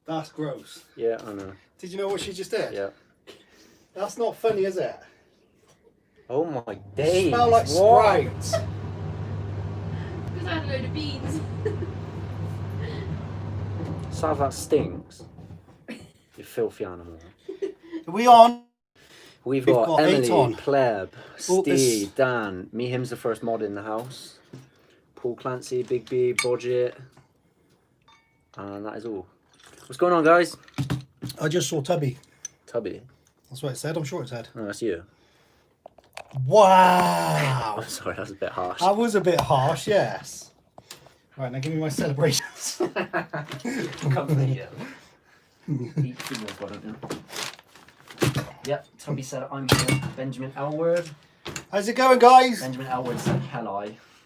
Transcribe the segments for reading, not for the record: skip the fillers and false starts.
That's gross. Yeah, I know. Did you know what she just did? Yeah. That's not funny, is it? Oh my days. Smell like Sprite. Because I had a load of beans. Sounds that stinks. You filthy animal. Are we on? We've got Emily, 8 on. Pleb, Oh, Steve, Dan. Me, him's the first mod in the house. Paul Clancy, Big B, Budget. And that is all. What's going on, guys? I just saw Tubby. Tubby. That's what it said. I'm sure it said. Oh, that's you. Wow. I'm sorry, that was a bit harsh. That was a bit harsh, yes. Right, now give me my celebrations. Company, yeah. Eat food, why don't you? Yep, Tubby said I'm here. Benjamin Elward. How's it going, guys? Benjamin Elward said hello.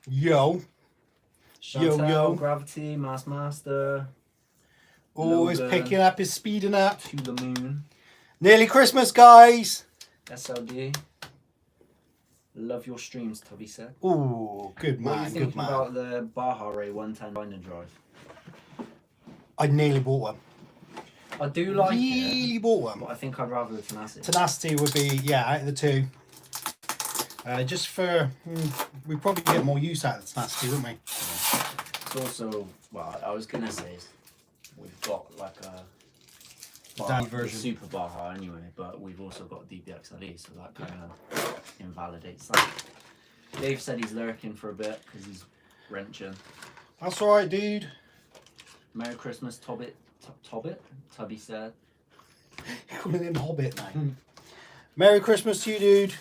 Yo. Chantal, Yo. Gravity, Master. Always Logan, picking up his speeding up. To the moon. Nearly Christmas, guys. SLD. Love your streams, Tubby said. Ooh, good What are you man, good thinking man. about the Baja Ray 110 Binding Drive? I nearly bought one. I do like Really it, bought but one. I think I'd rather the Tenacity. Tenacity would be, yeah, out of the two. Just for, we'd probably get more use out of the Tenacity, wouldn't we? It's also, well, I was going to say, we've got like a Daddy the version. Super Baja anyway, but we've also got DBXLE, so that kind of invalidates that. Dave said he's lurking for a bit because he's wrenching. That's alright, dude. Merry Christmas, Tobbit. Tubby said. Calling him Hobbit now. Merry Christmas to you, dude.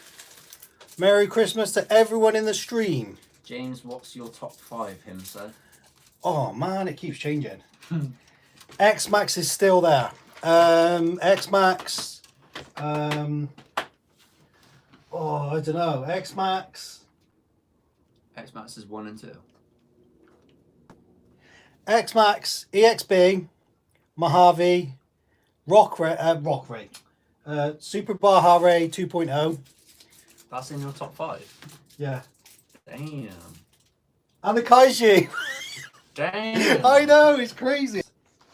Merry Christmas to everyone in the stream. James, what's your top 5? Him said. Oh man, it keeps changing. X-Max is still there. X-Max. Oh, I don't know. X-Max. X-Max is 1 and 2. X-Max, EXB, Mojave, Rock Ray, Super Baja Ray 2.0. That's in your top 5? Yeah. Damn. And the Kaiju. Damn. I know, it's crazy.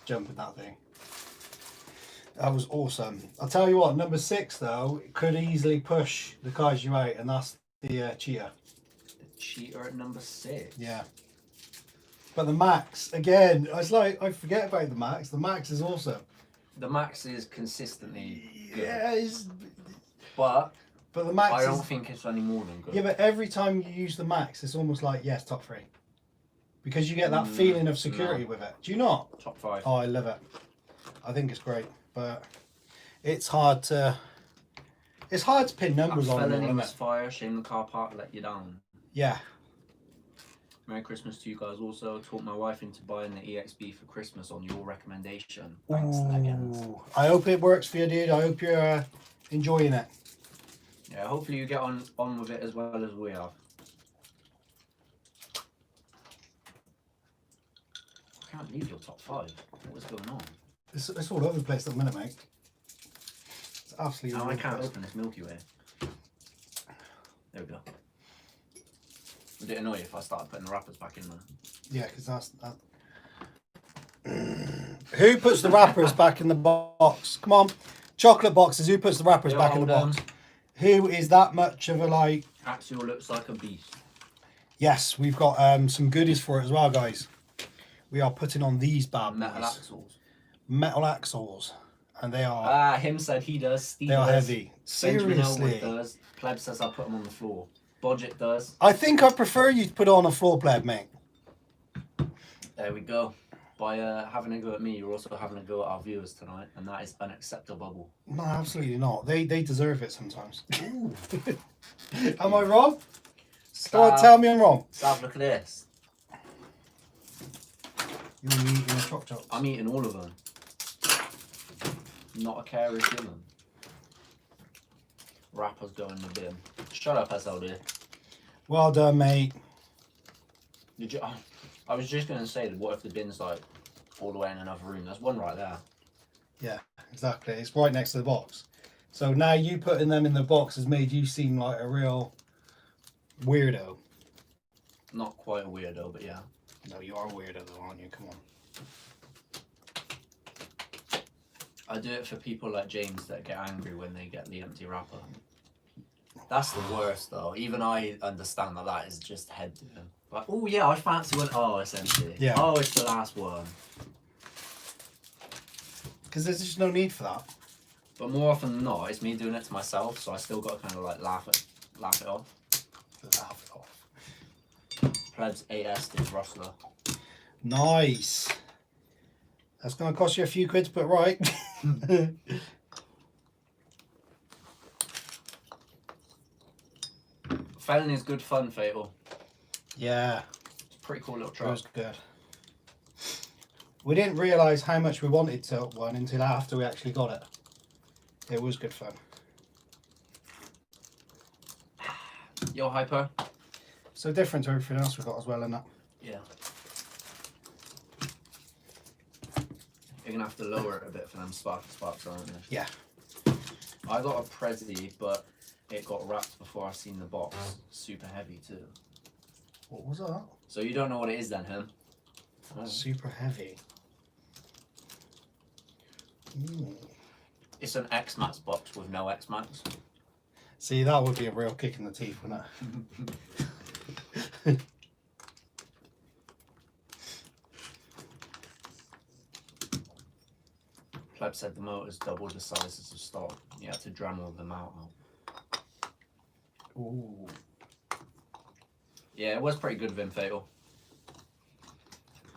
Jumping that thing. That was awesome. I'll tell you what, number 6 though, could easily push the Kaiju out, and that's the Cheetah. The Cheetah at number 6. Yeah. But the Max, again, it's like, I forget about the Max. The Max is awesome. The Max is consistently good. Yeah, But the Max I don't is, think it's any more than good. yeah, but every time you use the Max, it's almost like, yes, top 3. Because you get that feeling of security with it. Do you not? Top 5. Oh, I love it. I think it's great. But it's hard to pin numbers on it, Felony isn't was it? fire, shame the car park let you down. Yeah. Merry Christmas to you guys also. Talked my wife into buying the EXB for Christmas on your recommendation. Thanks, Legends. Ooh. I hope it works for you, dude. I hope you're enjoying it. Yeah, hopefully you get on with it as well as we are. I can't believe your top 5. What's going on? It's all over the place at the minute, mate. It's absolutely No, all I over the can't place. open this Milky Way. There we go. Would it annoy you if I started putting the wrappers back in there? Yeah, because that's that. Who puts the wrappers back in the box? Come on. Chocolate boxes, who puts the wrappers Yeah, back in the hold box? Who is that much of a like... Axial looks like a beast. Yes, we've got some goodies for it as well, guys. We are putting on these bad Metal boys. axles. Metal axles. And they are... Ah, him said he does. Steve they are does. heavy. Benjamin Elwood Seriously. does. Pleb says I'll put them on the floor. Budget does. I think I prefer you to put on a floor pleb, mate. There we go. By having a go at me, you're also having a go at our viewers tonight, and that is unacceptable. No, absolutely not. They deserve it sometimes. Am I wrong? Go on, tell me I'm wrong. Sav, look at this. You're eating a choc chocs. I'm eating all of them. Not a care is given. Wrappers go in the bin. Shut up, SLD. Well done, mate. Did you? I was just gonna say, what if the bin's like all the way in another room? There's one right there. Yeah, exactly. It's right next to the box. So now you putting them in the box has made you seem like a real weirdo. Not quite a weirdo, but yeah. No, you are a weirdo though, aren't you? Come on. I do it for people like James that get angry when they get the empty wrapper. That's the worst though. Even I understand that that is just head doing. Like, oh yeah, I fancy one. Oh, it's empty. Yeah. Oh, it's the last one. Because there's just no need for that. But more often than not, it's me doing it to myself, so I still got to kind of like laugh it off. Laugh it off. Plebs AS did Rustler. Nice. That's going to cost you a few quid to put right. Felony is good fun, Fatal. Yeah. It's a pretty cool little It truck. was good. We didn't realise how much we wanted Tilt One until after we actually got it. It was good fun. Yo, Hypo. So different to everything else we got as well, isn't it? Yeah. You're going to have to lower it a bit for them sparks, aren't you? Yeah. I got a Prezi, but it got wrapped before I seen the box. Super heavy too. What was that? So you don't know what it is then, him? Oh. Super heavy. Ooh. It's an X-Max box with no X-Max. See, that would be a real kick in the teeth, wouldn't it? Pleb said the motor's double the sizes of stock. You had to Dremel them out. Ooh. Yeah, it was pretty good of him, Fatal.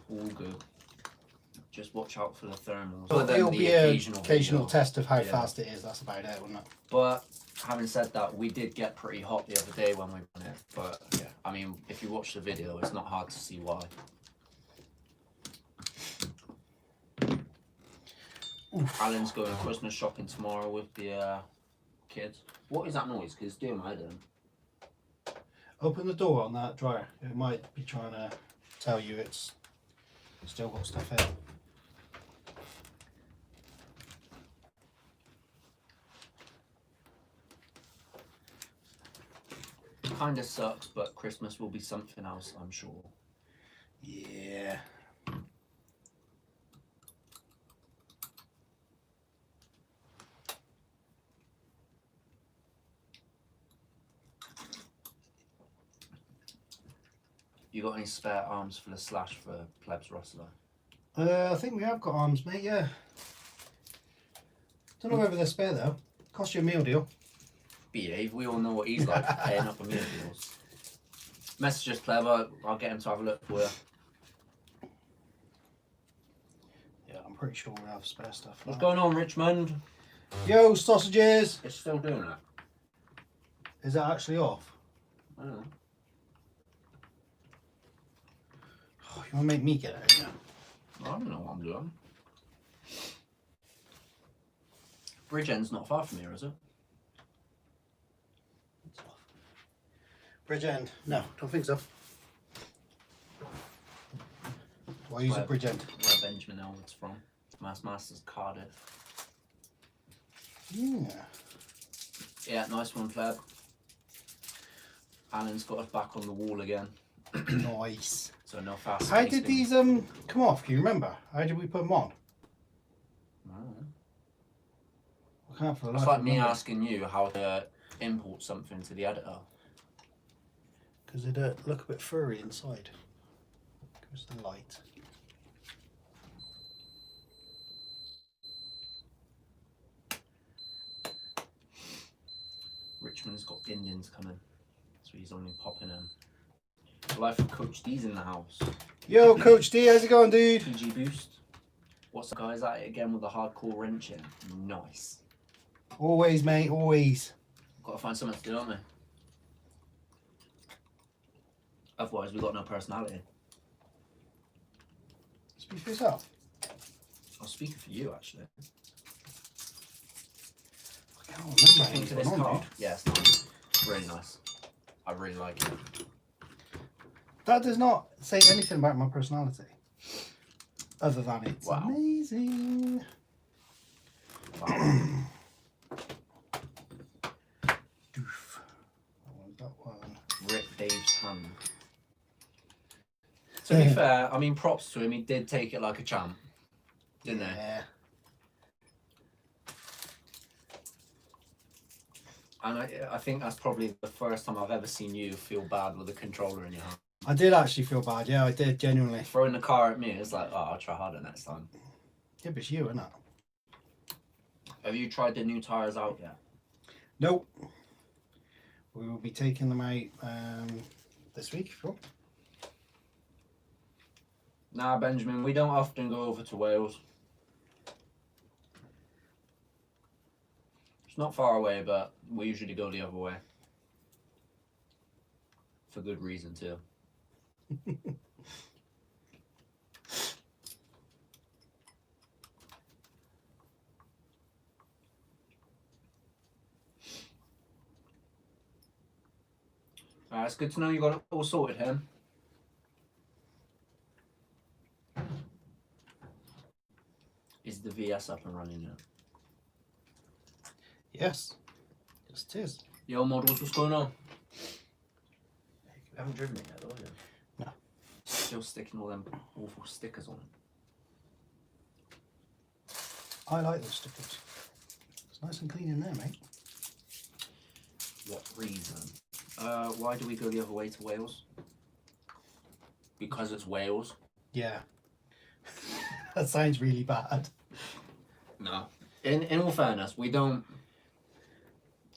All good. Just watch out for the thermals. But Other than it'll the be an occasional occasional video. test of how Yeah. fast it is. That's about it, wouldn't it? But having said that, we did get pretty hot the other day when we ran it. But yeah, I mean, if you watch the video, it's not hard to see why. Oof. Alan's going Christmas shopping tomorrow with the kids. What is that noise? Because it's doing my head in. Open the door on that dryer. It might be trying to tell you it's still got stuff in. Kinda sucks, but Christmas will be something else, I'm sure. Yeah. You got any spare arms for the slash for Plebs Rustler? I think we have got arms, mate, yeah. Don't know whether they're spare though. Cost you a meal deal. Behave, we all know what he's like paying up for meal deals. Message us, Pleb, I'll get him to have a look for you. Yeah, I'm pretty sure we have spare stuff. What's going on, Richmond? Yo, sausages! It's still doing it. Is that actually off? I don't know. Oh, you want to make me get it? Yeah. I don't know what I'm doing. Bridgend's not far from here, is it? It's off. Bridge end? No, don't think so. Why use a bridge end? Where Benjamin Elwood's from. Masters Cardiff. Yeah. Yeah, nice one, Pleb. Alan's got us back on the wall again. Nice. So no fast. How did these come off? Can you remember? How did we put them on? I don't know. I can't for the It's life like of me me asking you how to import something to the editor. because they look a bit furry inside. Goes the light. Richmond's got Indians coming, so he's only popping in. Life of Coach D's in the house. Yo, Coach D, how's it going, dude? PG boost. What's up, guys? At it again with the hardcore wrenching. Nice. Always, mate, always. Got to find something to do, don't we? Otherwise, we've got no personality. Speak for yourself. I was speaking for you, actually. I can't What do you remember think of anything this on, car? dude. Yeah, it's nice. Really nice. I really like it. That does not say anything about my personality. Other than it's Wow. amazing. Wow. Doof. What was that one? Rip Dave's hand. To be fair, I mean, props to him. He did take it like a champ, didn't he? Yeah. And I think that's probably the first time I've ever seen you feel bad with a controller in your hand. I did actually feel bad. Yeah, I did, genuinely. Throwing the car at me, it's like, oh, I'll try harder next time. Yeah, but it's you, isn't it? Have you tried the new tyres out yet? Nope. We will be taking them out this week, sure. Nah, Benjamin, we don't often go over to Wales. It's not far away, but we usually go the other way. For good reason, too. It's good to know you got it all sorted, him. Is the VS up and running yet? Yes. Yes, it is. Yo, models, what's going on? You haven't driven it yet, have you? No. Still sticking all them awful stickers on it. I like those stickers. It's nice and clean in there, mate. What reason? Why do we go the other way to Wales? Because it's Wales? Yeah. That sounds really bad. No. In all fairness, we don't...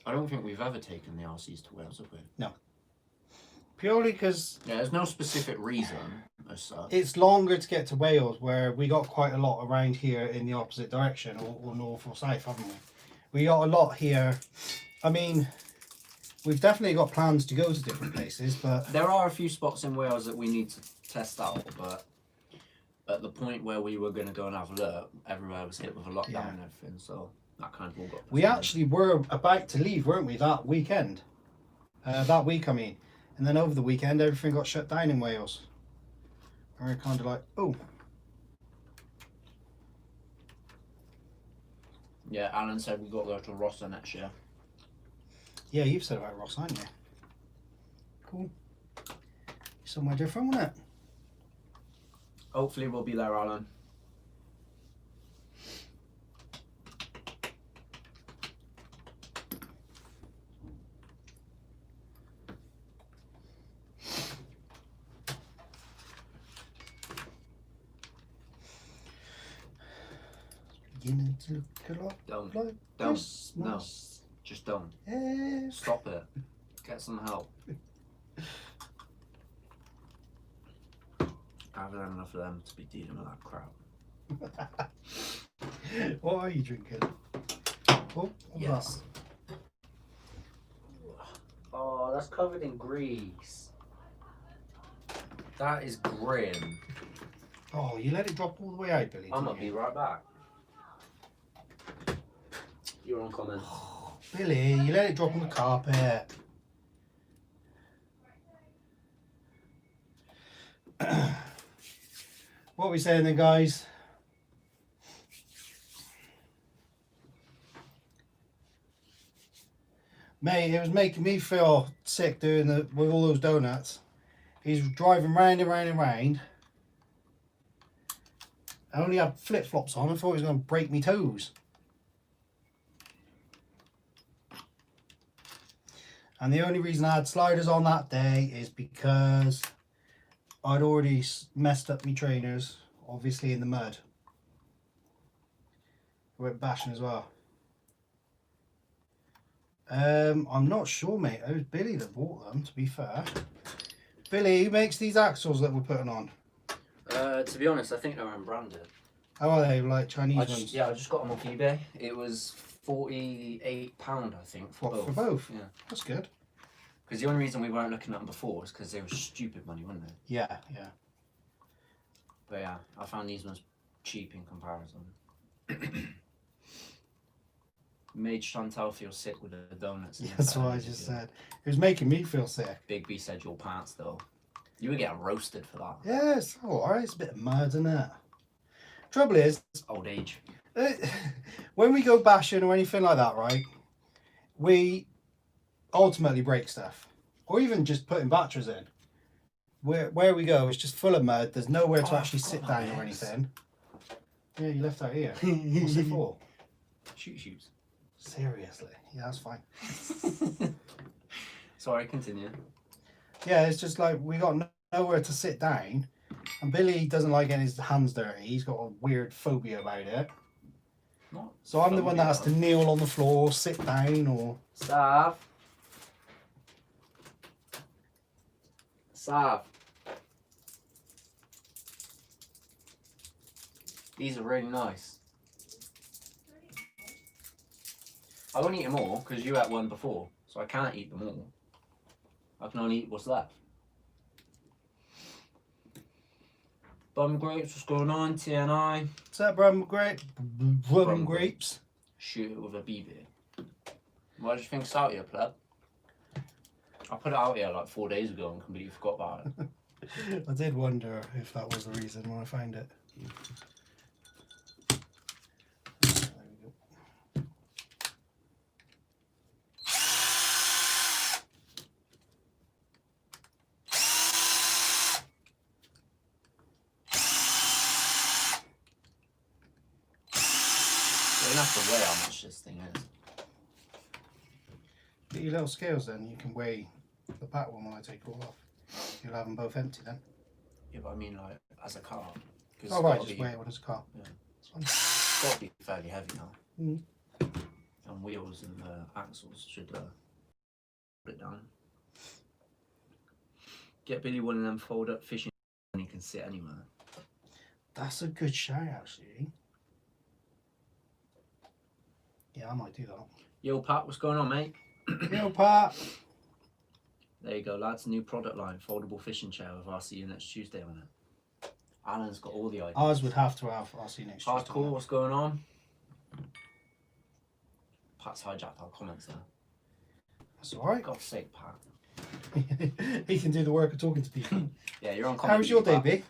I don't think we've ever taken the RCs to Wales, have we? No. Purely because... Yeah, there's no specific reason as such. It's longer to get to Wales, where we got quite a lot around here in the opposite direction, or north or south, haven't we? We got a lot here. I mean, we've definitely got plans to go to different places, but... There are a few spots in Wales that we need to test out, but at the point where we were going to go and have a look, everywhere was hit with a lockdown and everything, so that kind of all got... We actually were about to leave, weren't we, that weekend? That week, I mean. And then over the weekend, everything got shut down in Wales. And we're kind of like, oh. Yeah, Alan said we got to go to Rossa next year. Yeah, you've said about Ross, haven't you? Cool. Somewhere different, won't it? Hopefully we'll be there, Alan. Beginning to look a lot Don't. like Don't. Christmas. No. Just don't. Yeah. Stop it. Get some help. I've had enough of them to be dealing with that crap. What are you drinking? Oh, Yes. Oh, that's covered in grease. That is grim. Oh, you let it drop all the way out, Billy. I'm didn't gonna be you? right back. You're on comment. Billy, you let it drop on the carpet. What are we saying then, guys? Mate, it was making me feel sick doing with all those donuts. He's driving round and round and round. I only had flip-flops on. I thought he was going to break me toes. And the only reason I had sliders on that day is because I'd already messed up my trainers, obviously in the mud. I went bashing as well. I'm not sure, mate. It was Billy that bought them, to be fair. Billy, who makes these axles that we're putting on? To be honest, I think they're unbranded. How are they? Like Chinese ones? I just got them off eBay. It was £48, I think, for What, both. for both? Yeah. That's good. Because the only reason we weren't looking at them before was because they were stupid money, weren't they? Yeah, yeah. But yeah, I found these ones cheap in comparison. Made Chantal feel sick with the donuts. Yeah, that's what I just said. It was making me feel sick. Big B said your pants though. You were getting roasted for that. Yeah, it's alright. It's a bit of mud, isn't it? Trouble is, Old age. when we go bashing or anything like that, right, we ultimately break stuff. Or even just putting batteries in. Where we go, it's just full of mud. There's nowhere to actually sit down or anything. Yeah, you left out here. What's it for? Shoots. Seriously. Yeah, that's fine. Sorry, continue. Yeah, it's just like we got nowhere to sit down. And Billy doesn't like getting his hands dirty. He's got a weird phobia about it. Not So I'm the one that has to phobia. kneel on the floor, sit down, or... Sav. Sav. These are really nice. I won't eat them all because you ate one before, so I can't eat them all. I can only eat what's left. Bum grapes, what's going on? TNI. What's that, Brum grapes? Shoot it with a BB. Why do you think it's out here, pleb? I put it out here like 4 days ago and completely forgot about it. I did wonder if that was the reason when I found it. There we go. You don't have to weigh how much this thing is. Get your little scales then, you can weigh the back one when I take it all off. You'll have them both empty then. Yeah, but I mean like as a car. 'Cause Oh it's right, gotta just be- weigh it when it's a car. Yeah. It's fine. It's got to be fairly heavy now. Mm. And wheels and axles should put it down. Get Billy one of them fold up fishing and he can sit anywhere. That's a good shout actually. Yeah, I might do that. Yo Pat, what's going on, mate? Yo, Pat. There you go, lads. New product line, foldable fishing chair with RCU next Tuesday on it. Alan's got all the ideas. Ours would have to have RCunexttuesday. Hardcore, what's going on? Pat's hijacked our comments there. That's alright. God's sake, Pat. He can do the work of talking to people. Yeah, you're on How comment. was your day, Pat. B?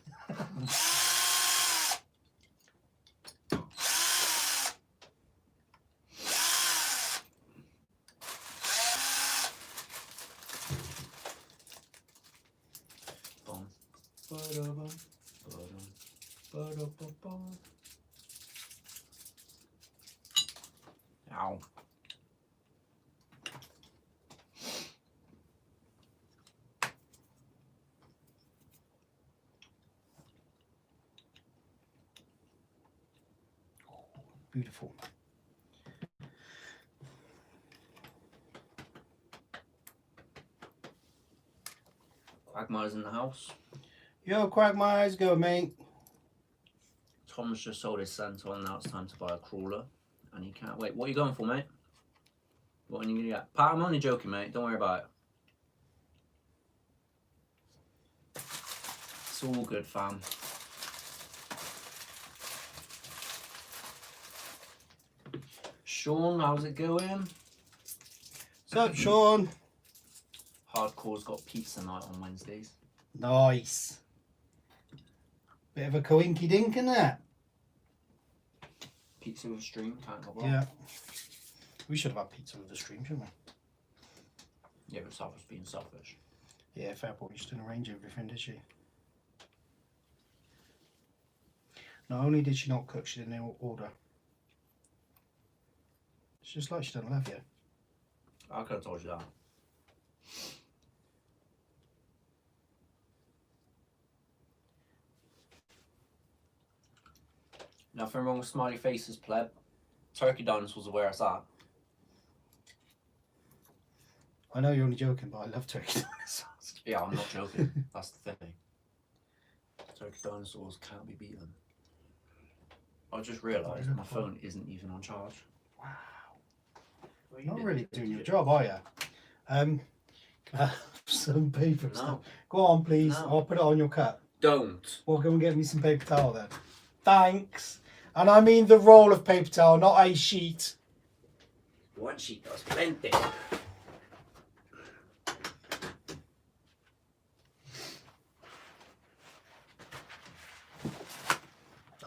Boom. Ow. Beautiful. Quagmire's in the house. Yo, Quagmires, go, mate. Tom's just sold his Sentinel, now it's time to buy a crawler. And he can't wait. What are you going for, mate? What are you gonna get? Pat, I'm only joking, mate. Don't worry about it. It's all good, fam. Sean, how's it going? What's up, Sean? Hardcore's got pizza night on Wednesdays. Nice. Bit of a coinky dink in that. Pizza with a stream, can't go wrong. Yeah. We should have had pizza with the stream, shouldn't we? Yeah, but Sarah's being selfish. Yeah, fair point. She didn't arrange everything, did she? Not only did she not cook, she didn't order. It's just like she doesn't love you. I could have told you that. Nothing wrong with smiley faces, pleb. Turkey dinosaurs are where it's at. I know you're only joking, but I love turkey dinosaurs. Yeah, I'm not joking. That's the thing. Turkey dinosaurs can't be beaten. I just realised my phone isn't even on charge. Wow. Well, you're not really doing your job, are you? Can I have some paper No. stuff? Go on, please. No. I'll put it on your cut. Don't. Well, go and get me some paper towel then. Thanks. And I mean the roll of paper towel, not a sheet. One sheet does plenty.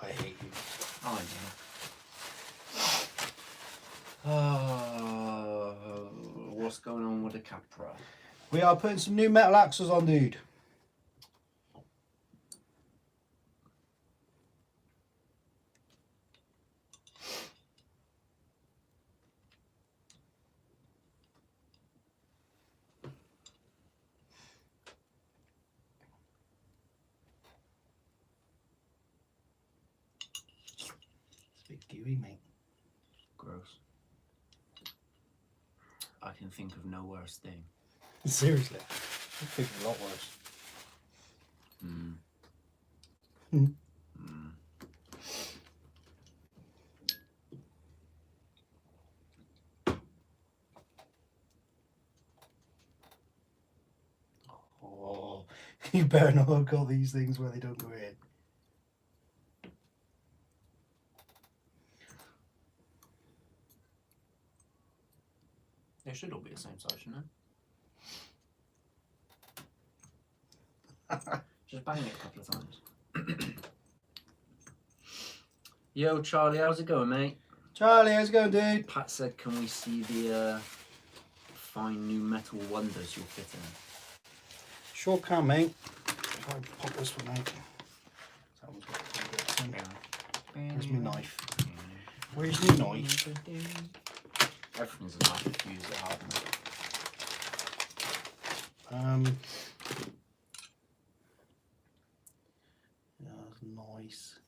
I hate you. I know. What's going on with the Capra? We are putting some new metal axles on, dude. you eat, mate? Gross. I can think of no worse thing. Seriously. I think it's a lot worse. Mm. Mm. Mm. Oh, you better not hook all these things where they don't go in. They should all be the same size, shouldn't they? Just bang it a couple of times. Yo, Charlie, how's it going, mate? Charlie, how's it going, dude? Pat said, can we see the fine new metal wonders you're fitting? Sure can, mate. If I can pop this one out. That one's got a bit in. Where's my knife? Where's my knife? Everything's a knife if you use it hard enough. Yeah, that's nice.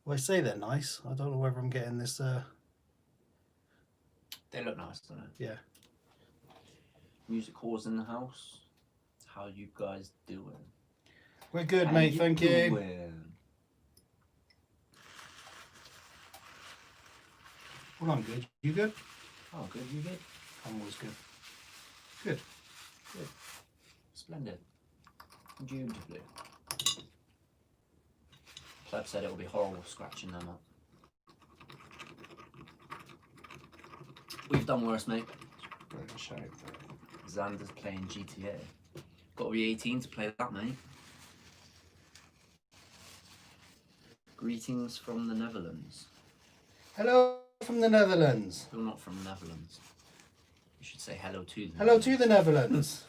Well, I say they're nice. I don't know whether I'm getting this. They look nice, don't they? Yeah. Music halls in the house. How you guys doing? We're good, How mate. Thank you. doing? Well, I'm good. You good? Oh, good. You good? I'm always good. Good. Good. Splendid. Beautifully. Pleb said it will be horrible scratching them up. We've done worse, mate. Brilliant shout. Xander's playing GTA. Got to be 18 to play that, mate. Greetings from the Netherlands. Hello from the Netherlands. Still not from the Netherlands. You should say hello to them. Hello to the Netherlands.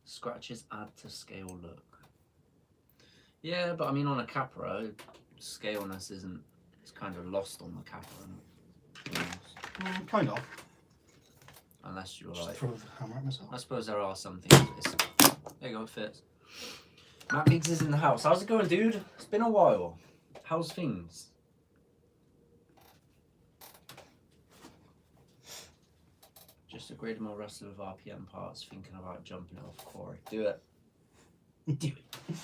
Scratches add to scale look. Yeah, but I mean on a Capra, scaleness isn't. It's kind of lost on the Capra. Kind of. Unless you're Just like. throw the hammer at myself. I suppose there are some things. There you go, it fits. Matt Biggs is in the house. How's it going, dude? It's been a while. How's things? Just upgraded my rest of RPM parts, thinking about jumping it off quarry. Do it. Do it.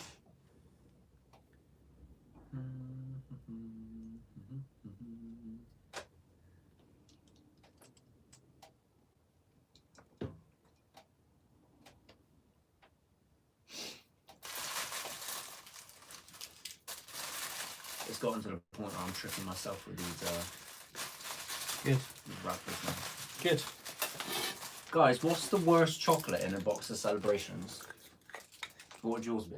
It's gotten to the point where I'm tricking myself with these Good. wrappers now. Good. Guys, what's the worst chocolate in a box of celebrations? What would yours be?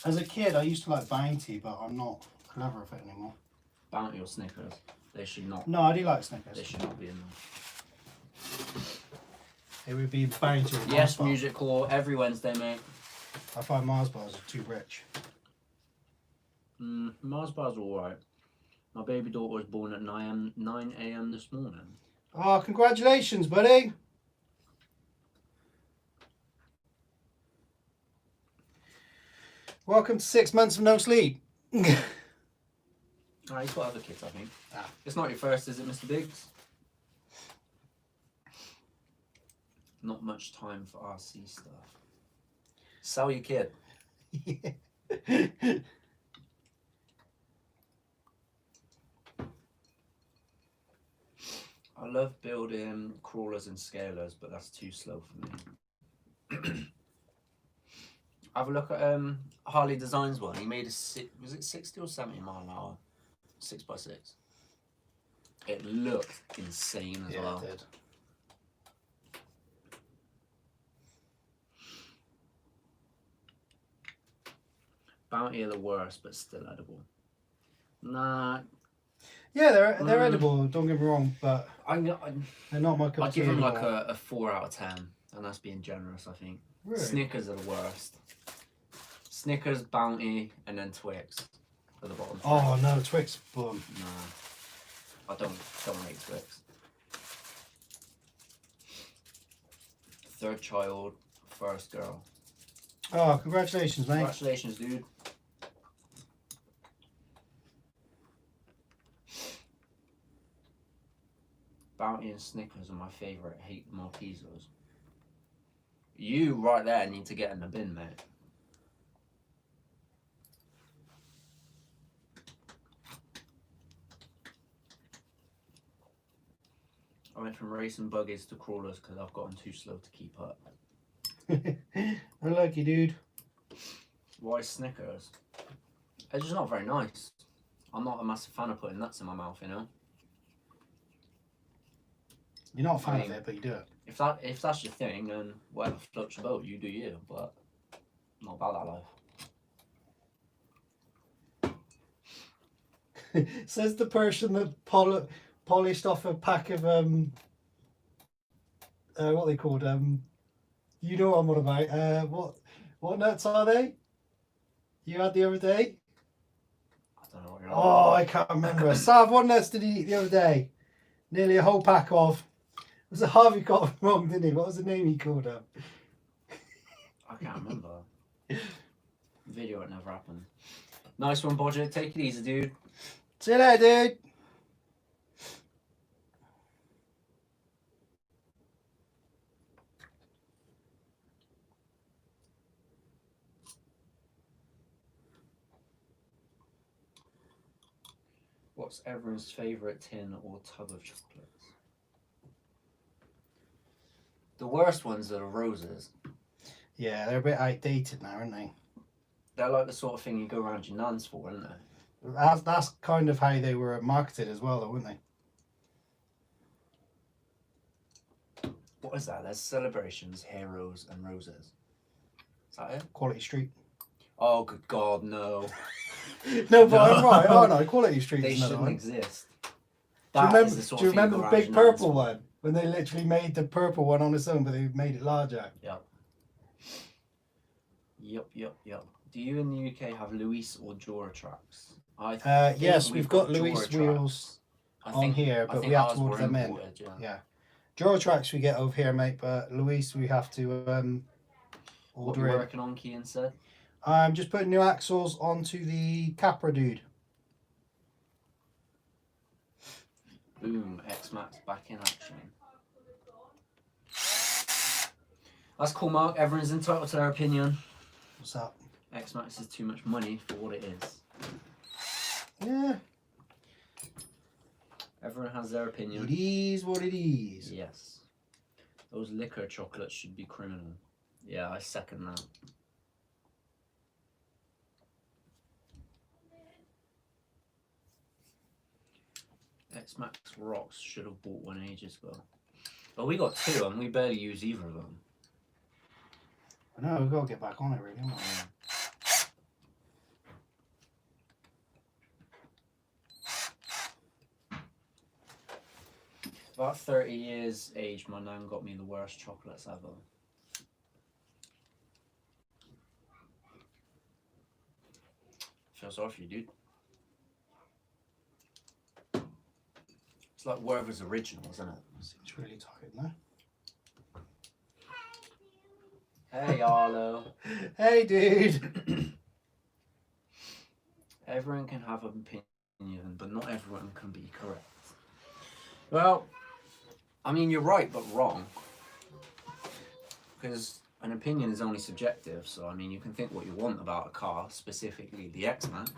As a kid, I used to like Bounty, but I'm not clever with it anymore. Bounty or Snickers? They should not. No, I do like Snickers. They should not be in there. It would be Bounty or Mars Yes, bar. music hall every Wednesday, mate. I find Mars bars are too rich. Mars bars are alright. My baby daughter was born at 9 a.m. this morning. Oh, congratulations, buddy. Welcome to 6 months of no sleep. Alright, you've got other kids, I think. Ah. It's not your first, is it, Mr. Biggs? Not much time for RC stuff. Sell your kid. I love building crawlers and scalers, but that's too slow for me. Have a look at Harley Designs one. He made a was it 60 or 70 mile an hour 6x6. It looked insane as well. It did. Bounty are the worst, but still edible. Nah, Yeah, they're edible. Don't get me wrong, but I'm they're not my cup I'd of tea give them like anymore. a 4 out of 10, and that's being generous, I think. Really? Snickers are the worst. Snickers, Bounty, and then Twix at the bottom. Oh no, Twix bum. Nah, I don't rate Twix. Third child, first girl. Oh, congratulations, mate. Congratulations, dude. Bounty and Snickers are my favourite. Hate the Maltesers. You right there need to get in the bin, mate. I went from racing buggies to crawlers because I've gotten too slow to keep up. Unlucky, dude. Why Snickers? It's just not very nice. I'm not a massive fan of putting nuts in my mouth, you know? You're not a fan I of mean, it, but you do it. If that's your thing, then whatever floats your boat, you do you. But I'm not about that life. Says the person that polished off a pack of what are they called? You know what I'm on about. What nuts are they? You had the other day? I don't know what you're Oh, I can't remember. Sav, what nuts did he eat the other day? Nearly a whole pack of. Was it Harvey got them wrong, didn't he? What was the name he called them? I can't remember. Video, it never happened. Nice one, Bodger. Take it easy, dude. See you later, dude. What's everyone's favourite tin or tub of chocolates? The worst ones are the roses. Yeah, they're a bit outdated now, aren't they? They're like the sort of thing you go around your nan's for, aren't they? That's kind of how they were marketed as well, though, weren't they? What is that? There's celebrations, heroes, and roses. Is that it? Quality Street. Oh, good God, no. No, but I'm right. Oh no, Quality Street They is another shouldn't one. exist. Do you That remember, is the sort do you of thing remember go the around big your nan's purple for. one? When they literally made the purple one on its own, but they made it larger. Yep. Yep. Do you in the UK have Luis or Jura tracks? Yes, we've got Luis Jura wheels tracks. on here, I but think we have ours to order were them in. imported, yeah. Yeah. Jura tracks we get over here, mate, but Luis we have to What order you in. working on, Kean said? I'm just putting new axles onto the Capra, dude. Boom, X-Max back in action. That's cool, Mark. Everyone's entitled to their opinion. What's that? X-Max is too much money for what it is. Yeah. Everyone has their opinion. It is what it is. Yes. Those liquor chocolates should be criminal. Yeah, I second that. X-Max Rocks should have bought one ages ago. But we got two and we barely use either of them. No, we've got to get back on it, really. Haven't we? About 30 years age, my nan got me the worst chocolates ever. Feel sorry for you, dude. It's like Werther's Original, isn't it? Seems really tired now. Hey, Arlo. Hey, dude. Everyone can have an opinion, but not everyone can be correct. Well, I mean, you're right, but wrong. Because an opinion is only subjective, so I mean, you can think what you want about a car, specifically the X-Max,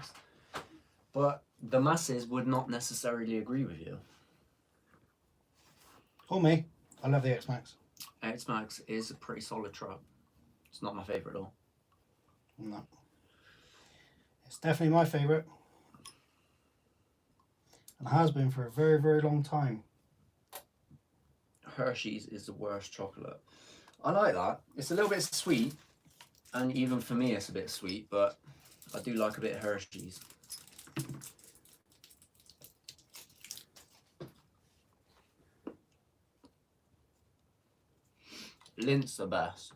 but the masses would not necessarily agree with you. Or me. I love the X-Max. X-Max is a pretty solid truck. It's not my favourite though. No. It's definitely my favourite. And has been for a very, very long time. Hershey's is the worst chocolate. I like that. It's a little bit sweet, and even for me it's a bit sweet, but I do like a bit of Hershey's. Lint's the best.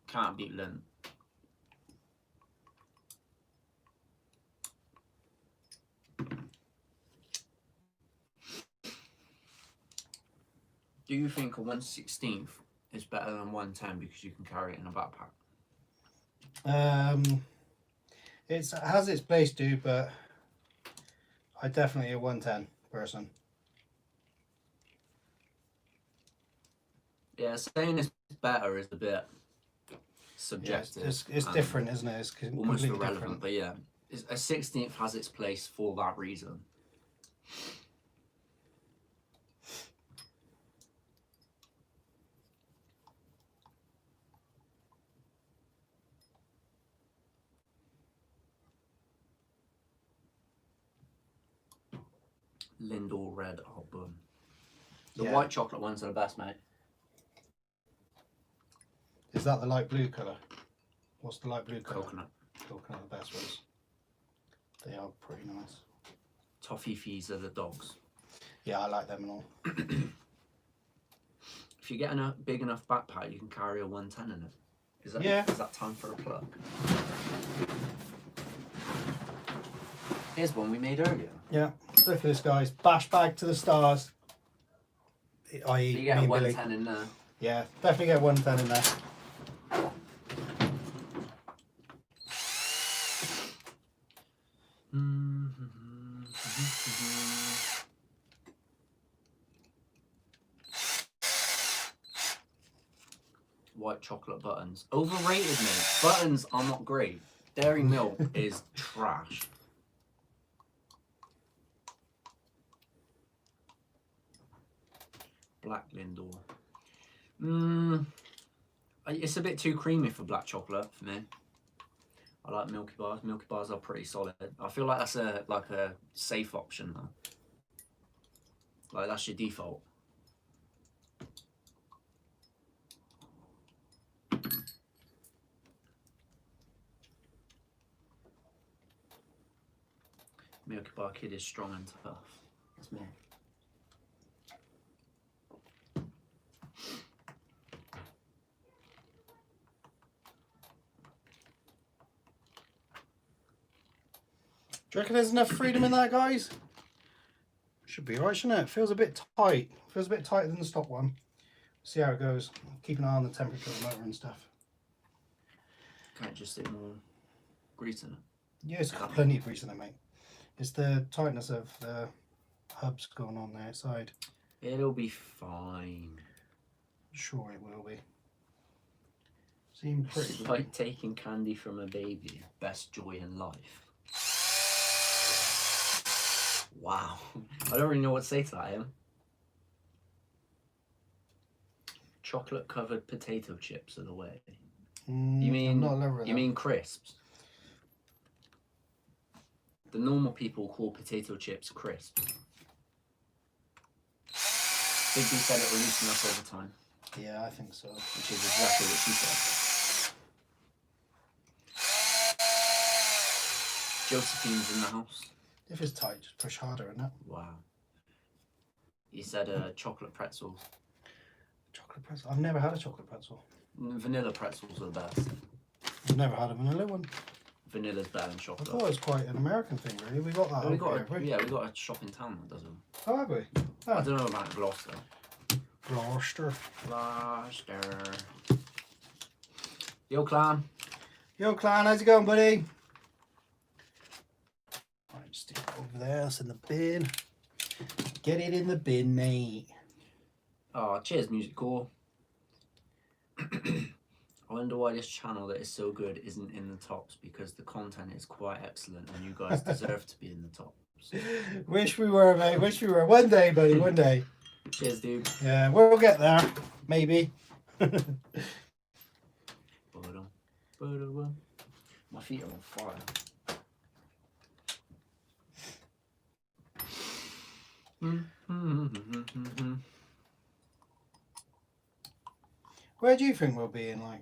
Can't beat Lint. Do you think a 1/16 is better than 110 because you can carry it in a backpack? It has its place too, but I definitely a 110 person. Yeah, saying it's better is a bit Yeah, subjective. it's and different, isn't it? It's almost completely irrelevant, different. but yeah, a 16th has its place for that reason. Lindor Red Album. The Yeah. white chocolate ones are the best, mate. Is that the light blue colour? What's the light blue colour? Coconut. Coconut, the best ones. They are pretty nice. Toffees are the dogs. Yeah, I like them and all. If you get a big enough backpack, you can carry a 110 in it. Is that time for a plug? Here's one we made earlier. Yeah, look at this, guys. Bash bag to the stars. I.e. You get a me and Billy. 110 in there. Yeah, definitely get 110 in there. White chocolate buttons. Overrated, mate. Buttons are not great. Dairy milk is trash. Black Lindor. It's a bit too creamy for black chocolate for me. I like Milky Bars. Milky Bars are pretty solid. I feel like that's a safe option though. Like that's your default. Milky Bar Kid is strong and tough. That's me. Do you reckon there's enough freedom in that, guys? Should be right, shouldn't it? Feels a bit tight. Feels a bit tighter than the stock one. See how it goes. Keep an eye on the temperature of the motor and stuff. Can't just stick more grease in it. Yeah, it's got plenty of grease in it, mate. It's the tightness of the hubs going on there outside. It'll be fine. Sure it will be. Seems pretty It's good. like taking candy from a baby. Best joy in life. Wow. I don't really know what to say to that, Em. Chocolate covered potato chips are the way. You mean I'm not a lover of you them. mean crisps? The normal people call potato chips crisps. Bigby said it will loosen us over time, Yeah, I think so. which is exactly what she said. Josephine's in the house. If it's tight, just push harder, innit? Wow. You said chocolate pretzels. Chocolate pretzel. I've never had a chocolate pretzel. Vanilla pretzels are the best. I've never had a vanilla one. Vanilla's better than I chocolate. thought it was quite an American thing, really. We got that. we over got here, haven't we? we got a shop in town that does them. Oh, have we? I Oh, don't know about Gloucester. Gloucester. Gloucester. Yo, clan. Yo, clan, how's it going, buddy? Right, just stick it over there. That's in the bin. Get it in the bin, mate. Oh, cheers, music core. I wonder why this channel that is so good isn't in the tops, because the content is quite excellent and you guys deserve to be in the tops. Wish we were, mate. Wish we were. One day, buddy. One day. Cheers, dude. Yeah, we'll get there. Maybe. My feet are on fire. Where do you think we'll be in like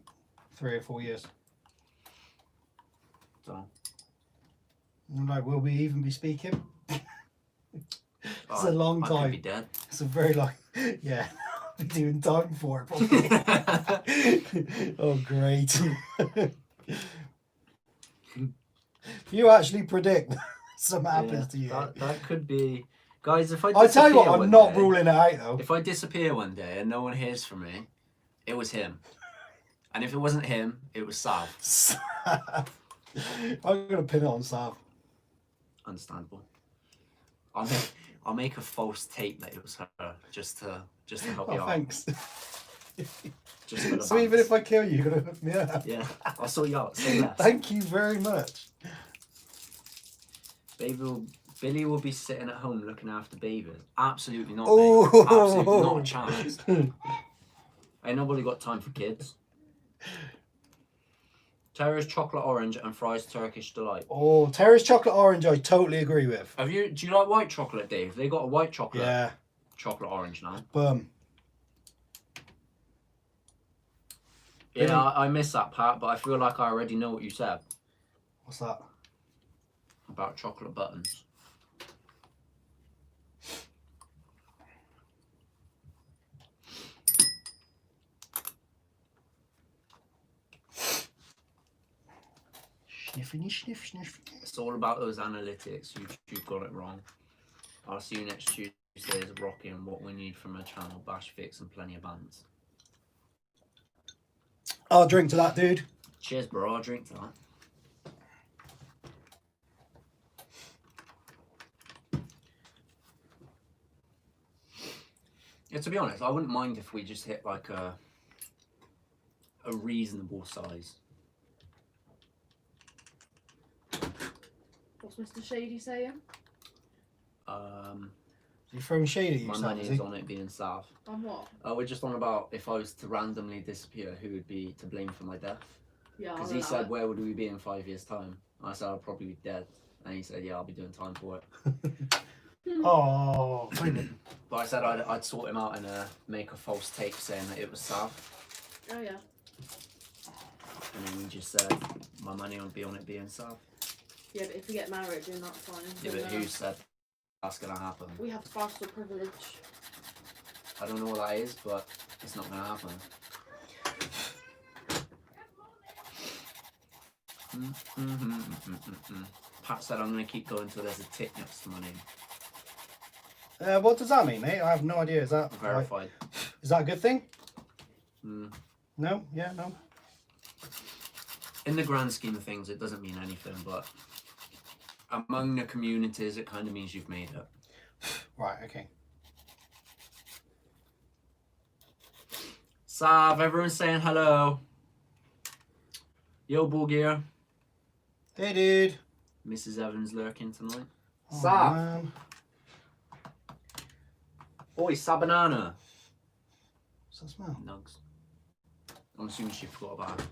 3 or 4 years? So, Like, will we even be speaking? It's a long I could time. be dead. It's a very long. Yeah, I'll be doing time for it probably. Oh, great! You actually predict something happens to you. That could be, guys. If I I'll tell you what, disappear I'm one not day- ruling it out though. If I disappear one day and no one hears from me, it was him. And if it wasn't him, it was Sav. Sav. I'm gonna pin it on Sav. Understandable. I'll make a false tape that it was her, just to help you out. Thanks. Just for the So even bands. if I kill you, you're gonna hook me up. Yeah, I'll sort you out. Say less. Thank you very much. Billy will be sitting at home looking after babies. Absolutely not. Oh. Mate. Absolutely not a chance. Ain't nobody got time for kids. Terrace chocolate orange and fries Turkish delight. Oh, Terrace chocolate orange, I totally agree with. Do you like white chocolate, Dave? They got a white chocolate. Yeah. Chocolate orange now. Boom. Yeah, I missed that part, but I feel like I already know what you said What's that? about chocolate buttons. Sniffy, sniff, sniff. It's all about those analytics. You've got it wrong. I'll see you next Tuesday as Rocky and what we need from a channel, Bash Fix and plenty of bands. I'll drink to that, dude. Cheers, bro. I'll drink to that. Yeah, to be honest, I wouldn't mind if we just hit like a reasonable size. What's Mr. Shady saying? You throwing shade at My yourself, money is is he? on it being Sav. On what? We're just on about if I was to randomly disappear, who would be to blame for my death? Yeah, Because he said, where would we be in 5 years' time? And I said, I'll probably be dead. And he said, yeah, I'll be doing time for it. Oh, But I said I'd sort him out and make a false tape saying that it was Sav. Oh, yeah. And then he just said, my money would be on it being Sav. Yeah, but if we get married, then that's fine. Yeah, but who said that's going to happen? We have spousal privilege. I don't know what that is, but it's not going to happen. Pat said I'm going to keep going until there's a tick next to my name. what does that mean, mate? I have no idea. Is that Verified. Is that a good thing? Mm. No? Yeah, no. In the grand scheme of things, it doesn't mean anything, but among the communities, it kind of means you've made it. Right, okay. Sav, everyone's saying hello. Yo, Bulgaria. Hey, dude. Mrs. Evans lurking tonight. Oh, Sav. man. Oi, Sabanana. What's that smell? Nugs. I'm assuming she forgot about it.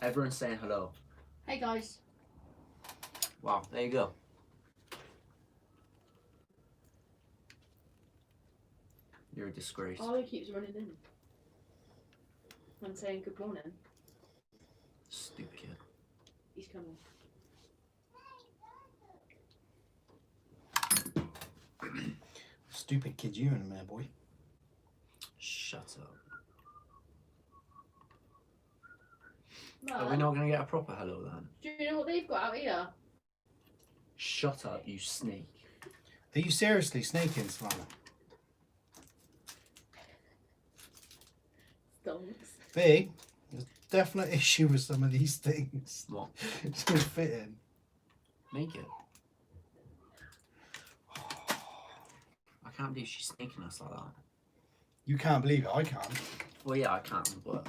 Everyone's saying hello. Hey, guys. Wow, there you go. You're a disgrace. Ollie keeps running in. I'm saying good morning. Stupid kid. He's coming. Stupid kid you in a minute, boy. Shut up. Mum, Are we not going to get a proper hello then? do you know what they've got out here? Shut up, you snake. Are you seriously snaking, Savannah? Stonks. B, there's a definite issue with some of these things. What? It's not fitting. Make it. I can't believe she's snaking us like that. You can't believe it, I can't. Well, yeah, I can, but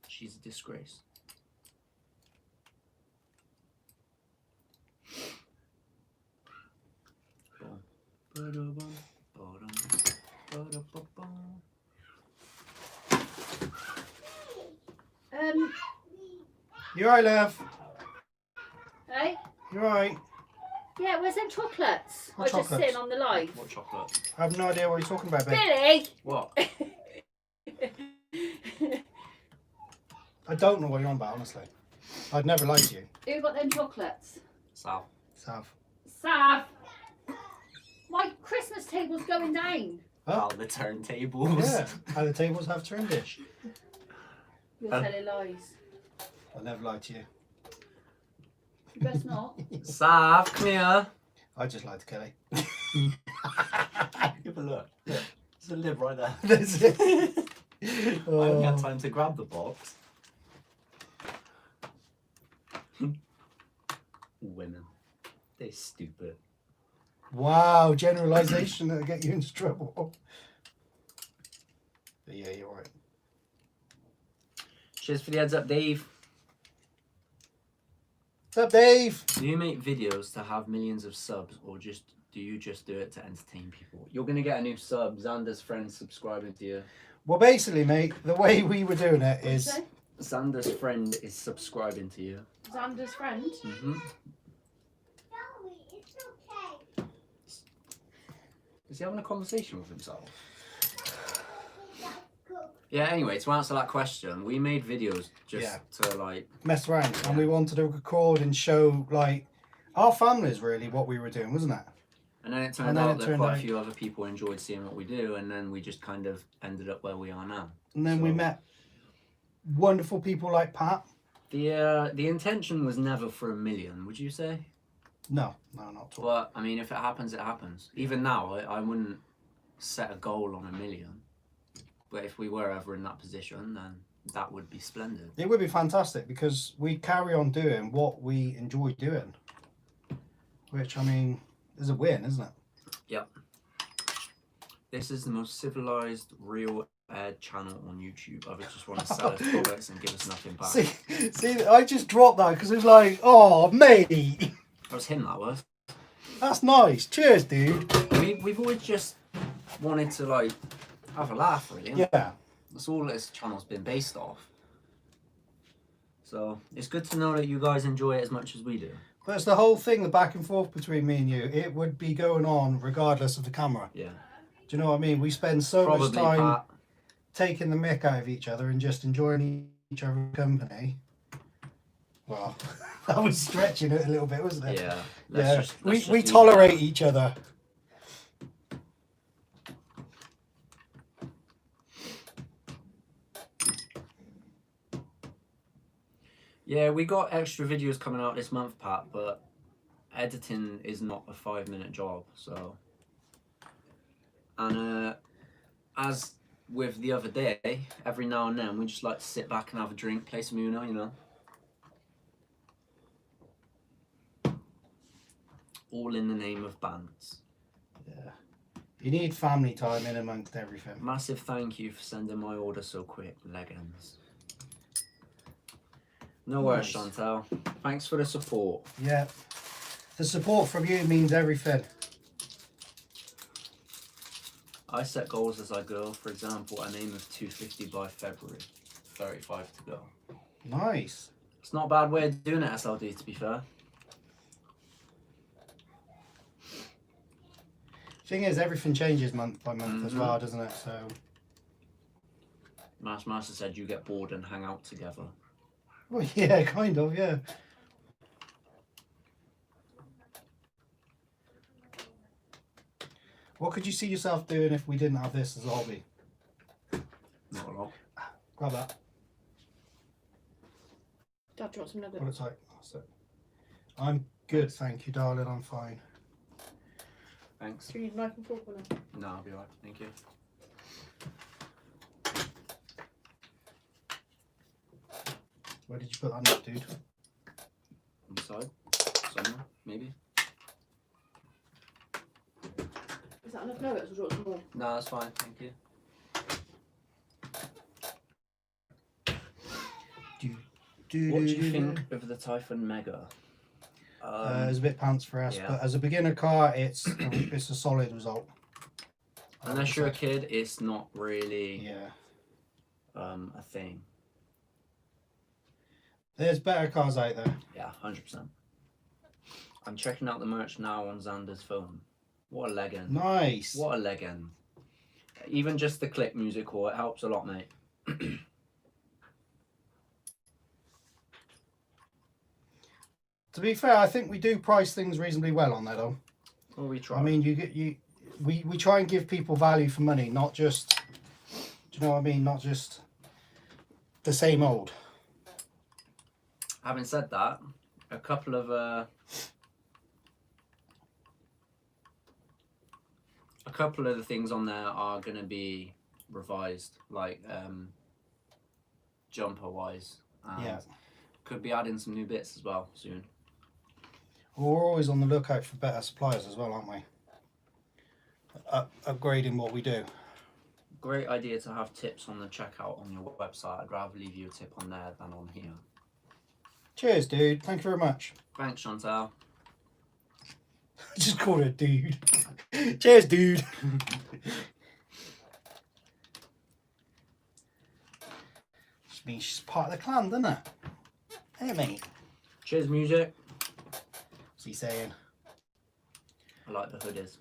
she's a disgrace. You alright, love? Hey? You alright? Yeah, where's them chocolates? What I was just chocolates? sitting on the live. What chocolate? I have no idea what you're talking about, babe. Billy! What? I don't know what you're on about, honestly. I'd never lie to you. Who got them chocolates? Sal. Sav. Sav! My Christmas table's going down. Huh? Oh, the turntables. Yeah, and the tables have turned dish. You're telling lies. I'll never lie to you. You best not. Sav, come here. I just like to Kelly. Give a look. Look. There's a lid right there. That's it. I only had Oh. time to grab the box. Women. They're stupid. Wow, generalisation that'll get you into trouble. But yeah, you're right. Cheers for the heads up, Dave. What's up, Dave? Do you make videos to have millions of subs, or do you just do it to entertain people? You're gonna get a new sub. Xander's friend subscribing to you. Well, basically, mate, the way we were doing it What'd you is... say? Xander's friend is subscribing to you. Xander's friend. Mm-hmm. Is he having a conversation with himself? Yeah, anyway, to answer that question, we made videos just to, like... mess around, and we wanted to record and show, like, our families, really, what we were doing, wasn't it? And then it turned out that quite a few other people enjoyed seeing what we do, and then we just kind of ended up where we are now. And then we met wonderful people like Pat. The intention was never for 1 million, would you say? No, not at all. But, I mean, if it happens, it happens. Even now, I wouldn't set a goal on 1 million. But if we were ever in that position, then that would be splendid. It would be fantastic, because we carry on doing what we enjoy doing. Which, I mean, is a win, isn't it? Yep. This is the most civilized, real ad channel on YouTube. I just want to sell us products and give us nothing back. See, I just dropped that because it was like, oh, mate. That was him, that was. That's nice. Cheers, dude. We've always just wanted to, like, have a laugh, really. Yeah. That's all this channel's been based off. So it's good to know that you guys enjoy it as much as we do. But it's the whole thing, the back and forth between me and you. It would be going on regardless of the camera. Yeah. Do you know what I mean? We spend so Probably much time Pat. taking the mick out of each other and just enjoying each other's company. Well, that was stretching it a little bit, wasn't it? Yeah. Yeah. We leave it tolerate at each other. Yeah, we got extra videos coming out this month, Pat, but editing is not a 5-minute job, so. And as with the other day, every now and then we just like to sit back and have a drink, play some Uno, you know. All in the name of bands. Yeah. You need family time in amongst everything. Massive thank you for sending my order so quick, leggings. No worries, Nice. Chantal. Thanks for the support. Yeah. The support from you means everything. I set goals as I go. For example, an aim of 250 by February. 35 to go. Nice. It's not a bad way of doing it, SLD, to be fair. Thing is, everything changes month by month as well, doesn't it? So. Master said you get bored and hang out together. Well, yeah, kind of, yeah. What could you see yourself doing if we didn't have this as a hobby? Not a lot. Grab that. Dad, do you want some nuggets? What it's like. That's it. I'm good, thank you, darling. I'm fine. Thanks. Do you need a knife and fork or no? No, I'll be alright. Thank you. Where did you put that nut, dude? On the side. Somewhere, maybe. Is that enough nuggets or do you want some more? No, that's fine. Thank you. What do you think of the Typhoon Mega? It's a bit pants for us, yeah. but as a beginner car, it's a solid result. Unless you're a kid, it's not really Yeah. a thing. There's better cars out there. Yeah, 100%. I'm checking out the merch now on Xander's phone. What a legend. Nice. What a legend. Even just the click musical, it helps a lot, mate. To be fair, I think we do price things reasonably well on there, though. Well, we try. I mean, we try and give people value for money, not just. Do you know what I mean? Not just the same old. Having said that, a couple of the things on there are going to be revised, like jumper wise. Yeah. Could be adding some new bits as well soon. We're always on the lookout for better suppliers as well, aren't we? Upgrading what we do. Great idea to have tips on the checkout on your website. I'd rather leave you a tip on there than on here. Cheers, dude. Thank you very much. Thanks, Chantal. I just called her dude. Cheers, dude. Just means she's part of the clan, doesn't it? Hey, mate. Cheers, music. What's he saying? I like the hoodies.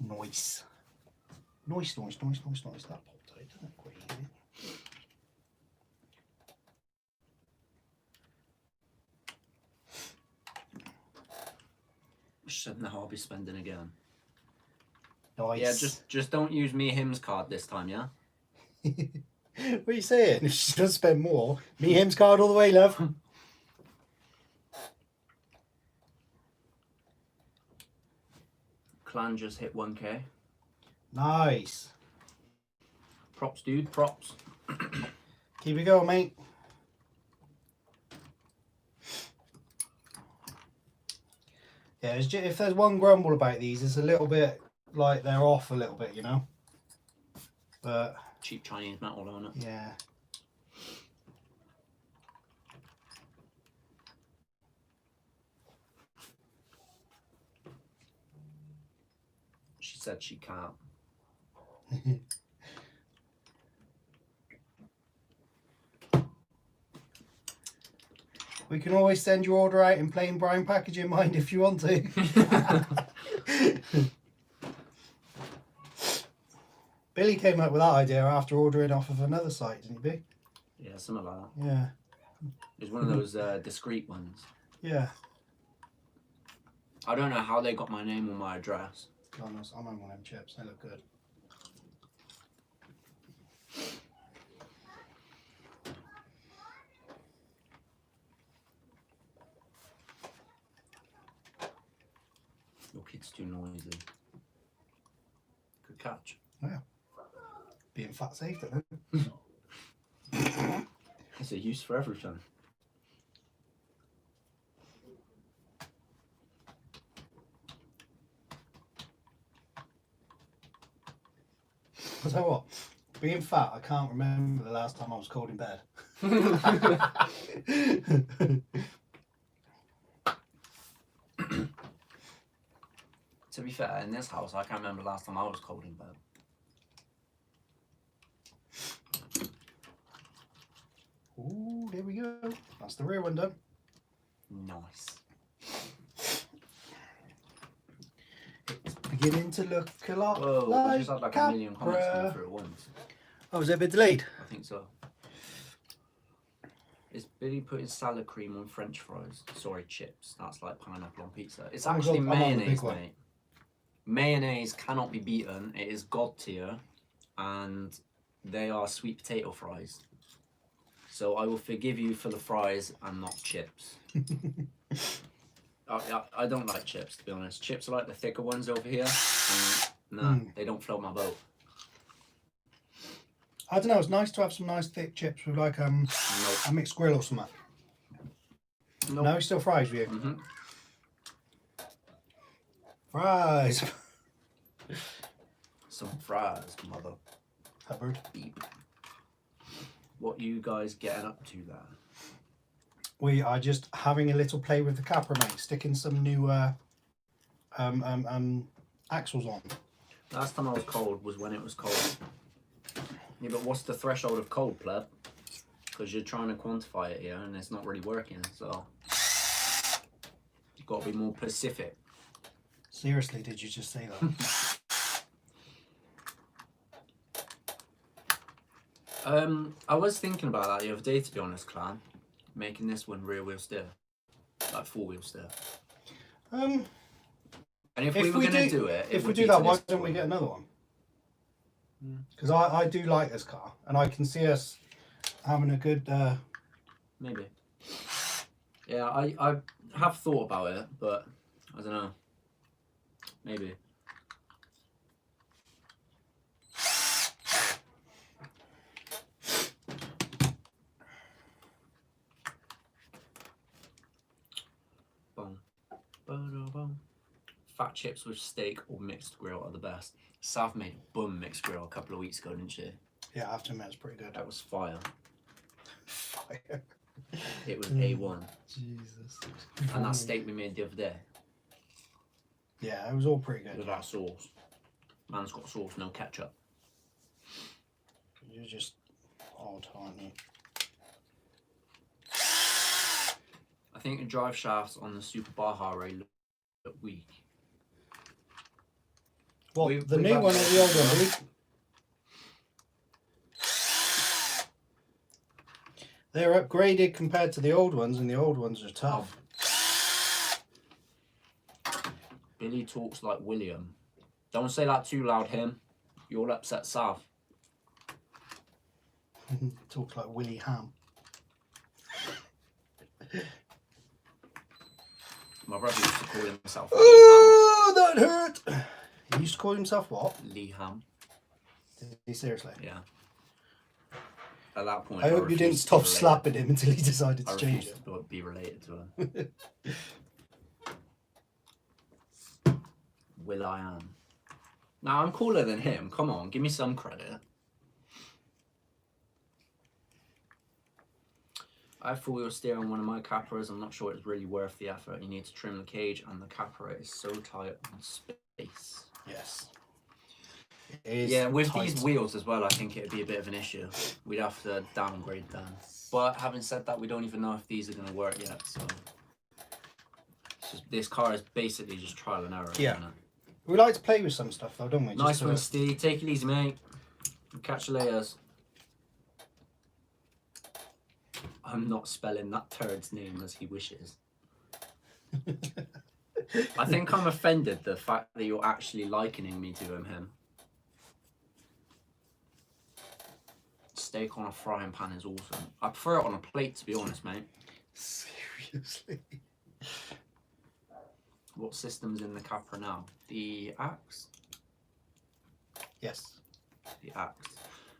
Nice. Nice. That popped out, didn't it? Quite easy. She said, no, I'll be spending again. Nice. Yeah, just don't use me him's card this time, yeah? What are you saying? If she does spend more, me him's card all the way, love. Clan just hit 1k. Nice. Props, dude, props. Keep it going, mate. Yeah, if there's one grumble about these, it's a little bit like they're off a little bit, you know? But Cheap Chinese metal, don't it? yeah. She said she can't. We can always send your order out in plain brown packaging, mind, if you want to. Billy came up with that idea after ordering off of another site, didn't he, Big? Yeah, something like that. Yeah. It's one of those discreet ones. Yeah. I don't know how they got my name on my address. God knows, I'm on one of them chips. They look good. Your kid's too noisy. Good catch. Yeah. Being fat safe, don't it? It's a use for everything. I'll tell you what, being fat, I can't remember the last time I was cold in bed. To be fair, in this house, I can't remember the last time I was cold in bed. Ooh, there we go. That's the rear one done. Nice. It's beginning to look a lot Whoa, like I just had like a million comments Capra. coming through at once. Oh, was it a bit delayed? I think so. Is Billy putting salad cream on French fries? Sorry, chips. That's like pineapple on pizza. It's Oh my actually God, I'm on the mayonnaise, big one. mate. Mayonnaise cannot be beaten. It is god tier, and they are sweet potato fries. So I will forgive you for the fries and not chips. I don't like chips, to be honest. Chips are like the thicker ones over here. And nah, they don't float my boat. I don't know, it's nice to have some nice thick chips with like Nope. a mixed grill or something. Nope. No, it's still fries with you. Mm-hmm. Fries. Some fries, mother. Hubbard. Beep. What you guys getting up to there? We are just having a little play with the Capra, mate, sticking some new axles on. Last time I was cold was when it was cold. Yeah, but what's the threshold of cold, pleb? Because you're trying to quantify it here and it's not really working, so you've got to be more specific. Seriously, did you just say that? I was thinking about that the other day, to be honest, clan. Making this one rear wheel steer, like 4-wheel steer. Um, And if we were going to do it, if we would do be that, to why this don't we point. get another one? Because I do like this car, and I can see us having a good. Maybe. Yeah, I have thought about it, but I don't know. Maybe. fat chips with steak or mixed grill are the best. Sav made bum mixed grill a couple of weeks ago, didn't she? Yeah, I have to admit, it's pretty good. That was fire. Fire. It was A1. Jesus. And that steak we made the other day Yeah, it was all pretty good. with that sauce. Man's got sauce, no ketchup. You're just odd, aren't you? I think the drive shafts on the Super Baja Ray look weak. What, We've the new had one or the old one, Luke? They're upgraded compared to the old ones, and the old ones are tough. Billy talks like William. Don't say that too loud, him. You'll upset Sav. Talks like Willie Ham. My brother used to call himself Oh, that hurt! He used to call himself what? Lee Ham. Did he seriously? Yeah. At that point, I hope you didn't refused to stop be related. slapping him until he decided I to change refused it. to be related to him. Will I am. Now I'm cooler than him. Come on, give me some credit. I have full wheel steer on one of my Capras. I'm not sure it's really worth the effort. You need to trim the cage, and the Capra is so tight on space. Yes. It is Yeah, with tight. these wheels as well, I think it'd be a bit of an issue. We'd have to downgrade them. But having said that, we don't even know if these are going to work yet. So this car is basically just trial and error. Yeah. Isn't it? We like to play with some stuff though, don't we? Nice Just one, to- Steve. Take it easy, mate. Catch you later. I'm not spelling that turd's name as he wishes. I think I'm offended the fact that you're actually likening me to him. Steak on a frying pan is awesome. I prefer it on a plate, to be honest, mate. Seriously. What system's in the Capra now? The axe? Yes. The axe.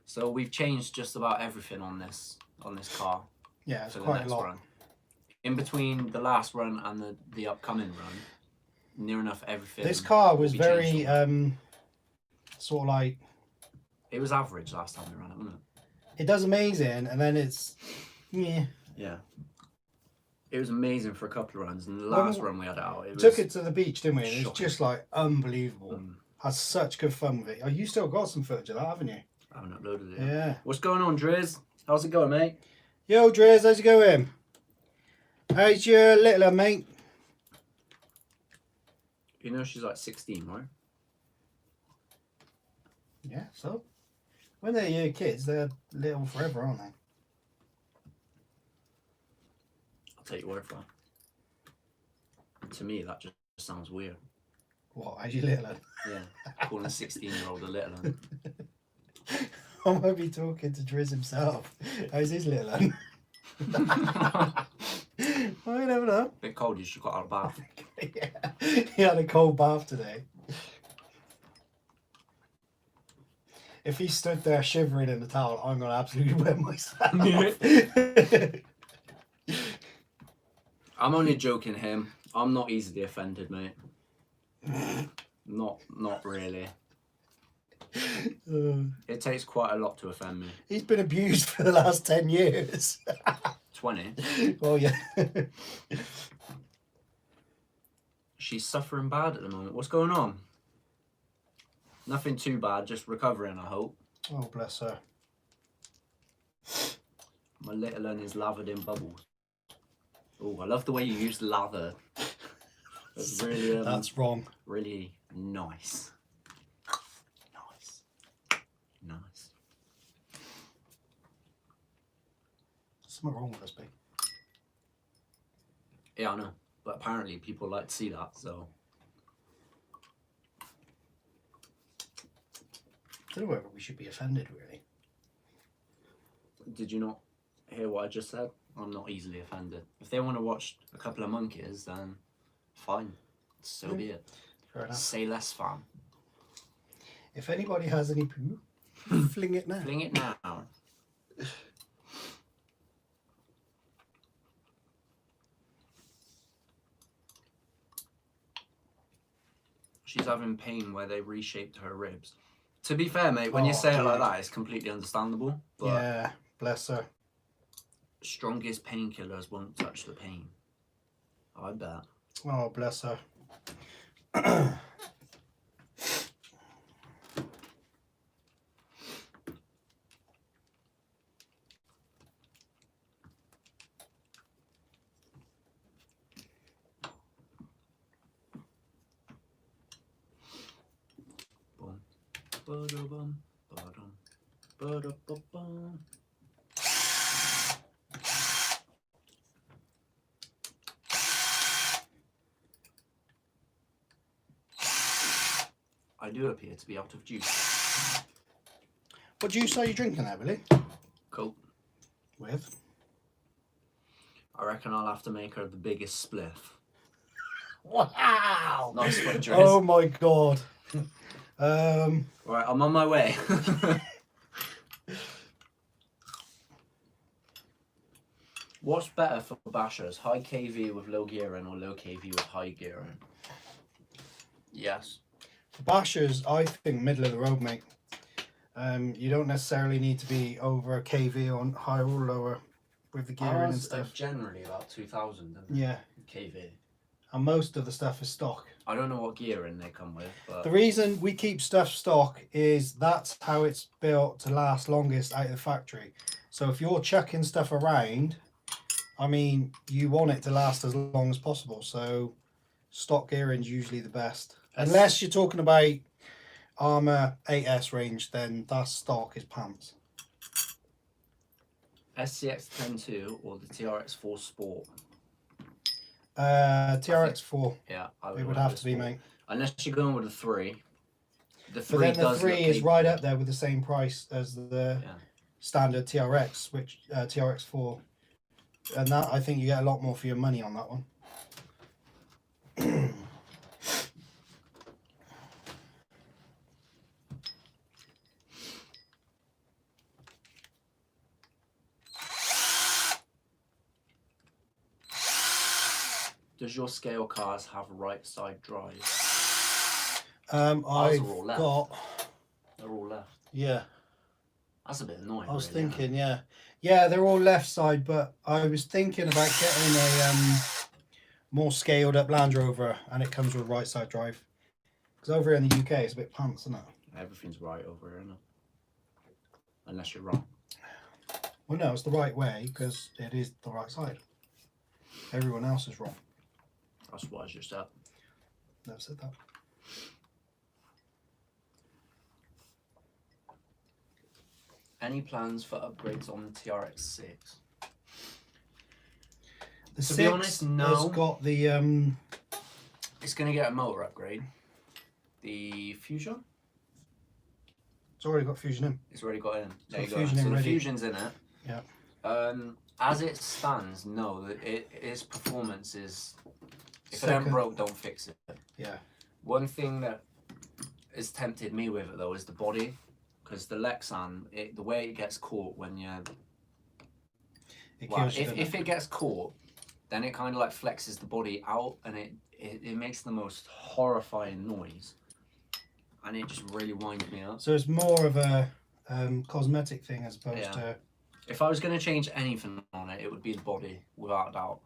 So we've changed just about everything on this car. Yeah, it's for the quite a next lot. run. In between the last run and the upcoming run, near enough everything. This car will was be very changed on. sort of like, It was average last time we ran it, wasn't it does amazing, and then it's yeah. it? Yeah. It was amazing for a couple of runs, and the last run we had out, it was Took it to the beach, didn't we? And it's shocking. just like unbelievable. Had such good fun with it. Oh, you still got some footage of that, haven't you? I haven't uploaded it yet. Yeah. What's going on, Driz? How's it going, mate? Yo, Driz, how's it going? How's your little one, mate? You know she's like 16, right? Yeah, so when they're your kids, they're little forever, aren't they? I'll take your word for it. To me, that just sounds weird. What, how's your little one? Yeah, calling a 16-year-old a little one. I might be talking to Driz himself. How's his little one? I never know. Bit cold, you should got out of bath. Yeah. He had a cold bath today. If he stood there shivering in the towel, I'm going to absolutely wet myself. I'm only joking him. I'm not easily offended, mate. Not really. It takes quite a lot to offend me. He's been abused for the last 10 years. 20. Well, yeah. She's suffering bad at the moment. What's going on? Nothing too bad, just recovering, I hope. Oh, bless her. My little one is lathered in bubbles. Oh, I love the way you use lather. That's really, That's wrong. really nice. Nice. Something wrong with this, babe. Yeah, I know. But apparently people like to see that, so. I don't know whether we should be offended, really. Did you not hear what I just said? I'm not easily offended. If they want to watch a couple of monkeys, then fine. So be it. Fair enough. Say less, fam. If anybody has any poo, fling it now. Fling it now. She's having pain where they reshaped her ribs. To be fair, mate, when you say it like that, it's completely understandable. But yeah, bless her. strongest painkillers won't touch the pain. I bet. Oh, bless her. Boom. Ba-da-bum, ba-dum, ba-da-ba-bum. I do appear to be out of juice. What juice are you drinking there, Billy? Cool. With? I reckon I'll have to make her the biggest spliff. Wow! Nice one, Driz. Oh my god. Right, I'm on my way. What's better for bashers? High KV with low gearing or low KV with high gearing? Yes. For bashers, I think middle of the road, mate. You don't necessarily need to be over a KV on higher or lower with the gearing and Ours are stuff. generally about 2000 Yeah, KV. and most of the stuff is stock. I don't know what gearing they come with, but The reason we keep stuff stock is that's how it's built to last longest out of the factory. So if you're chucking stuff around, I mean, you want it to last as long as possible. So stock gearing is usually the best. Unless you're talking about Armour 8S range, then that stock is pants. SCX-102 or the TRX-4 Sport? TRX4, Yeah, it would have to be, mate. Unless you're going with a 3. The But 3 then the does 3 look is capable. right up there with the same price as the Yeah. standard TRX, which TRX4. And that, I think you get a lot more for your money on that one. Does your scale cars have right side drive? I've are all left. got, They're all left. yeah, That's a bit annoying. I was really, isn't it? thinking, yeah. Yeah, they're all left side, but I was thinking about getting a more scaled up Land Rover, and it comes with right side drive. Because over here in the UK, it's a bit pants, isn't it? Everything's right over here, isn't it? Unless you're wrong. Well, no, it's the right way, because it is the right side. Everyone else is wrong. That's what I just said. Never said that. Any plans for upgrades on the TRX-6? The To be honest, no. has got the It's going to get a motor upgrade. The Fusion? it's already got Fusion in. It's already got in. There you got go. Fusion So in the ready. Fusion's in it. Yeah. As it stands, no. Its performance is... If it Second. ain't broke, don't fix it. Yeah. One thing that has tempted me with it, though, is the body. Because the Lexan, the way it gets caught when you're... It Well, kills you, if it gets caught, then it kind of like flexes the body out, and it makes the most horrifying noise, and it just really winds me up. So it's more of a cosmetic thing as opposed Yeah. to. If I was going to change anything on it, it would be the body, without a doubt.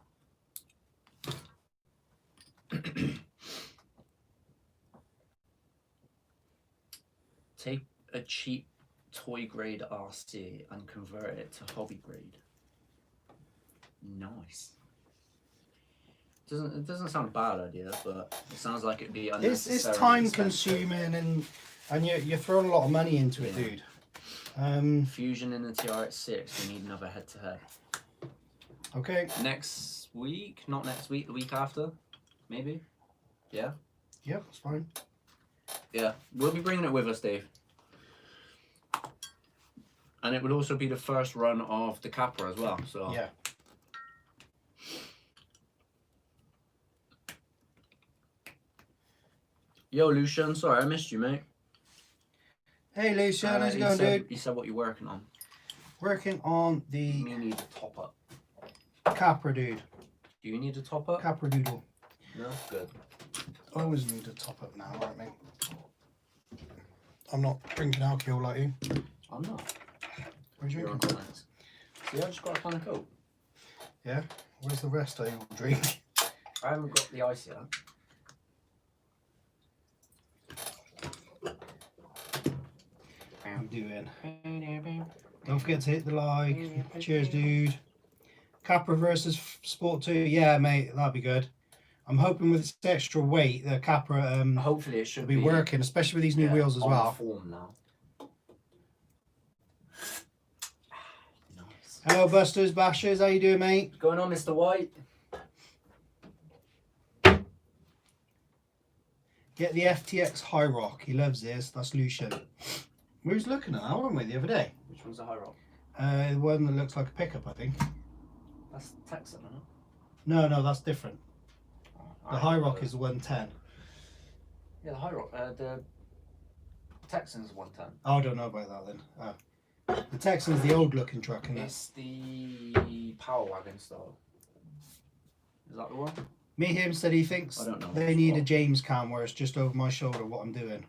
Take a cheap toy grade RC and convert it to hobby grade. Nice. It doesn't sound a bad idea, but it sounds like it'd be unnecessary. It's time consuming and you're throwing a lot of money into it, Yeah. dude. Fusion in the TRX-6, we need another head to head. Okay. Next week? Not next week, the week after? Maybe? Yeah? Yep, that's fine. Yeah. We'll be bringing it with us, Dave. And it would also be the first run of the Capra as well, so... Yeah. Yo, Lucian, sorry, I missed you, mate. Hey, Lucian, how's it going, dude? You said what you're working on. Working on the You need a top up. Capra, dude. Do you need a top up? Capra doodle. No? Good. I always need to top up now, right, mate? I'm not drinking alcohol like you. I'm not. What are you You're on drinking? comments. See, I just got a can of Coke. Yeah? Where's the rest I will drink? I haven't got the ice yet. How you doing? Don't forget to hit the like. Cheers, dude. Capra versus Sport 2. Yeah, mate, that'd be good. I'm hoping with its extra weight, the Capra Hopefully it will should be working, especially with these new wheels as on well. form now. Nice. Hello, Busters, Bashers. How you doing, mate? What's going on, Mr. White? Get the FTX High Rock. He loves this. That's Lucian. We was looking at that, weren't we, the other day? Which one's a high rock? The one that looks like a pickup, I think. That's Texan, isn't it? No, that's different. The Alright, High Rock is 110. Yeah, the high rock. The Texan's 110. Oh, I don't know about that then. Oh. The Texan's the old looking truck, isn't it? It's the Power Wagon style. Is that the one? Me, him said he thinks I don't know. they need a James cam where it's just over my shoulder what I'm doing.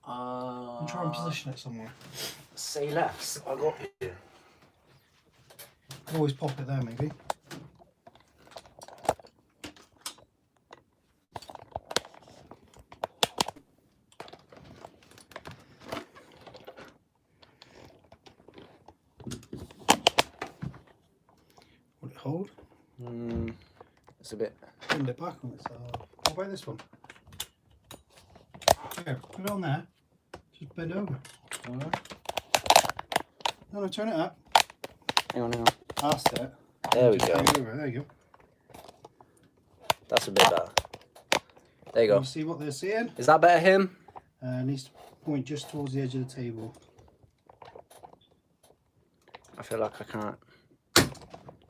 I'm trying to position it somewhere. Say less. I got you. Could always pop it there, maybe. Would it hold? It's a bit. Bend it back on itself. What about this one? There, put it on there. Just bend over. No, turn it up. Hang on. That's it. There we Just go. bend over. There you go. That's a bit better. There you go. You see what they're seeing? Is that better, him? Needs to point just towards the edge of the table. I feel like I can't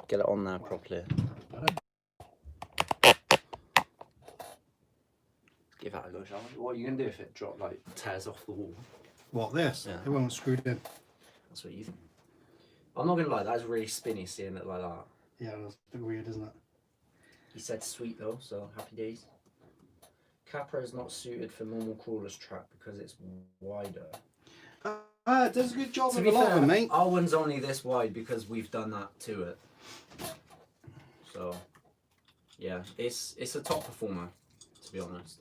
get it on there properly. Give that a go, shall we? What are you going to do if it tears off the wall? What, this? Yeah. It won't screw in. That's what you think. I'm not going to lie, that's really spinny seeing it like that. Yeah, that's a bit weird, isn't it? He said sweet though, so happy days. Capra is not suited for normal crawlers track because it's wider. It does a good job To with be a lot of fair, them, mate. our one's only this wide because we've done that to it. So, yeah, it's a top performer, to be honest.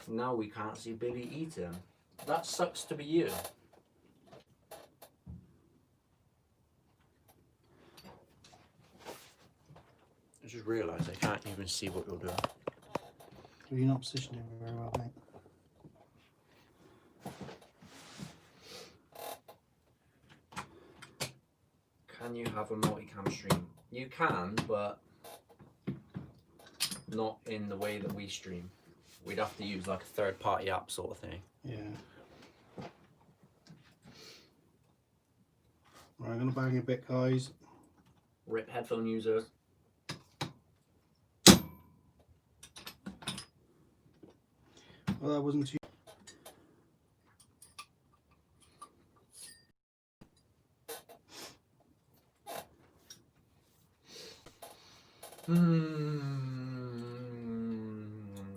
Now we can't see Billy eat him. That sucks to be you. I just realised I can't even see what you're doing. You're not positioning very well, mate. Can you have a multicam stream? You can, but not in the way that we stream. We'd have to use like a third-party app sort of thing. Yeah. Right, I'm gonna bang a bit, guys. Rip headphone users. Well, that wasn't too.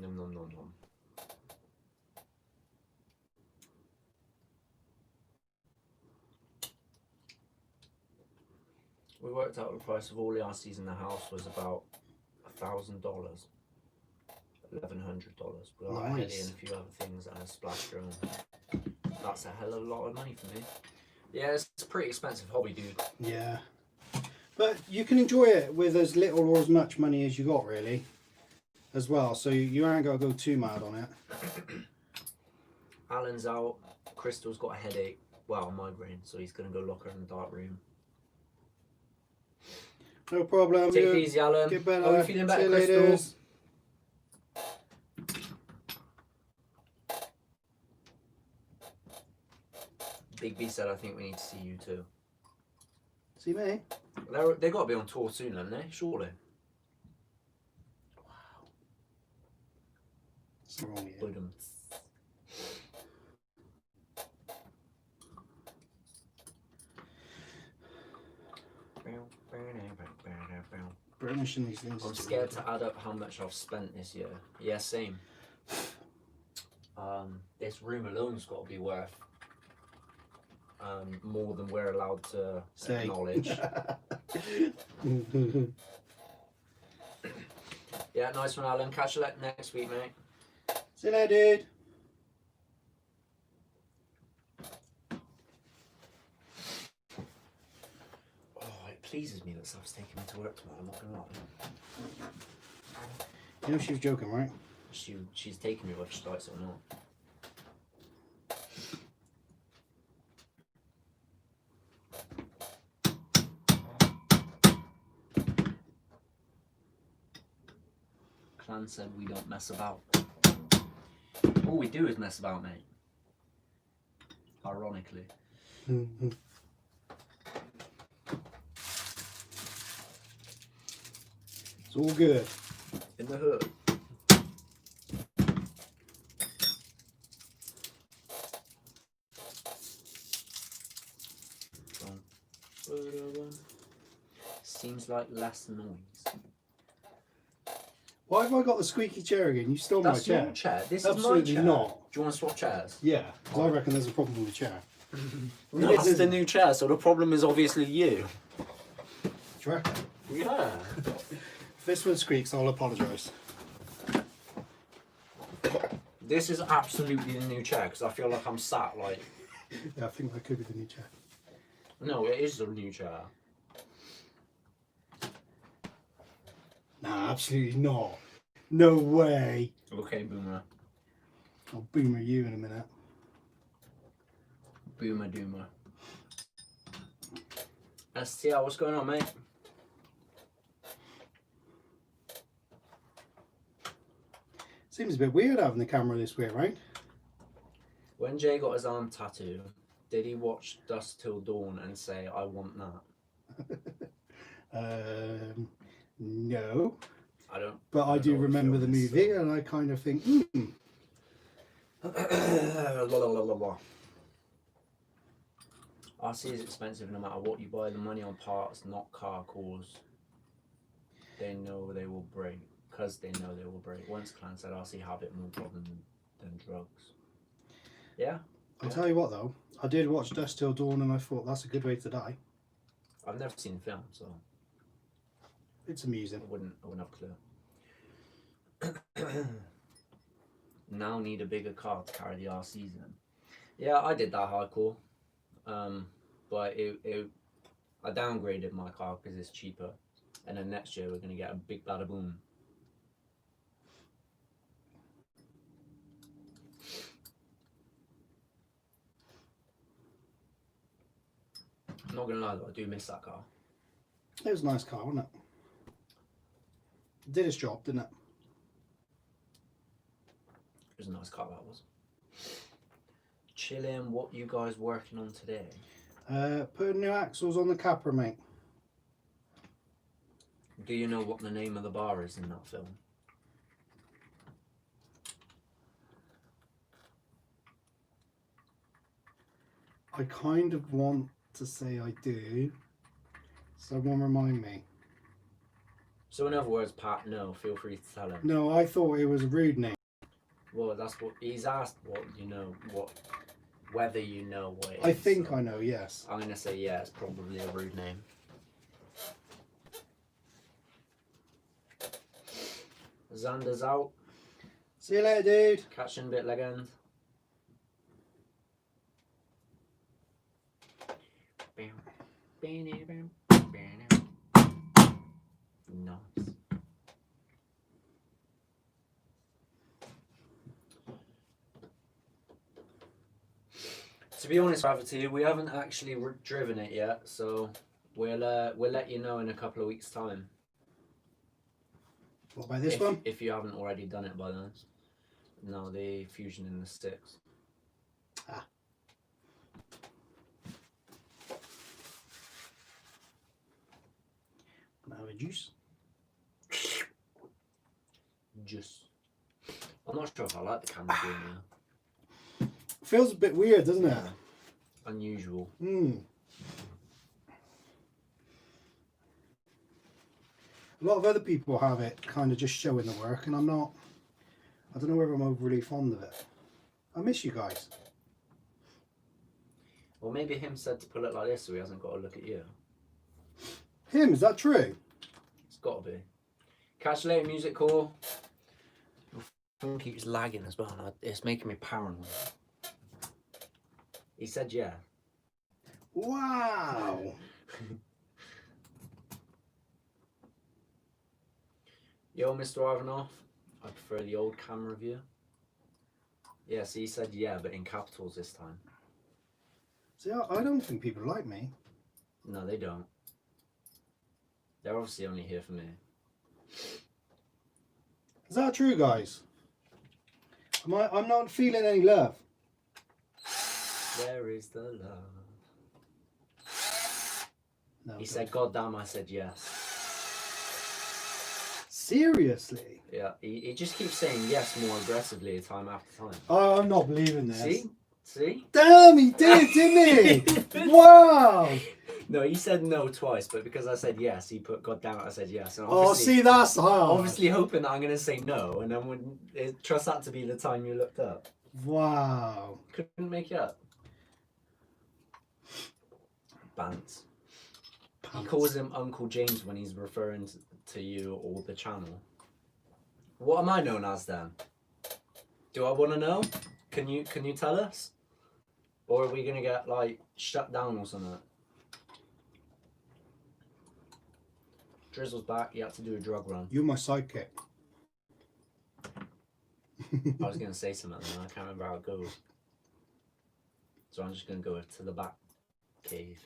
Nom, nom, nom, nom. We worked out the price of all the RCs in the house was about $1,000, $1,100. We got a heli Nice. and a few other things and a splash drone. That's a hell of a lot of money for me. Yeah, it's a pretty expensive hobby, dude. Yeah. But you can enjoy it with as little or as much money as you got, really, as well. So you ain't got to go too mad on it. Alan's out. Crystal's got a headache. Well, a migraine, so he's going to go lock her in the dark room. No problem. Take you it easy, Alan. Get better. Are you feeling better, See you Crystal? later. Big B said, I think we need to see you too. See me? They got to be on tour soon, haven't they? Surely. What's wrong with you? Boom. burnishing these things. I'm scared to add up how much I've spent this year. Yeah, same. This room alone's got to be worth more than we're allowed to acknowledge. Yeah, nice one, Alan. Catch you next week, mate. See you later, dude. Oh, it pleases me that Sav's taking me to work tomorrow. I'm not gonna lie. You know she was joking, right? She's taking me whether she likes it or not. Clan said we don't mess about. All we do is mess about, mate. Ironically. It's all good. In the hood. Seems like less noise. Why have I got the squeaky chair again? You stole my That's chair. your chair. This Absolutely is my chair. not. Do you want to swap chairs? Yeah, because I reckon there's a problem with the chair. No, that's the new chair, so the problem is obviously you. Do you reckon? Yeah. If this one squeaks, I'll apologise. This is absolutely the new chair because I feel like I'm sat like. Yeah, I think that could be the new chair. No, it is the new chair. Nah, absolutely not. No way. Okay, Boomer. I'll boomer you in a minute. Boomer Doomer. STR, what's going on, mate? Seems a bit weird having the camera this way, right? When Jay got his arm tattoo, did he watch Dusk Till Dawn and say, I want that? No. I don't. But I do remember the movie, and I kind of think, RC is expensive no matter what you buy. The money on parts, not car cores. They know they will break. Because they know they will break. Once Clan said RC have it more problem than drugs. Yeah? I'll tell you what though, I did watch Dusk Till Dawn and I thought that's a good way to die. I've never seen the film, so It's amusing. I wouldn't have a clue. Now need a bigger car to carry the RCs in. Yeah, I did that hardcore. But I downgraded my car because it's cheaper. And then next year we're going to get a big bada boom. I'm not going to lie though, I do miss that car. It was a nice car, wasn't it? It did its job, didn't it? It was a nice car, that was. Chilling, what you guys working on today? Putting new axles on the Capra, mate. Do you know what the name of the bar is in that film? I kind of want to say I do. Someone remind me. So in other words, Pat, no, feel free to tell him. No, I thought it was a rude name. Well, that's what he's asked. What you know, whether you know what it is. I think so I know, yes. I'm gonna say yeah. It's probably a rude name. Xander's out. See you later, dude. Catch you in a bit, legend. Nice. To be honest, Gravity, we haven't actually driven it yet, so we'll let you know in a couple of weeks' time. What about this one? If you haven't already done it by then. No, the Fusion in the sticks. Ah. Now a juice. Juice. I'm not sure if I like the camera doing that. Feels a bit weird, doesn't it? A lot of other people have it kind of just showing the work, and I'm not. I don't know whether I'm overly fond of it. I miss you guys. Well, maybe him said to pull it like this so he hasn't got to look at you. Him, is that true? It's got to be. Catch you later, music call. My phone keeps lagging as well, and it's making me paranoid. He said yeah. Wow. Yo, Mr. Ivanoff, I prefer the old camera view. Yeah, so he said yeah, but in capitals this time. See, I don't think people like me. No, they don't. They're obviously only here for me. Is that true, guys? I'm not feeling any love. Where is the love? No, He said, God damn, I said yes. Seriously? Yeah, he just keeps saying yes more aggressively time after time. Oh, I'm not believing this. See? See? Damn, he did, didn't he? Wow. No, he said no twice, but because I said yes, he put, God damn it, I said yes. And Oh, see, that's hard. obviously hoping that I'm going to say no, and then when trust that to be the time you looked up. Wow. Couldn't make it up. Bants. He calls him Uncle James when he's referring to you or the channel. What am I known as then? Do I want to know? Can you tell us? Or are we going to get like shut down or something? Drizzle's back, he had to do a drug run. You're my sidekick. I was going to say something and I can't remember how it goes. So I'm just going to go to the back cave.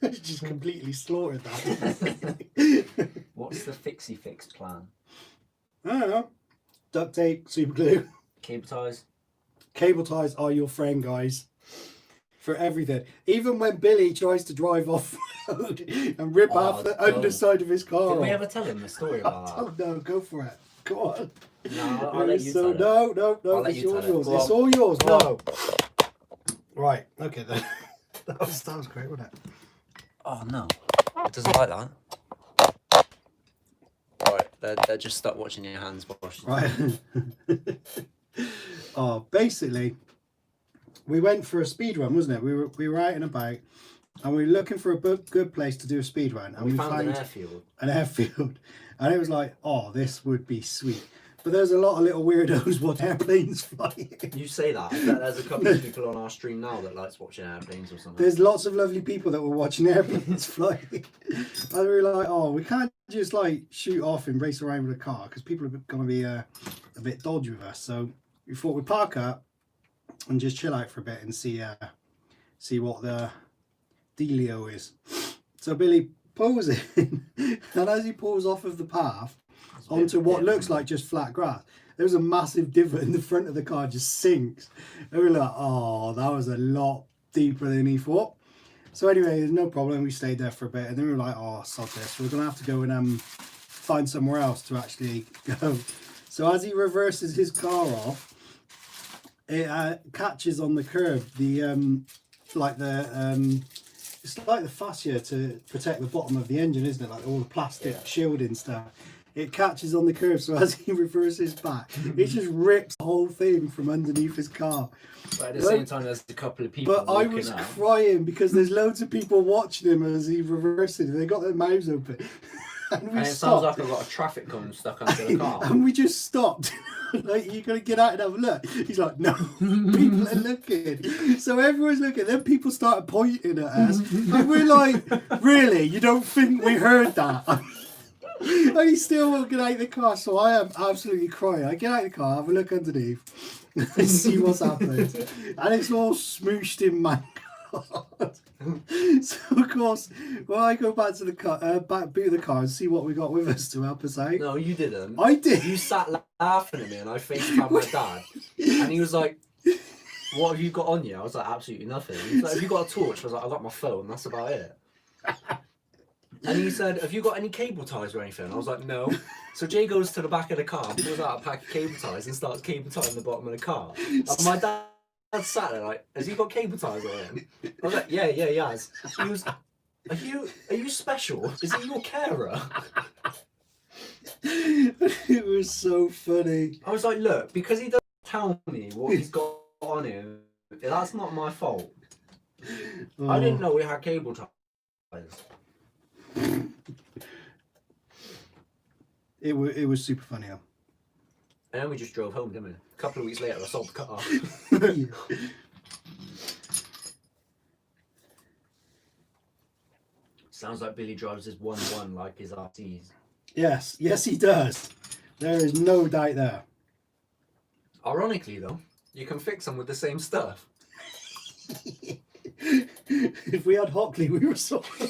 Just completely slaughtered that. What's the fixie fixed plan? I don't know. Duct tape, super glue. Cable ties? Cable ties are your friend, guys. For everything. Even when Billy tries to drive off road and rip off the underside of his car. Did we ever tell him the story about that? Oh, no, go for it. Go on. No, I'll let you tell it. No, I'll let it's you all tell it. yours. Go It's on. all yours. Go No. Right, okay then. that was great, wasn't it? Oh no, it doesn't like that. Alright, they're just stuck watching your hands wash. Right. Oh, basically, we went for a speed run, wasn't it? We were out and about, and we were looking for a good place to do a speed run, and We found an airfield. An airfield, and it was like, oh, this would be sweet. But there's a lot of little weirdos watching airplanes flying. You say that. I bet there's a couple of people on our stream now that likes watching airplanes or something. There's lots of lovely people that were watching airplanes flying. And we were like, oh, we can't just like shoot off and race around with a car because people are going to be a bit dodgy with us. So we thought we'd park up and just chill out for a bit and see what the dealio is. So Billy pulls in, and as he pulls off of the path onto what looks like just flat grass, there's a massive divot in the front of the car, just sinks. And we're like, oh, that was a lot deeper than he thought. So anyway, there's no problem. We stayed there for a bit, and then we were like, oh, sod this. We're going to have to go and find somewhere else to actually go. So as he reverses his car off, it catches on the curb it's like the fascia to protect the bottom of the engine, isn't it? Like all the plastic shielding stuff. It catches on the curb, so as he reverses back, it just rips the whole thing from underneath his car. But at the same time, there's a couple of people. But I was crying because there's loads of people watching him as he reverses. They got their mouths open. And it sounds like I've got a traffic cone stuck under the car. And we just stopped. Like, you're going to get out and have a look. He's like, no, people are looking. So everyone's looking. Then people started pointing at us. And we're like, really? You don't think we heard that? And he still won't get out of the car. So I am absolutely crying. I get out of the car, have a look underneath, and see what's happened. And it's all smooshed in my car. So of course, well, I go back to the car, boot of the car and see what we got with us to help us out. No, you didn't. I did. You sat laughing at me, and I FaceTimed my dad, and he was like, "What have you got on you?" I was like, "Absolutely nothing." He was like, "Have you got a torch?" I was like, "I got my phone. That's about it." And he said, "Have you got any cable ties or anything?" I was like, "No." So Jay goes to the back of the car, pulls out a pack of cable ties, and starts cable tying the bottom of the car. And my dad sat there like, "Has he got cable ties on him?" I was like, "Yeah, he has." He was, "Are you special? Is he your carer?" It was so funny. I was like, "Look, because he doesn't tell me what he's got on him, that's not my fault. I didn't know we had cable ties." It was super funny. And then we just drove home, didn't we? A couple of weeks later, I sold the car. Sounds like Billy drives his 1-1 like his RCs. Yes, he does. There is no doubt there. Ironically, though, you can fix them with the same stuff. If we had Hockley, we were sorted.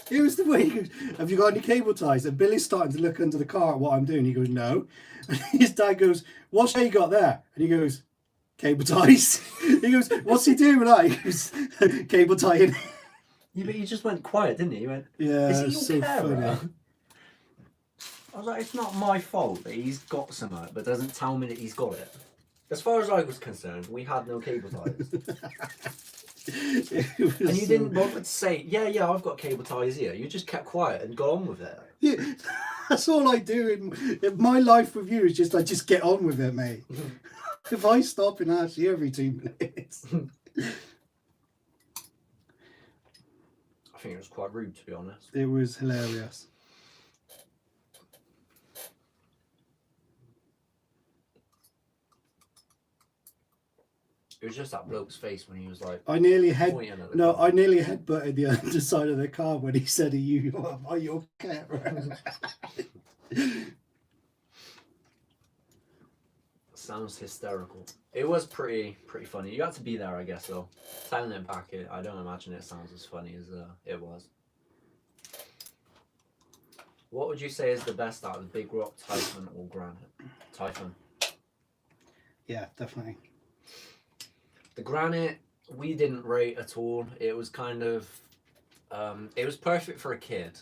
It was the way he goes, "Have you got any cable ties?" And Billy's starting to look under the car at what I'm doing. He goes, "No." And his dad goes, "What's he got there?" And he goes, "Cable ties." He goes, "What's he doing with that?" He goes, "Cable tying." Yeah, but he just went quiet, didn't he? He went, Yeah, "Is he so your carer?" funny. I was like, "It's not my fault that he's got something, but doesn't tell me that he's got it." As far as I was concerned, we had no cable ties. And you didn't bother to say, yeah, I've got cable ties here. You just kept quiet and got on with it. Yeah, that's all I do in my life with you is just I just get on with it, mate. If I stop and ask you every 2 minutes. I think it was quite rude, to be honest. It was hilarious. It was just that bloke's face when he was like, I nearly pointing at the no, car. I nearly headbutted the underside of the car when he said, "Are you carer?" Sounds hysterical. It was pretty funny. You had to be there, I guess, though. Telling it back, I don't imagine it sounds as funny as it was. What would you say is the best out of the Big Rock, Typhon, or Granite? Typhon. Yeah, definitely. The Granite, we didn't rate at all. It was kind of, it was perfect for a kid.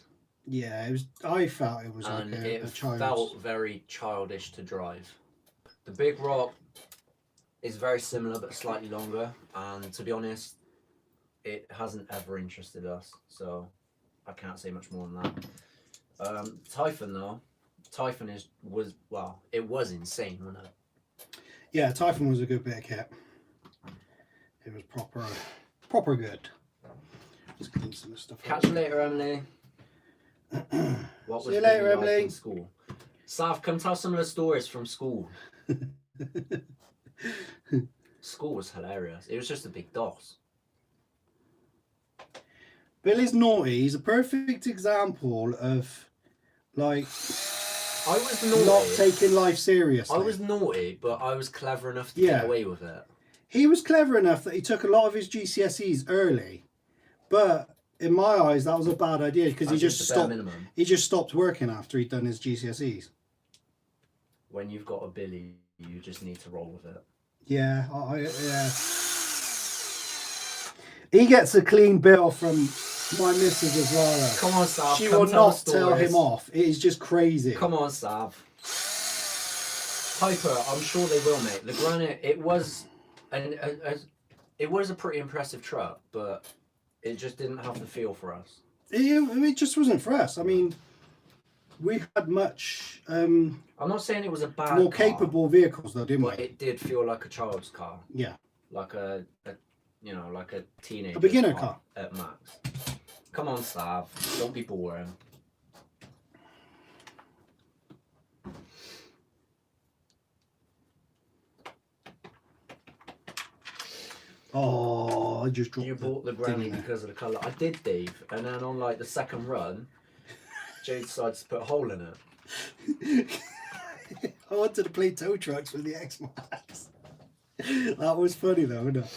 Yeah, it was. I felt it was And like it a child. felt very childish to drive. The Big Rock is very similar but slightly longer, and to be honest, it hasn't ever interested us, so I can't say much more than that. Typhon though, Typhon it was insane, wasn't it? Yeah, Typhon was a good bit of kit. It was proper good. Let's clean some of the stuff. Catch you later, Emily. What was See you later, Billy like Emily. in school? Sav, come tell some of the stories from school. School was hilarious. It was just a big DOS. Billy's naughty. He's a perfect example of like I was naughty. not taking life seriously. I was naughty, but I was clever enough to Yeah. get away with it. He was clever enough that he took a lot of his GCSEs early, but in my eyes that was a bad idea because he That's just the bare stopped. minimum. He just stopped working after he'd done his GCSEs. When you've got a Billy, you just need to roll with it. Yeah, yeah. He gets a clean bill from my missus as well. Though. Come on, Sav. She come will tell not the tell stories. him off. It is just crazy. Come on, Sav. Piper, I'm sure they will, mate. The Granite, it was a pretty impressive truck, but it just didn't have the feel for us. It just wasn't for us. I mean, we had much I'm not saying it was a bad more car, capable vehicles, though, didn't but we? it did feel like a child's car, Yeah, like a like a teenager. a beginner car at max. Come on, Sav. Don't be boring. Oh, I just dropped. You bought the thing Granny there. because of the colour. I did, Dave. And then on like the second run, Jay decided to put a hole in it. I wanted to play tow trucks with the X-Max. That was funny though, wasn't it?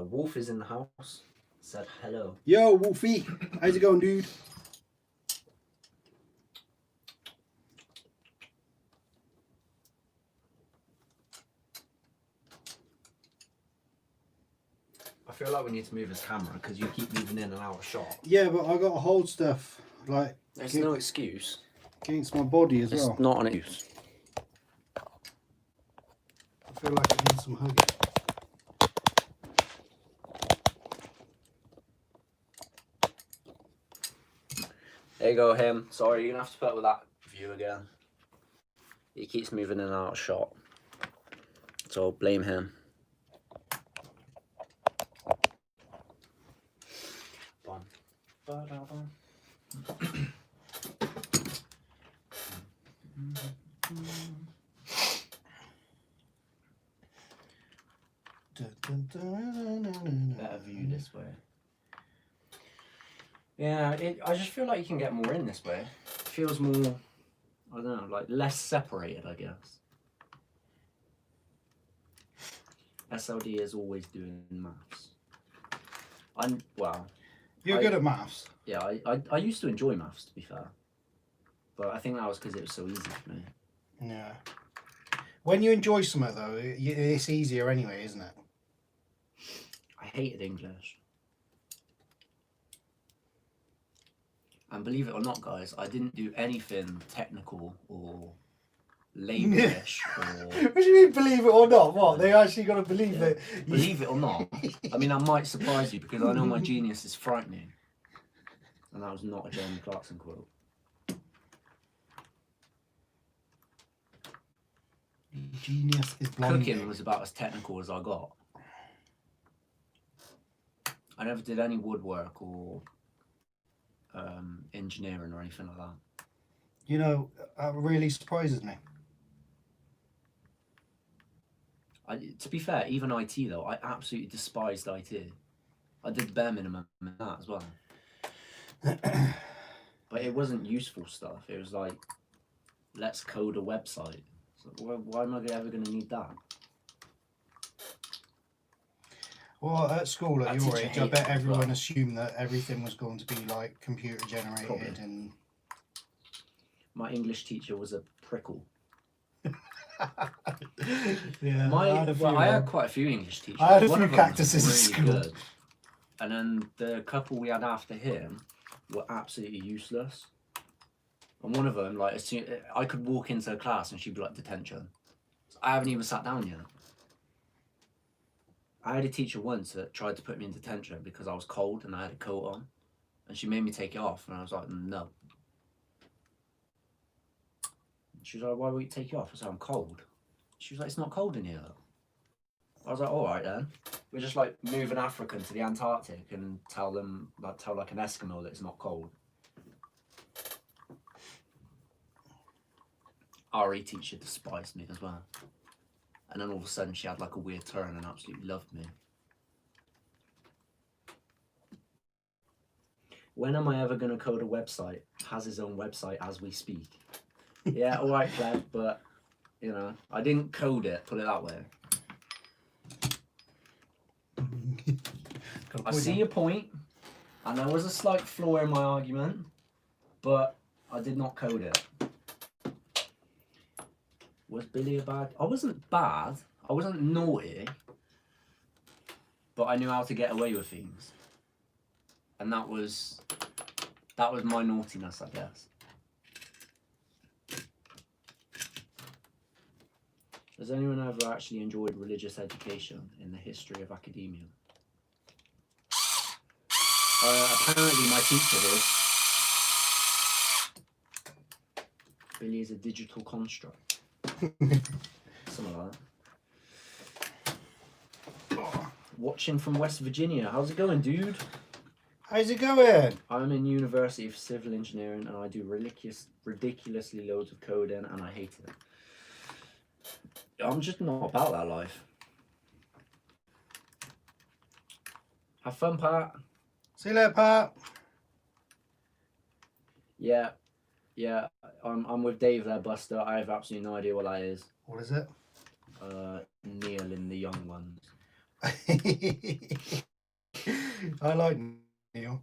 Wolf is in the house. Said hello. Yo, Wolfie, how's it going, dude? feel like we need to move his camera because you keep moving in and out of shot. Yeah, but I got to hold stuff like There's no excuse. against my body as well. It's not an excuse. I feel like it needs some hugging. There you go, him. Sorry, you're gonna have to put up with that view again. He keeps moving in and out of shot. So blame him. Bum. Ba-da-bum. Better view this way. Yeah, I just feel like you can get more in this way. It feels more, I don't know, like less separated, I guess. SLD is always doing maths. You're good at maths. Yeah, I used to enjoy maths, to be fair. But I think that was because it was so easy for me. Yeah. When you enjoy something though, it's easier anyway, isn't it? I hated English. And believe it or not, guys, I didn't do anything technical or labourish or... What do you mean, believe it or not? What? They actually got to believe that... Believe it or not. I mean, I might surprise you because I know my genius is frightening. And that was not a Jeremy Clarkson quote. Genius is blinding. Cooking was about as technical as I got. I never did any woodwork or engineering or anything like that. You know, that really surprises me. To be fair, even IT though, I absolutely despised IT. I did the bare minimum in that as well. But it wasn't useful stuff. It was like, let's code a website. So why am I ever going to need that? Well, at school at I your teach age, you I hate bet that as everyone well. assumed that everything was going to be like computer generated. Probably. And My English teacher was a prickle. yeah, I had quite a few English teachers. I had a One few of them was cactuses at really school. good. And then the couple we had after him were absolutely useless. And one of them, like, as soon, I could walk into a class and she'd be like, detention. I haven't even sat down yet. I had a teacher once that tried to put me in detention because I was cold and I had a coat on. And she made me take it off. And I was like, no. She was like, why won't you take it off? I said, I'm cold. She was like, it's not cold in here though. I was like, all right then. We're just like move an African to the Antarctic and tell an Eskimo that it's not cold. RE teacher despised me as well. And then all of a sudden she had like a weird turn and absolutely loved me. When am I ever going to code a website? Has his own website as we speak. Yeah, all right, Clem, but, you know, I didn't code it, put it that way. I see your point, and there was a slight flaw in my argument, but I did not code it. Was Billy a bad? I wasn't bad. I wasn't naughty, but I knew how to get away with things, and that was my naughtiness, I guess. Has anyone ever actually enjoyed religious education in the history of academia? Apparently my teacher did. Billy is a digital construct. Something like that. Watching from West Virginia. How's it going, dude? how's it going? I'm in University of Civil Engineering and I do ridiculously loads of coding and I hate it. I'm just not about that life. Have fun, Pat. See you later, Pat. Yeah, I'm with Dave there, Buster. I have absolutely no idea what that is. What is it? Neil in the Young Ones. I like Neil.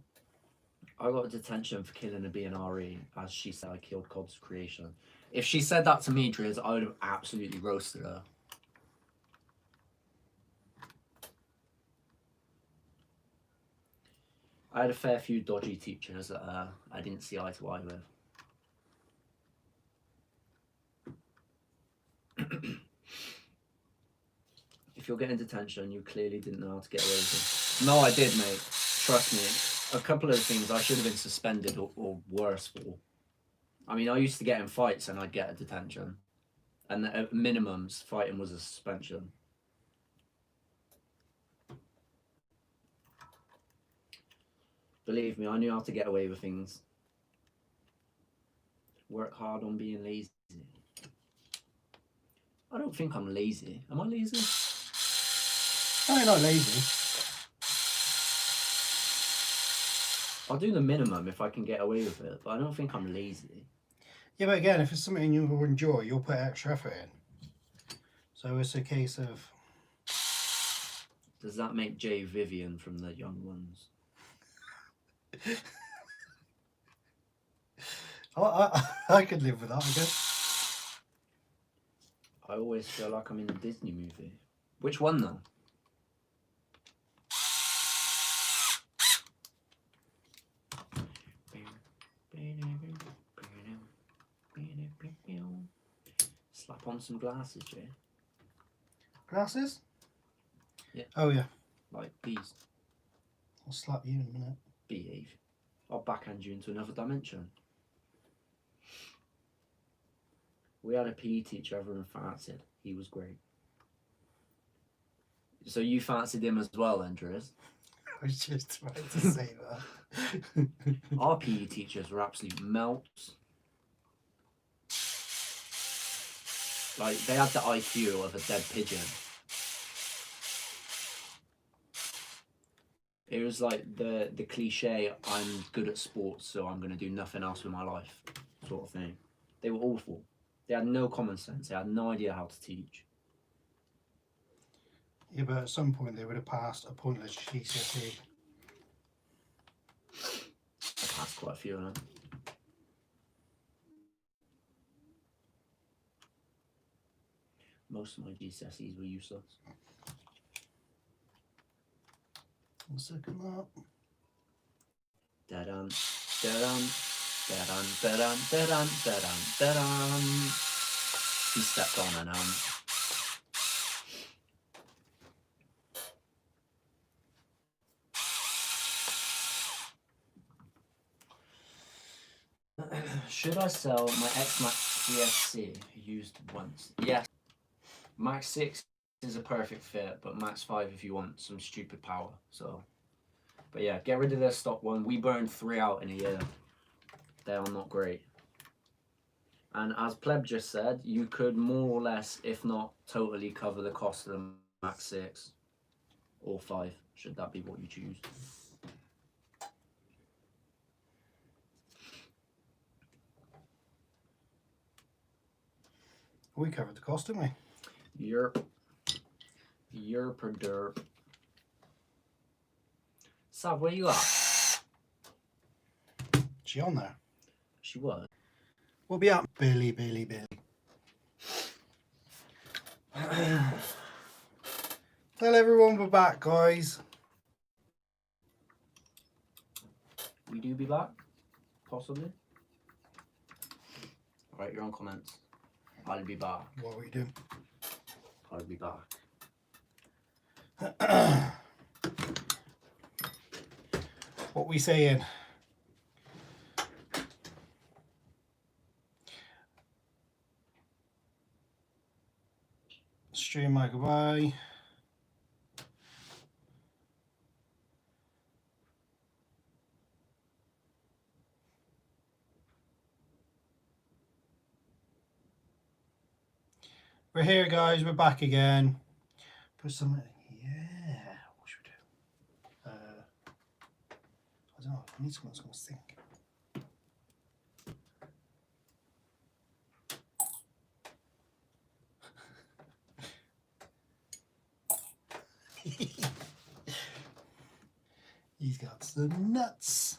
I got detention for killing a BNRE, as she said I killed Cod's creation. If she said that to me, Driz, I would have absolutely roasted her. I had a fair few dodgy teachers that I didn't see eye to eye with. If you're getting detention, you clearly didn't know how to get away with it. No, I did, mate. Trust me. A couple of things I should have been suspended or worse for. I mean, I used to get in fights and I'd get a detention. And at minimums, fighting was a suspension. Believe me, I knew how to get away with things. Work hard on being lazy. I don't think I'm lazy. Am I lazy? No, you're not lazy. I'll do the minimum if I can get away with it, but I don't think I'm lazy. Yeah, but again, if it's something you enjoy, you'll put extra effort in. So it's a case of... Does that make Jay Vivian from the Young Ones? I could live with that, I guess. I always feel like I'm in a Disney movie. Which one though? Slap on some glasses, Jay. Glasses? Yeah. Oh, yeah. Like, please I'll slap you in a minute. behave. I'll backhand you into another dimension. We had a PE teacher everyone fancied. He was great. So you fancied him as well, Andreas? I was just trying to say that. Our PE teachers were absolute melts. Like, they had the IQ of a dead pigeon. It was like the cliche, I'm good at sports, so I'm going to do nothing else with my life, sort of thing. They were awful. They had no common sense. They had no idea how to teach. Yeah, but at some point they would have passed a pointless GCSE. I passed quite a few of them. Most of my GCSEs were useless. One second, that. Da-dum, da-dum, da-dum, da-dum, da-dum, da-dum, da-dum. He stepped on an Should I sell my X-Max CSC used once? Yes. Max 6 is a perfect fit, but Max 5 if you want some stupid power. So, but yeah, get rid of their stock one. We burned 3 out in a year. They are not great. And as Pleb just said, you could more or less, if not totally, cover the cost of the Max 6 or 5, should that be what you choose. We covered the cost, didn't we? Yerp. Yerp or derp. Sav, where you at? She on there? She was. We'll be up. Billy. Tell everyone we're back, guys. We do be back? Possibly? Alright, you're on comments. I'll be back. What are we doing? I'll be back. What we saying? Stream my goodbye. We're here, guys. We're back again. Put some. Yeah. What should we do? I don't know. I need someone that's going to think. He's got some nuts.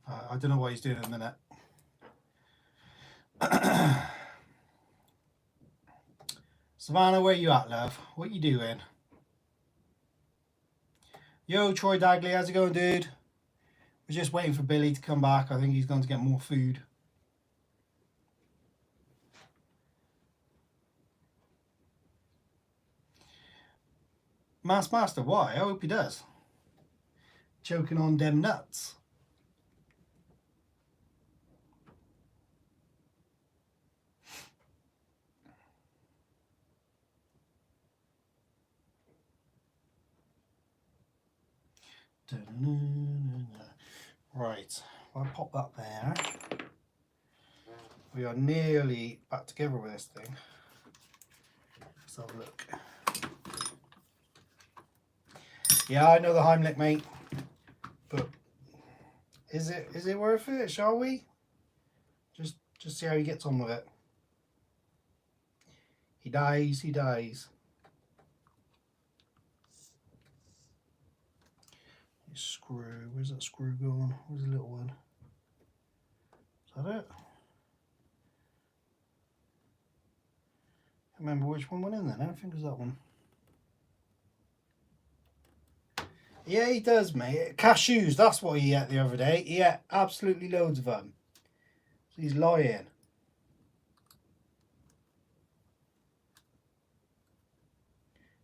I don't know what he's doing at the minute. Savannah, where you at, love? What you doing? Yo, Troy Dagley, how's it going, dude? We're just waiting for Billy to come back. I think he's going to get more food. Master, why? I hope he does. Choking on them nuts. Right, I'll pop that there. We are nearly back together with this thing. Let's have a look. Yeah, I know the Heimlich, mate. But is it worth it? Shall we? Just see how he gets on with it. He dies. Screw. Where's that screw going? Where's the little one? Is that it? I can't remember which one went in there. I don't think it was that one. Yeah, he does, mate. Cashews, that's what he ate the other day. He ate absolutely loads of them. So he's lying.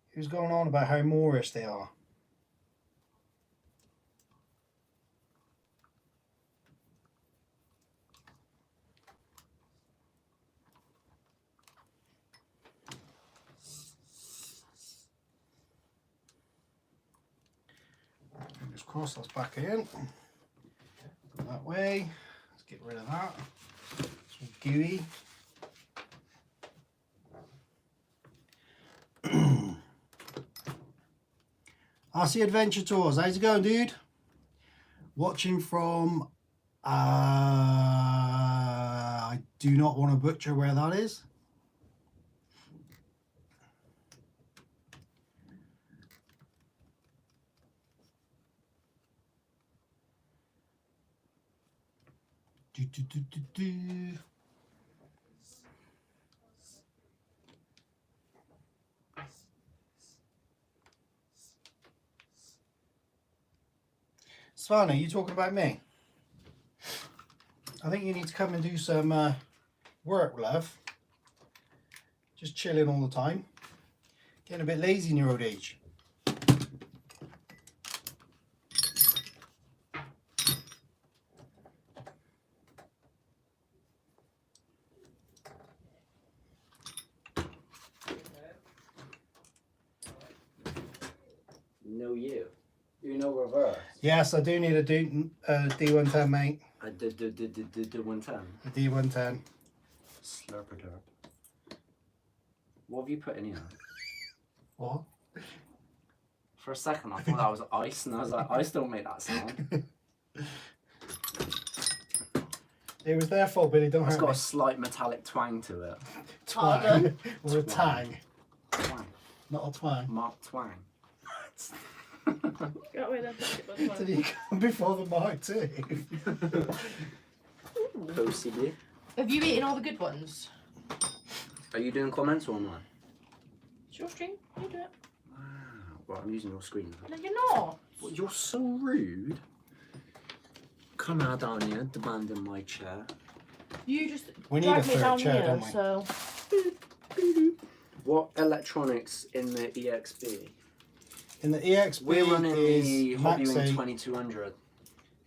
He was going on about how Moorish they are. Fingers crossed that's back in. That way. Let's get rid of that. It's all gooey. RC Adventure Tours, how's it going, dude? Watching from, I do not want to butcher where that is. Svana, you talking about me? I think you need to come and do some work, love. Just chilling all the time. Getting a bit lazy in your old age. No, you. You know reverse. Yes, I do need a D110, mate. I did 110. A D110. Slurper derp. What have you put in here? What? For a second, I thought that was ice, and I was like, ice don't make that sound. It was their fault, Billy. Don't It's hurt got me. a slight metallic twang to it. Twang. Or a Twang. tang. Twang. Not a twang. Mark Twang. Get away there, put it Did he come before the mic too? OCD. Have you eaten all the good ones? Are you doing comments or not? It's your stream. You do it. Wow. Well, I'm using your screen. No, you're not. Well, you're so rude. Come out down here, demanding my chair. You just We need a dragged me third down chair, here, don't we? so What electronics in the EXB? In the EXB We're running the is Max Hobbying 8. 2200,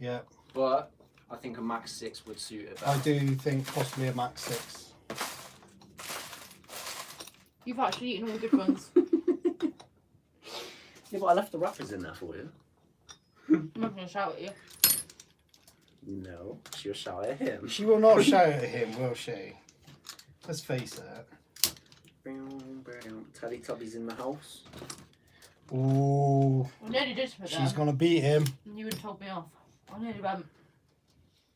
Yeah, but I think a Max 6 would suit it I better. do think possibly a Max 6. you've actually eaten all the good ones. Yeah, but I left the wrappers in there for you. I'm not gonna shout at you. No, she'll shout at him. She will not shout at him, will she? Let's face it. Teletubbies in the house. Ooh, I nearly did for she's them. gonna beat him. And you would have told me off. I nearly went.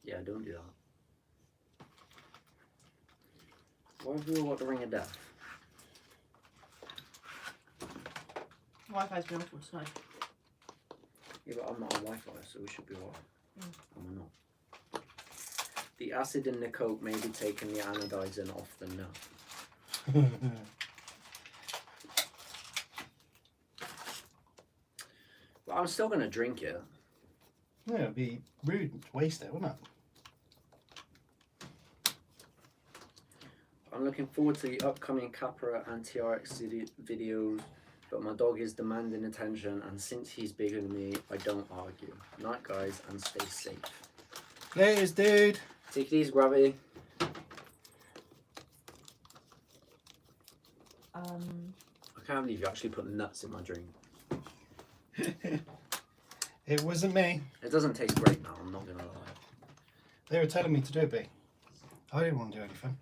Yeah, don't do that. Why have we all got the ring of death? Wi-Fi's been awful tonight. Yeah, but I'm not on Wi-Fi, so we should be alright. And we're not. The acid in the coke may be taking the anodizing off the nut. But I'm still gonna drink it. Yeah, it'd be rude to waste it, wouldn't it? I'm looking forward to the upcoming Capra and TRX videos, but my dog is demanding attention, and since he's bigger than me, I don't argue. Night, guys, and stay safe. Laters, dude. Take it easy, Gravity. I can't believe you actually put nuts in my drink. It wasn't me. It doesn't taste great now, I'm not gonna lie. They were telling me to do it, B. I didn't want to do anything.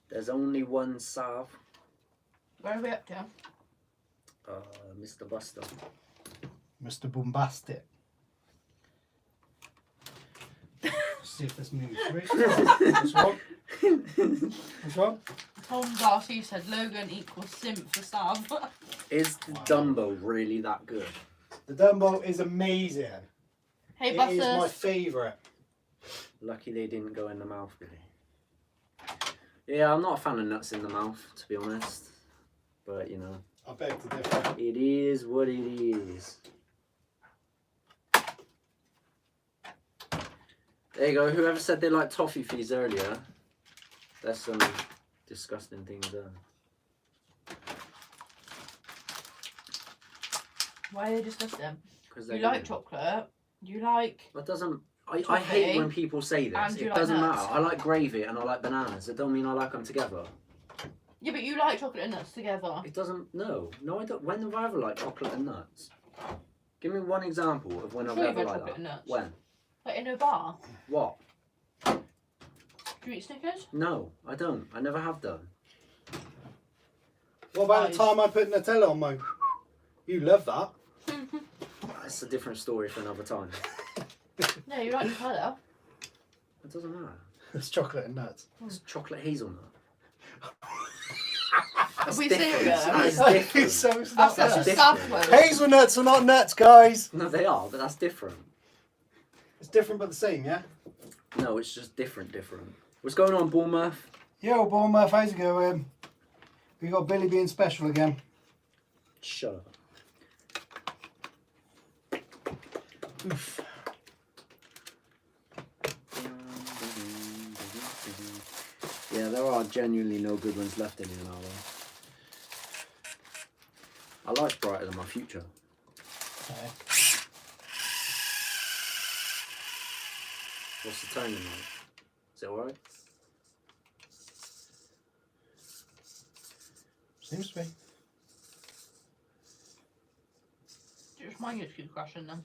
There's only one Sav, Where are we up to? Mr. Buster. Mr. Bombastic. See if this moves. What's wrong? What's wrong? Tom Darcy said Logan equals simp for Sav. Is the Wow. Dumbo really that good? The Dumbo is amazing. Hey, It is my Busters. favourite. Lucky they didn't go in the mouth, really. Yeah, I'm not a fan of nuts in the mouth, to be honest. But, you know, I beg to differ. it is what it is. There you go. Whoever said they liked toffee fees earlier, there's some disgusting things there. Why are they disgusting? Because You like chocolate. You like. That doesn't. I hate Toffee. when people say this. And you It like doesn't nuts. matter. I like gravy and I like bananas. It don't mean I like them together. Yeah, but you like chocolate and nuts together. It doesn't. No, I don't. When have I ever liked chocolate and nuts? Give me one example of when I've Sure you've ever had liked chocolate that. and nuts. When? Like in a bar. What? Do you eat Snickers? No, I don't. I never have done. What about Nice. the time I put Nutella on my... You love that. That's a different story for another time. No, you like Nutella. It doesn't matter. It's chocolate and nuts. It's chocolate hazelnut. Are we different. serious? That is It's different. so That's stuff. such a different. Sav word. Hazelnuts are not nuts, guys. No, they are, but that's different. It's different but the same, yeah? No, it's just different. What's going on, Bournemouth? Yo, Bournemouth, how's it going? We got Billy being special again. Shut up. Oof. Yeah, there are genuinely no good ones left in here now, though. I like brighter than my future. Okay. What's the timing like? Is it alright? Seems to be. Just mine just keeps crashing then.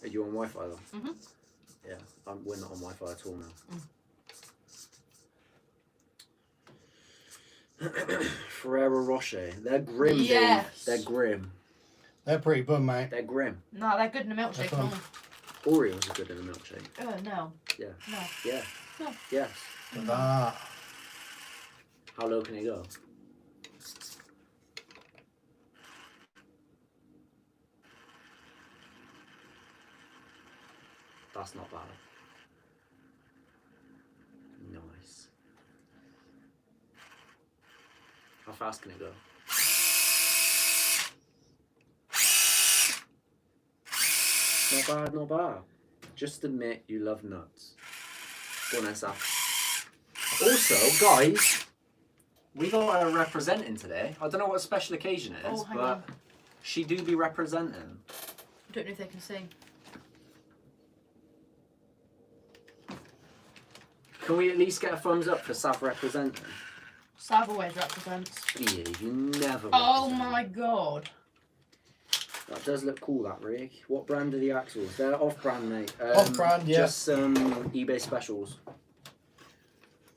Are you on Wi-Fi though? Mhm. Yeah, we're not on Wi-Fi at all now. Ferrero Rocher. They're grim, Dave. Yes. They're grim. They're pretty bum, mate. They're grim. No, they're good in a milkshake. That's fine. Oreos are good in a milkshake. Oh, no. Yeah. No. Yeah. No. Yes. That. How low can it go? That's not bad. Nice. How fast can it go? Not bad, not bad. Just admit you love nuts. Go on, Essa. Also, guys, we got her representing today. I don't know what a special occasion it is, Oh, hang but on. she do be representing. I don't know if they can sing. Can we at least get a thumbs up for Sav representing? Sav always represents. Yeah, you never. Oh represent. my god. That does look cool, that Rick. What brand are the axles? They're off-brand, mate. Off-brand, yeah. Just some eBay specials.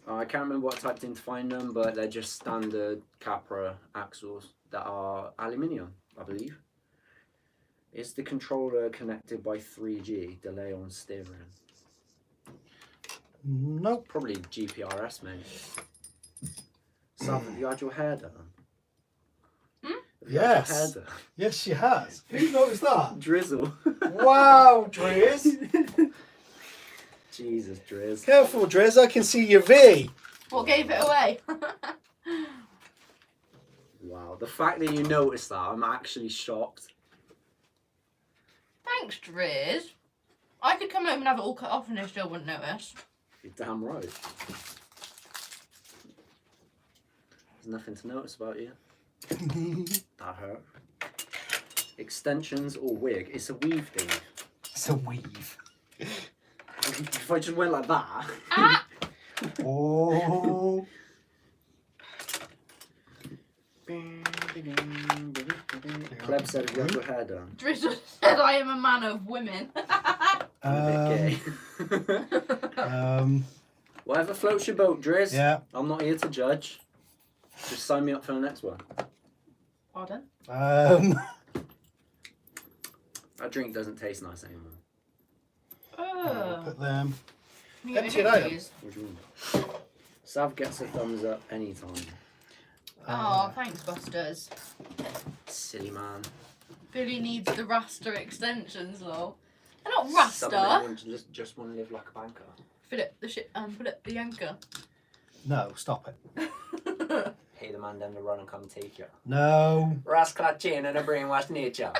I can't remember what I typed in to find them, but they're just standard Capra axles that are aluminium, I believe. Is the controller connected by 3G? Delay on steering. Nope. Probably GPRS, mate. Sam, have you had your hair done? Have you had your hair Yes. done? Yes, she has. Who noticed that? Drizzle. Wow, Driz. Jesus, Driz. Careful, Driz. I can see your V. What gave it away? Wow, the fact that you noticed that, I'm actually shocked. Thanks, Driz. I could come home and have it all cut off and I still wouldn't notice. You're damn right. There's nothing to notice about you. That hurt. Extensions or wig? It's a weave thing. It's a weave. If I just went like that. Ah! Oh. Pleb said if you have your hair done. Driz said I am a man of women. I'm a bit gay. Whatever floats your boat, Driz. Yeah. I'm not here to judge. Just sign me up for the next one. Pardon? That drink doesn't taste nice anymore. Put them. Can you Empty get it out. these? What do you mean? Sav gets a thumbs up anytime. Oh, thanks, Busters. Silly man. Billy needs the Rasta extensions, lol. They're not Some Rasta. men just want to live like a banker. Philip the anchor. No, stop it. Pay the man down to run and come take you. No. Rascal chin and a brainwashed nature.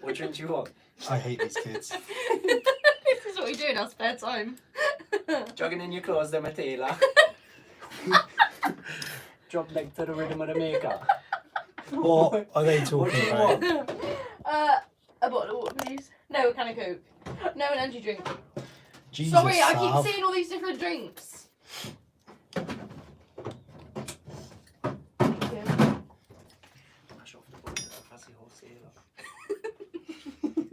What drink do you want? I hate these kids. This is what we do in our spare time. Jogging in your clothes, then my tailor. Drop leg to the rhythm of the maker. What are they What do talking you about? want? A bottle of water, please. No, a can of Coke. No, an energy drink. Jesus, Sorry, I Sav. keep seeing all these different drinks.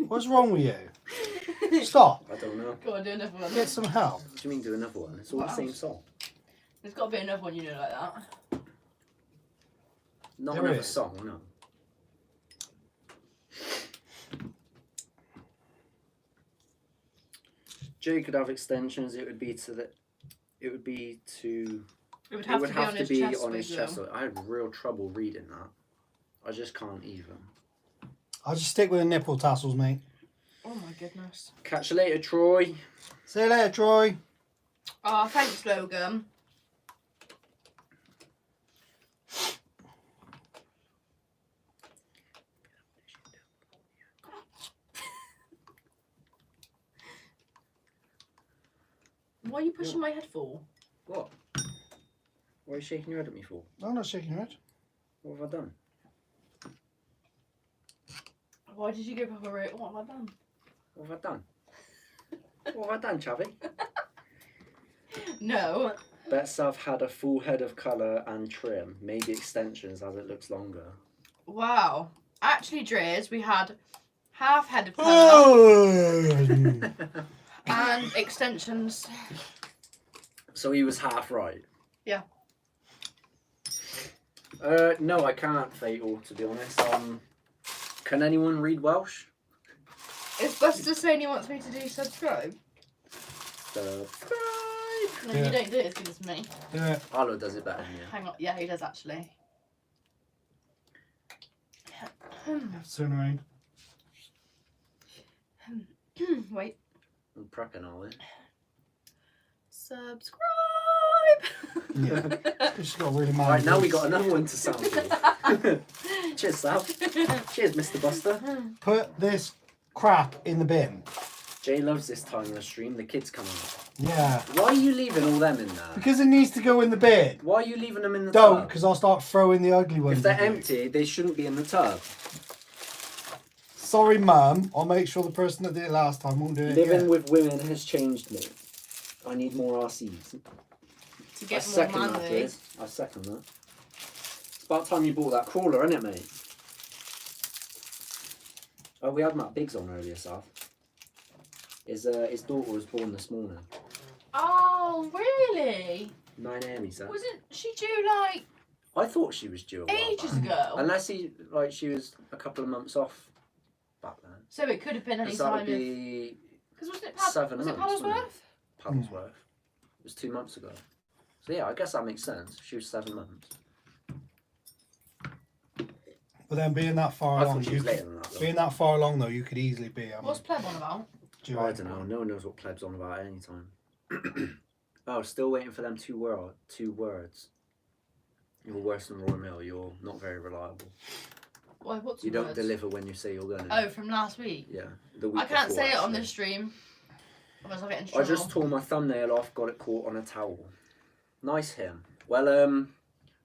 What's wrong with you? Stop. I don't know. Go on, do another one. Get some help. What do you mean do another one? It's all What the same else? song. There's got to be another one, you know, like that. Not There another is. song, no. Jay could have extensions. It would be to the. It would be to. It would It have would to be on have to his be chest. on his big, chest. though. I had real trouble reading that. I just can't even. I'll just stick with the nipple tassels, mate. Oh my goodness. Catch you later, Troy. See you later, Troy. Oh, thanks, Logan. Why are you pushing my head for? What? What are you shaking your head at me for? I'm not shaking your head. What have I done? Why did you give up a route? What have I done? What have I done? What have I done, Chavi? No. Bets I've had a full head of colour and trim, maybe extensions as it looks longer. Wow. Actually, Driz, we had half head of colour Oh. and extensions. So he was half right. Yeah. No, I can't, Fatal, to be honest. Can anyone read Welsh? Is Buster saying he wants me to do subscribe? Subscribe! No, Yeah. you don't do it as good as me. Do it. Arlo does it better than you. Hang on. Yeah, he does actually. Turn around. Wait. I'm prepping, are we? Subscribe! Yeah. She's got a really mad. Right, now we voice. got another one to sample. Cheers, Sav. Cheers, Mr. Buster. Put this crap in the bin. Jay loves this time of the stream. The kids come out. Yeah. Why are you leaving all them in there? Because it needs to go in the bin. Why are you leaving them in the Don't, tub? because I'll start throwing the ugly ones. If they're in. empty, they shouldn't be in the tub. Sorry, Mum. I'll make sure the person that did it last time won't do it Living again. with women has changed me. I need more RCs. To I get more second that, manly. Liz. I second that. It's about time you bought that crawler, isn't it, mate? Oh, we had Matt Biggs on earlier, Sav. His daughter was born this morning. Oh, really? 9 a.m. he said. Wasn't she due like I thought she was due a while ages back. ago? Unless she was a couple of months off back then. So it could have been any Because that would time. be Because wasn't it 7 was it months, wasn't it? Paddlesworth? Paddlesworth. It was 2 months ago. So yeah, I guess that makes sense. She was 7 months. But then being that far I along, thought she you was later could, than that though. being that far along though, you could easily be. What's Pleb on about? Due I out. don't know. No one knows what Pleb's on about at any time. Oh, still waiting for them two words. You're worse than Roy Mill. You're not very reliable. Why? What's You the don't words? deliver when you say you're gonna. Oh, from last week. Yeah, the week I can't before, say it on actually. the stream. Otherwise I'll get in I trouble. just tore my thumbnail off. Got it caught on a towel. Nice him. Well,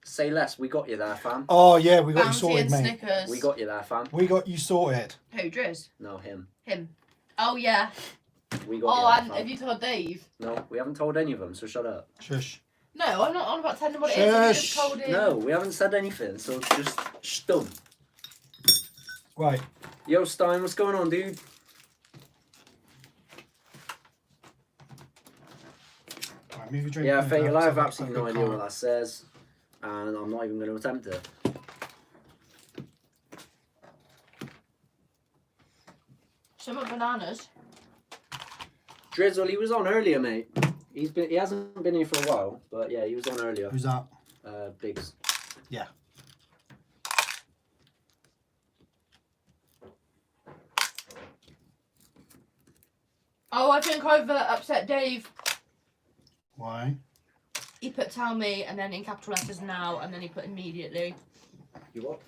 say less. We got you there, fam. Oh yeah, we got you Bounty sorted, and mate. Snickers. We got you there, fam. We got you sorted. Who, Driz? No, him. Him. Oh yeah. We got Oh, you and there, have fam. you told Dave? No, we haven't told any of them, so shut up. Shush. No, I'm not on about telling him what it is. I just Shush. told him. No, we haven't said anything, so just stum. Right. Yo, Stein, what's going on, dude? Right, move your drink. Yeah, over. Fatal, I have That's absolutely a no good idea card. what that says, and I'm not even going to attempt it. Some of bananas. Drizzle, he was on earlier, mate. He hasn't been here for a while, but yeah, he was on earlier. Who's that? Biggs. Yeah. Oh, I think I've upset Dave. Why? He put tell me and then in capital letters now and then he put immediately. You what?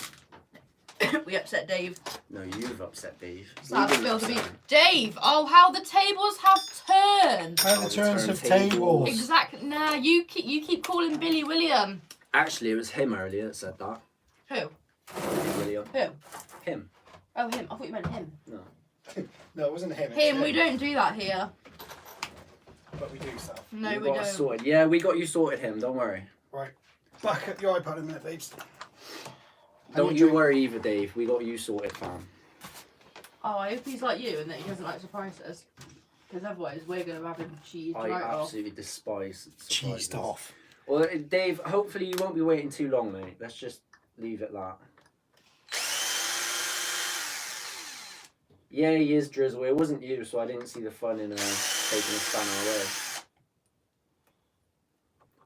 We upset Dave. No, you've upset Dave. So We I've didn't spilled the upset beef. him. Dave! Oh, how the tables have turned! How Oh, the the turns of turntables. tables. Exactly. Nah, you keep calling Billy William. Actually, it was him earlier that said that. Who? William. Who? Him. Oh, him. I thought you meant him. No. No, it wasn't him. Him. We don't do that here. But we do stuff. No, You we got us don't. sorted. Yeah, we got you sorted, him. Don't worry. Right. Back at your iPad in a minute, babes. Don't your you drink. worry either, Dave. We got you sorted, fam. Oh, I hope he's like you and that he doesn't like surprises. Because otherwise we're going to have him cheesed I right off. absolutely despise surprises. Cheesed off. Well, Dave, hopefully you won't be waiting too long, mate. Let's just leave it that. Yeah, he is Drizzle. It wasn't you, so I didn't see the fun in taking a spanner away.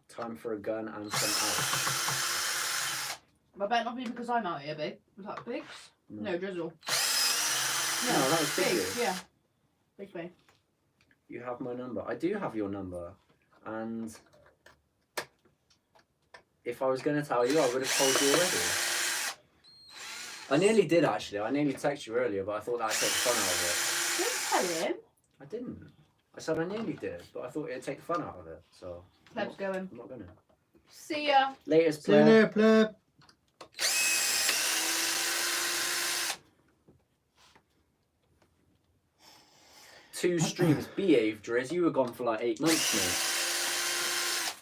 Time for a gun and some ice. I better not be because I'm out here, babe. Was that Biggs? No, Drizzle. No, that was Biggs. Biggs, yeah. Big me. You have my number. I do have your number. And if I was going to tell you, I would have told you already. I nearly did, actually. I nearly texted you earlier, but I thought that'd take the fun out of Don't tell him. it. I didn't. I said I nearly did, but I thought it'd take the fun out of it. So Pleb's going. I'm not going to. See ya. Latest See you player. later, pleb. Two streams. Behave, Driz. You were gone for like 8 months,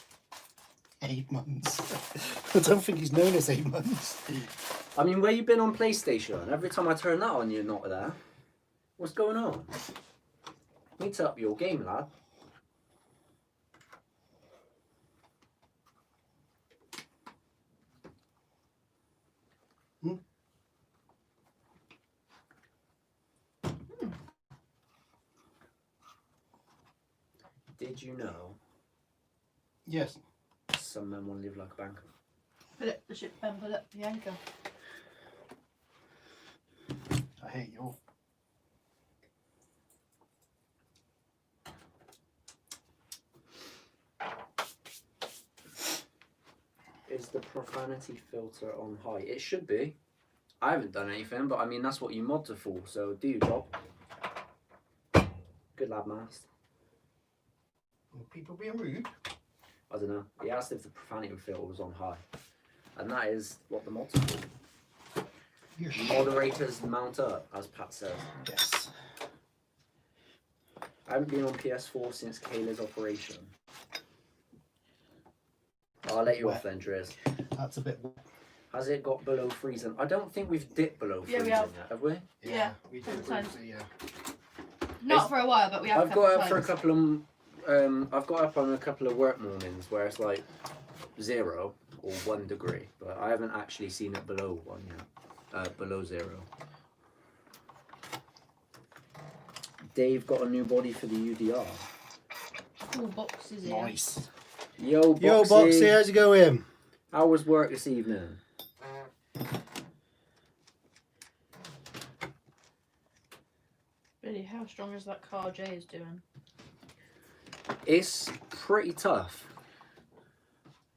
mate. 8 months. I don't think he's known as 8 months. I mean, where you been on PlayStation? Every time I turn that on, you're not there. What's going on? Need to up your game, lad. Did you know Yes. some men want to live like a banker? Put the ship and put up the anchor. I hate you all. Is the profanity filter on high? It should be. I haven't done anything, but I mean, that's what you mods are for, so do your job. Good lad, Mast. People being rude. I don't know. He asked if the profanity filter was on high. And that is what the mods are for. You're Moderators mount up, as Pat says. Yes. I haven't been on PS4 since Kayla's operation. I'll let you off then, Driz. That's a bit. Has it got below freezing? I don't think we've dipped below Yeah, freezing we have. yet, have we? Yeah, we did. sometimes. Yeah. Not for a while, but we have. I've got up for a couple of I've got up on a couple of work mornings where it's like 0 or 1 degree, but I haven't actually seen it below 1 yet. Below 0. Dave got a new body for the UDR. Cool boxes here. Nice. Yo, Boxy. Yo, Boxy, how's it going? How was work this evening? Really, how strong is that car Jay is doing? It's pretty tough.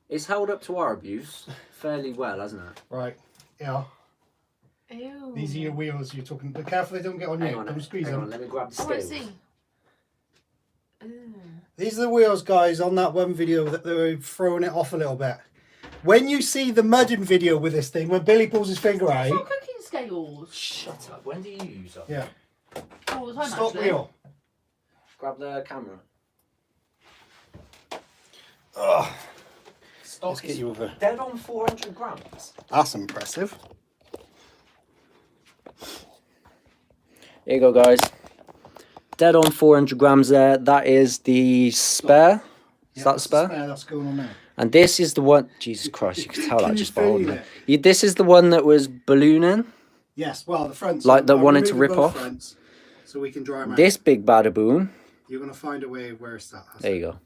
It's held up to our abuse fairly well, hasn't it? Right. Yeah. Ew. These are your wheels you're talking. Be careful they don't get on Hang you. on, Don't squeeze hang them. on, let me grab the I want to scales. see. Ew. These are the wheels, guys, on that one video that they were throwing it off a little bit. When you see the mudding video with this thing, when Billy pulls his finger It's out. not cooking scales. Shut up. When do you use them? Yeah. All the time, Stop actually. wheel. Grab the camera. Ugh. Stock Let's get is you over. dead on 400 grams. That's impressive. Here you go, guys. Dead on 400 grams there. That is the spare. Is that the spare? That's going on there. And this is the one. Jesus Christ, you can tell Can that you just by feel holding it? it. This is the one that was ballooning. Yes, well, the fronts. Like that I'm wanted to removing rip both off? fronts so we can dry them out. This big bada boom. You're going to find a way where it's at. There you go.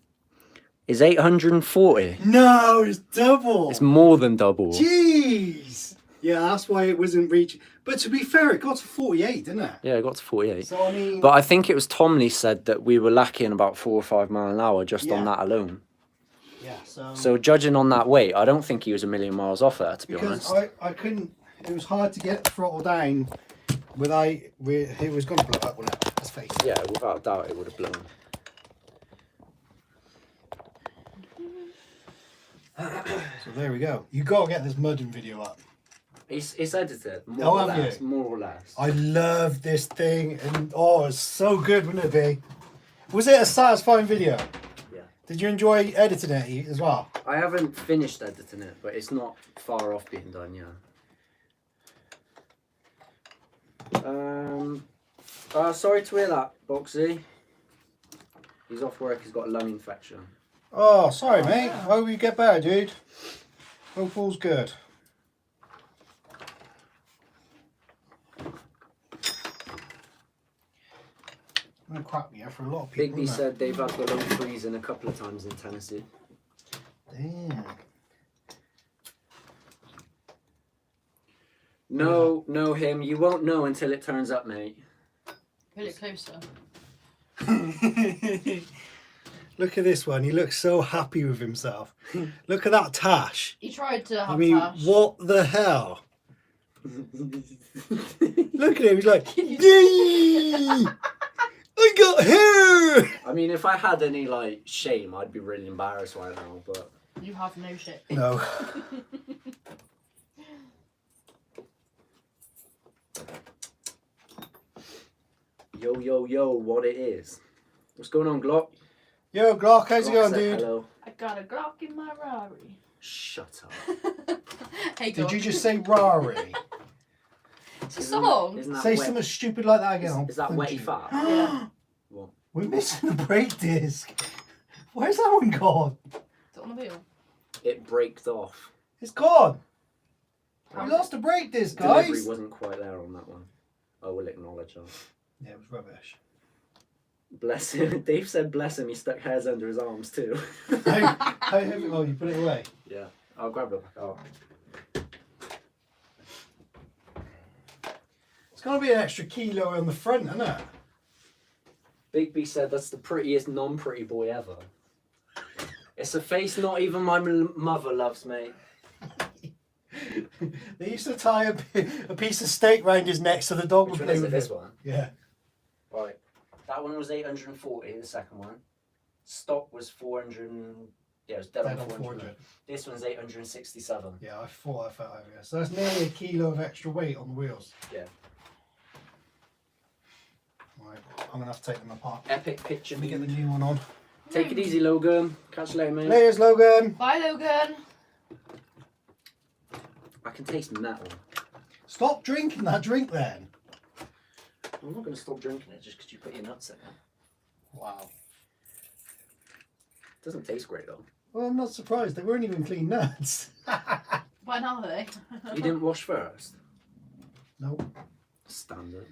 Is 840. No, it's double. It's more than double. Jeez. Yeah, that's why it wasn't reaching. But to be fair, it got to 48, didn't it? Yeah, it got to 48. So, I mean. But I think it was Tomley said that we were lacking about 4 or 5 mile an hour just on Yeah. that alone. Yeah, so. So judging on that weight, I don't think he was a million miles off there, to be Because honest. I couldn't. It was hard to get the throttle down without. It was going to blow up, wasn't it? Let's face it. Yeah, without a doubt it would have blown. So there we go. You got to get this mudding video up. It's edited, Oh, more or have less. you? More or less. I love this thing, and oh, it's so good, wouldn't it be? Was it a satisfying video? Yeah. Did you enjoy editing it as well? I haven't finished editing it, but it's not far off being done, yeah. Sorry to hear that, Boxy. He's off work, he's got a lung infection. Oh, sorry, mate. Hope you get better, dude. Hope all's good. I'm gonna crap here for a lot of people. Bigby isn't it? said they've had below freezing a couple of times in Tennessee. Damn. No, him. You won't know until it turns up, mate. Put it closer. Look at this one. He looks so happy with himself. Look at that tash. He tried to have I mean, Tash. what the hell? Look at him. He's like, yay! I got hair! I mean, if I had any, like, shame, I'd be really embarrassed right now, but... You have no shit. No. Yo, what it is. What's going on, Glock? Yo, Glock, how's it Glock going, said dude? hello. I got a Glock in my Rari. Shut up. Hey, Did Glock. you just say Rari? It's a song. Isn't that Say wet? something stupid like that again. Is that I'll punch wetty you. fat? Yeah. What? We're missing the brake disc. Where's that one gone? Is it on the wheel? It braked off. It's gone. How We is it? lost the brake disc, Delivery guys. wasn't quite there on that one. I will acknowledge that. Yeah, it was rubbish. Bless him. Dave said bless him, he stuck hairs under his arms too. How heavy? Oh, you put it away. Yeah. I'll grab it back out. It's got to be an extra kilo on the front, isn't it? Bigby said that's the prettiest non-pretty boy ever. It's a face not even my mother loves, mate. They used to tie a piece of steak round his neck so the dog Which would one play is it? with This it. one? Yeah. Right. That one was 840, the second one. Stock was 400. Yeah, it was dead Dead on on 400. 400. This one's 867. Yeah, I thought I felt heavier. So that's nearly a kilo of extra weight on the wheels. Yeah. Right, I'm going to have to take them apart. Epic picture. Let me get the new one on. Take it easy, Logan. Catch you later, mate. Layers, Logan. Bye, Logan. I can taste metal. Stop drinking that drink then. I'm not going to stop drinking it just because you put your nuts in it. Wow. Doesn't taste great though. Well, I'm not surprised. They weren't even clean nuts. When are they? You didn't wash first? Nope. Standard.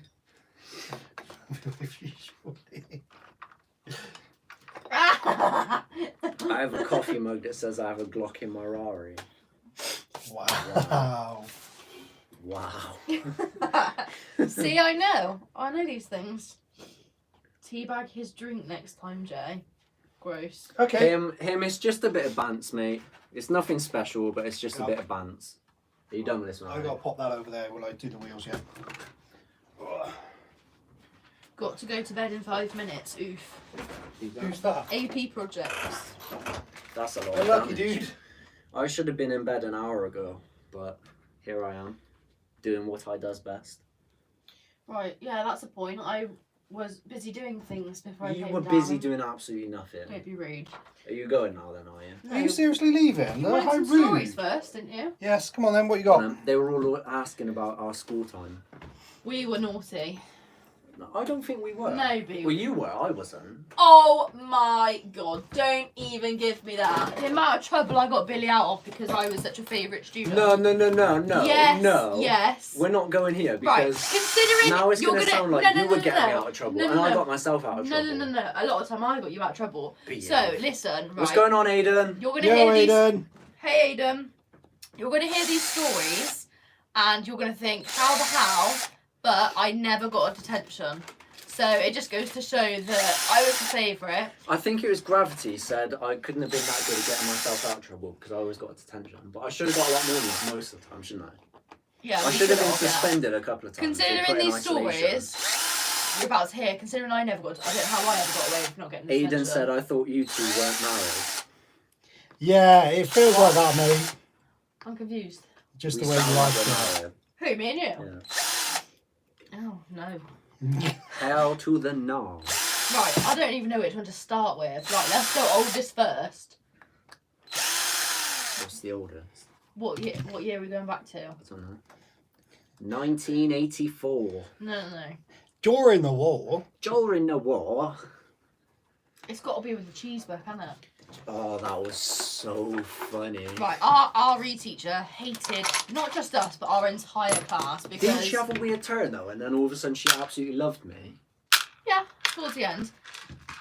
I have a coffee mug that says I have a Glock in my Rari. Wow. Wow. See, I know. I know these things. Teabag his drink next time, Jay. Gross. Okay. Him is just a bit of bants, mate. It's nothing special, but it's just a Yeah. bit of bants. Are you done with this one? I've got to pop that over there while I do the wheels, yeah. Got to go to bed in 5 minutes. Oof. Who's that? AP projects. That's a lot You're of lucky, damage. dude. I should have been in bed an hour ago, but here I am, doing what I does best. Right, yeah, that's the point. I was busy doing things before I You came were down. busy doing absolutely nothing. Don't be rude. Are you going now then, are you? No. Are you seriously leaving? You No, wanted how some rude. stories first, didn't you? Yes, come on then, what you got? They were all asking about our school time. We were naughty. No, I don't think we were. No, B. Well, you were, I wasn't. Oh my god, don't even give me that. The amount of trouble I got Billy out of because I was such a favourite student. No. Yes, no. yes. We're not going here Right, because considering now it's you're going to gonna sound like no, you were getting me out of trouble No, and I got myself out of trouble. No. A lot of time I got you out of trouble. But So, yeah. listen, right. What's going on, Aiden? You're gonna Yo, hear these. Aiden. Hey, Aiden. You're gonna hear these stories, and you're gonna think, how the hell? But I never got a detention. So it just goes to show that I was the favourite. I think it was Gravity said I couldn't have been that good at getting myself out of trouble because I always got a detention. But I should have got a lot more than that most of the time, shouldn't I? Yeah, I we should have been yeah. suspended a couple of times. or Considering put in these isolation. stories, you're about to hear. Considering I never got, I don't know how I ever got away with not getting a Aiden detention. said I thought you two weren't married. Yeah, it feels like that, mate. I'm confused. Just We the way you sound like we're it. married. Who, me and you? Yeah. Oh no. Hell to the no. Right, I don't even know which one to start with. Right, let's go oldest first. What's the oldest? What year are we going back to? I don't know. 1984. No. During the war, During the war. It's got to be with the cheese book, hasn't it? Oh, that was so funny. Right, our RE teacher hated not just us, but our entire class because Didn't she have a weird turn though? And then all of a sudden she absolutely loved me. yeah, towards the end.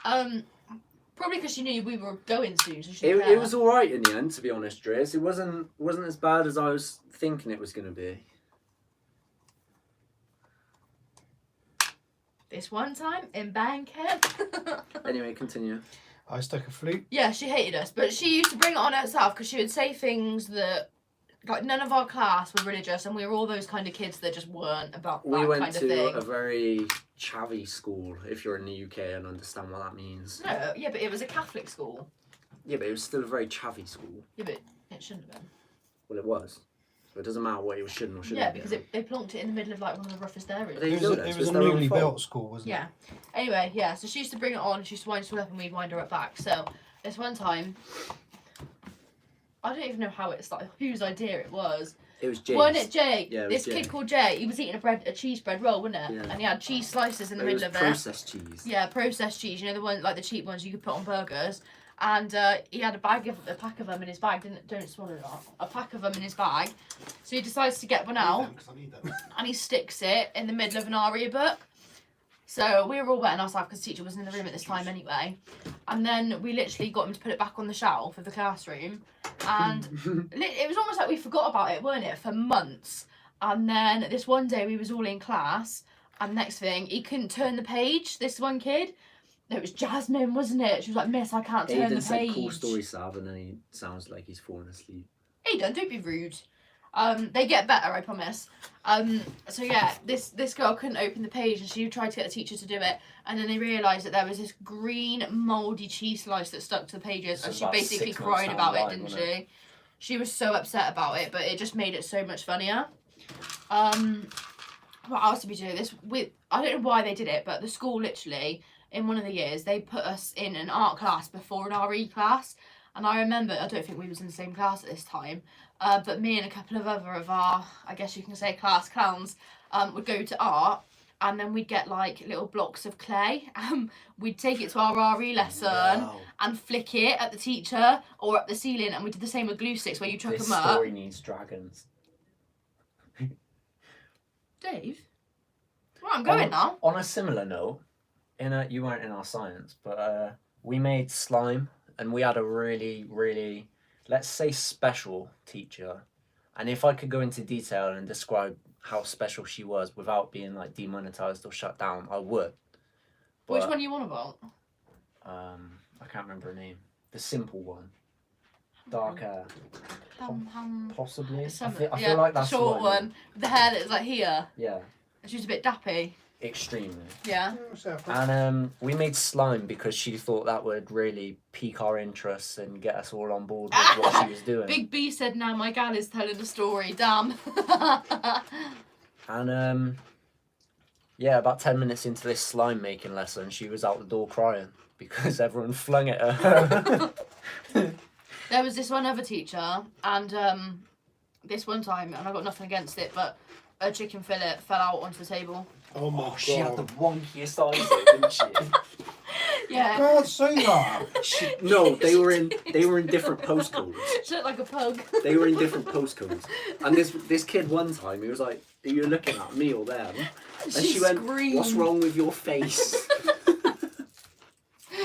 Probably because she knew we were going soon, so she didn't It care. was alright in the end, to be honest, Driz. It wasn't as bad as I was thinking it was going to be. This one time in Bankhead. Anyway, continue. I stuck a flute. Yeah, she hated us, but she used to bring it on herself because she would say things that, like, none of our class were religious, and we were all those kind of kids that just weren't about that We went kind of to thing. a very chavvy school, if you're in the UK and understand what that means. No, yeah, but it was a Catholic school. Yeah, but it was still a very chavvy school. Yeah, but it shouldn't have been. Well, it was. So it doesn't matter what it shouldn't or shouldn't Yeah, be. because they plonked it in the middle of, like, one of the roughest areas. There you It go was, then, it so was it's a their own newly fault. built school, wasn't Yeah. Anyway, yeah, so she used to bring it on, she used to wind us all up and we'd wind her up back. So, this one time, I don't even know how it started, whose idea it was. It was James. Wasn't it Jay? Yeah, it This was Jay. kid called Jay, he was eating a cheese bread roll, wasn't it? Yeah. And he had cheese slices in the It was middle of it. processed cheese. Yeah, processed cheese, you know, the one, like the cheap ones you could put on burgers. And he had a pack of them in his bag. Don't swallow that. A pack of them in his bag. So he decides to get one out, and he sticks it in the middle of an RE book. So we were all wetting ourselves because the teacher wasn't in the room at this time anyway. And then we literally got him to put it back on the shelf of the classroom. And it was almost like we forgot about it, weren't it, for months. And then this one day we was all in class, and next thing, he couldn't turn the page, this one kid. No, it was Jasmine, wasn't it? She was like, Miss, I can't turn Aiden the said page. cool story, Sav, and then he sounds like he's falling asleep. Aiden, don't be rude. They get better, I promise. So yeah, this girl couldn't open the page, and she tried to get the teacher to do it, and then they realised that there was this green mouldy cheese slice that stuck to the pages, and she about basically 6 months cried down about the it, line, didn't wasn't she? She was so upset about it, but it just made it so much funnier. What else did we do? I don't know why they did it, but the school literally, in one of the years, they put us in an art class before an RE class. And I remember, I don't think we was in the same class at this time, but me and a couple of other of our, I guess you can say, class clowns, would go to art, and then we'd get like little blocks of clay. We'd take it to our RE lesson Wow. and flick it at the teacher or up the ceiling, and we did the same with glue sticks where you chuck This them up. story needs dragons. Dave? Well, I'm going now. On a similar note, you weren't in our science, but we made slime, and we had a really, really, let's say, special teacher. And if I could go into detail and describe how special she was without being like demonetized or shut down, I would. Which But, one you want about? I can't remember her name. The simple one. Dark hair. Possibly. I feel like that's the short what I mean. one. With the hair that was like here. Yeah. And she was a bit dappy. Extremely. Yeah. And we made slime because she thought that would really pique our interests and get us all on board with what she was doing. Big B said, "Now my gal is telling the story." Damn. And yeah, about 10 minutes into this slime making lesson, she was out the door crying because everyone flung at her. There was this one other teacher, and this one time, and I got nothing against it, but a chicken fillet fell out onto the table. Oh my god. She had the wonkiest eyes, though, didn't she? Yeah. I can't say that. No, they were in different postcodes. She looked like a pug. They were in different postcodes. And this kid one time, he was like, "Are you looking at me or them?" And she went, screamed. "What's wrong with your face?"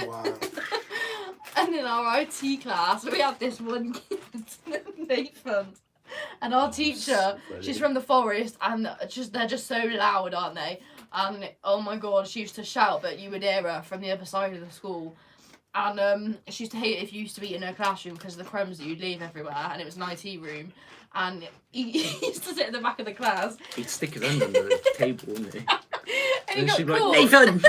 Wow. And in our IT class, we had this one kid, Nathan. And our teacher, she's from the forest, and they're just so loud, aren't they? And oh my god, she used to shout, but you would hear her from the other side of the school. And she used to hate it if you used to eat in her classroom because of the crumbs that you'd leave everywhere, and it was an IT room. And he used to sit in the back of the class. He'd stick his hand under the table, wouldn't he? And he And got she'd be like, caught. "Nathan!"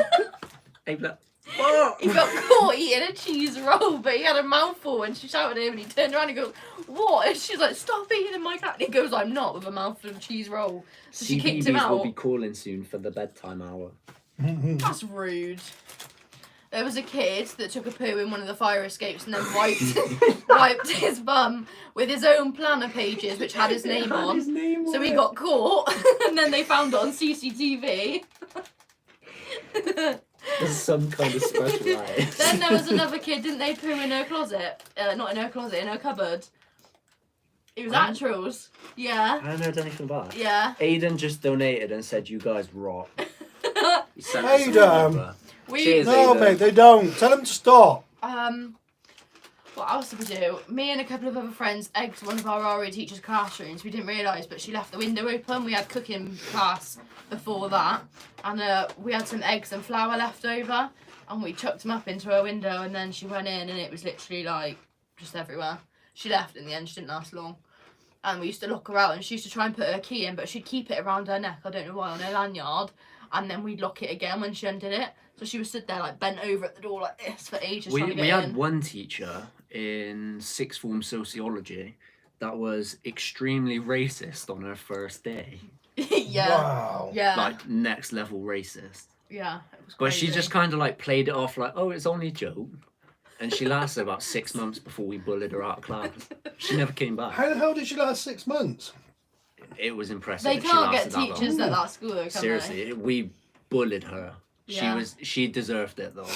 He'd be like, "What?" He got caught eating a cheese roll, but he had a mouthful, and she shouted at him, and he turned around and goes, "What?" And she's like, "Stop eating in my class." And he goes, "I'm not," with a mouthful of cheese roll. So she kicked him CBeebies will out. be calling soon for the bedtime hour. That's rude. There was a kid that took a poo in one of the fire escapes and then wiped his bum with his own planner pages, which had his name on. So he got caught, and then they found it on CCTV. There's some kind of special eye. Then there was another kid, didn't they poo in her closet? Not in her closet, in her cupboard. It was actuals. Yeah. I haven't heard anything about it. Yeah. Aiden just donated and said, "You guys rock." He sent Hey, us Dan. over. We Cheers. No, Aiden. mate, they don't. Tell them to stop. What else did we do? Me and a couple of other friends egged one of our RE teacher's classrooms. We didn't realise, but she left the window open. We had cooking class before that, and we had some eggs and flour left over, and we chucked them up into her window, and then she went in, and it was literally like just everywhere. She left in the end. She didn't last long, and we used to lock her out, and she used to try and put her key in, but she'd keep it around her neck. I don't know why, on her lanyard, and then we'd lock it again when she undid it. So she was stood there like bent over at the door like this for ages trying to get We in. had one teacher in sixth form sociology that was extremely racist on her first day. Yeah. Wow. Yeah. Like next level racist. Yeah. It was But she crazy. just kind of like played it off like, "Oh, it's only a joke." And she lasted about 6 months before we bullied her out of class. She never came back. How the hell did she last 6 months? It was impressive. They that she can't get lasted that long. teachers at that school, though, can Seriously, we bullied her. Yeah. She deserved it though.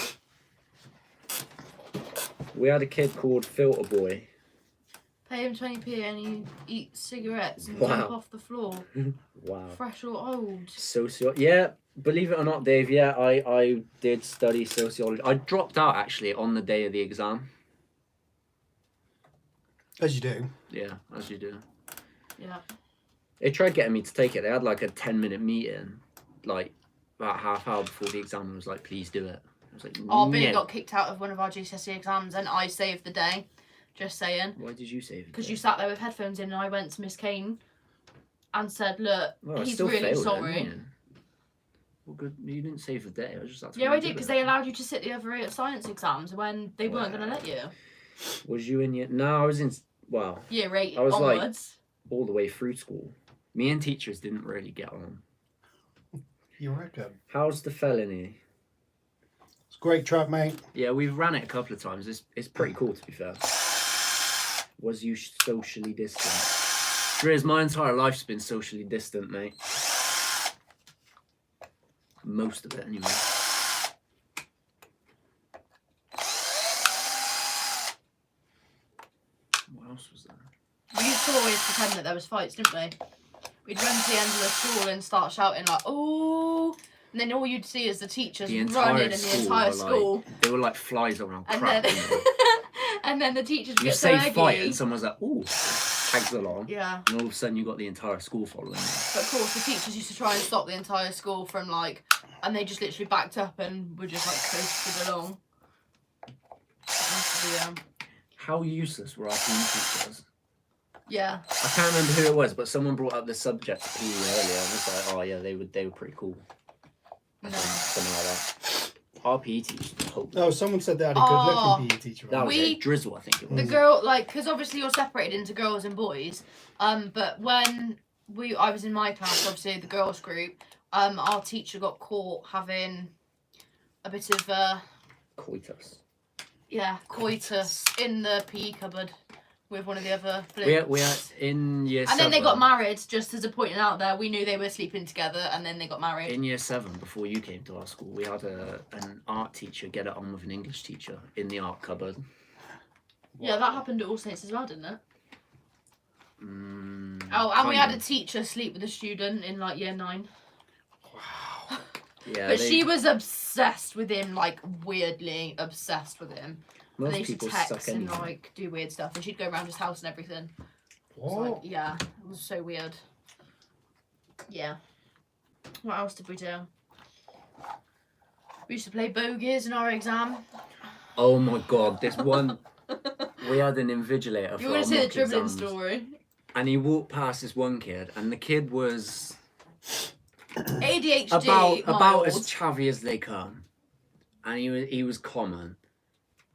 We had a kid called Filter Boy. they? Pay him 20p and you eat cigarettes and Wow. jump off the floor, Wow. fresh or old. Yeah, believe it or not, Dave, yeah, I did study sociology. I dropped out actually on the day of the exam. As you do. Yeah, as you do. Yeah. They tried getting me to take it. They had like a 10-minute meeting, like about half hour before the exam, and was like, "Please do it." I was like, Our Billy "No." got kicked out of one of our GCSE exams and I saved the day. Just saying. Why did you save it? Because you sat there with headphones in and I went to Miss Kane and said, "Look, Well, I he's still really failed it, sorry." didn't you? Well, good. You didn't save the day. I just had to Yeah, I redo did, because it. they allowed you to sit the other 8 science exams when they weren't going to Wow. let you. Was you in year? No, I was in. Well, Year 8 I was like- onwards. all the way through school. Me and teachers didn't really get on. You reckon? How's the felony? It's a great track, mate. Yeah, we've ran it a couple of times. It's pretty cool, to be fair. Was you socially distant? Riz, my entire life's been socially distant, mate. Most of it, anyway. What else was there? We used to always pretend that there was fights, didn't we? We'd run to the end of the school and start shouting like, "Oh!" And then all you'd see is the teachers The running entire in the school entire were school. like, they were like flies around And crap. then, weren't and then the teachers they? You get say so fight eggy. and someone's like, "Ooh," tags along. Yeah, And all of a sudden you got the entire school following you. but of course the teachers used to try and stop the entire school from like, and they just literally backed up and were just like coasted along. How useless were our PE teachers? Yeah. I can't remember who it was, but someone brought up the subject of PE earlier, and was like, "Oh yeah, they were pretty cool." No. Something like that. Our PE teachers were hopeless. No, someone said they had a good-looking PE teacher. That was We- it. Drizzle, I think it was. The girl, like, because obviously you're separated into girls and boys. But when I was in my class, obviously the girls group, our teacher got caught having a bit of coitus in the PE cupboard with one of the other blokes. We are in year And 7. then they got married, just as a pointing out there. We knew they were sleeping together, and then they got married. In year 7, before you came to our school, we had an art teacher get it on with an English teacher in the art cupboard. Yeah, that happened at All Saints as well, didn't it? Mm, Oh, and we had a kind teacher sleep with a student in like year 9. of. Yeah, But she was obsessed with him, like weirdly obsessed with him. And they most used to people suck text and anyway. like do weird stuff, and she'd go around his house and everything. It was What? like, yeah, it was so weird. Yeah. What else did we do? We used to play bogeys in our exam. Oh my god, this one. We had an invigilator for You our want to say the mock dribbling exams, story? and he walked past this one kid, and the kid was ADHD. about as mild. chavvy as they come, and he was common,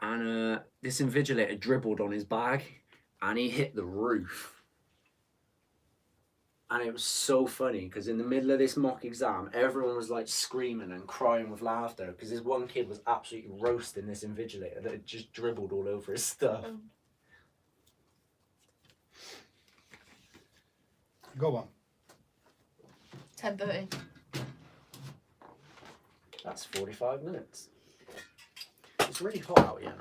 and this invigilator dribbled on his bag, and he hit the roof. And it was so funny because in the middle of this mock exam, everyone was like screaming and crying with laughter because this one kid was absolutely roasting this invigilator that had just dribbled all over his stuff. Go on. 10:30. That's 45 minutes. It's really hot out, you know.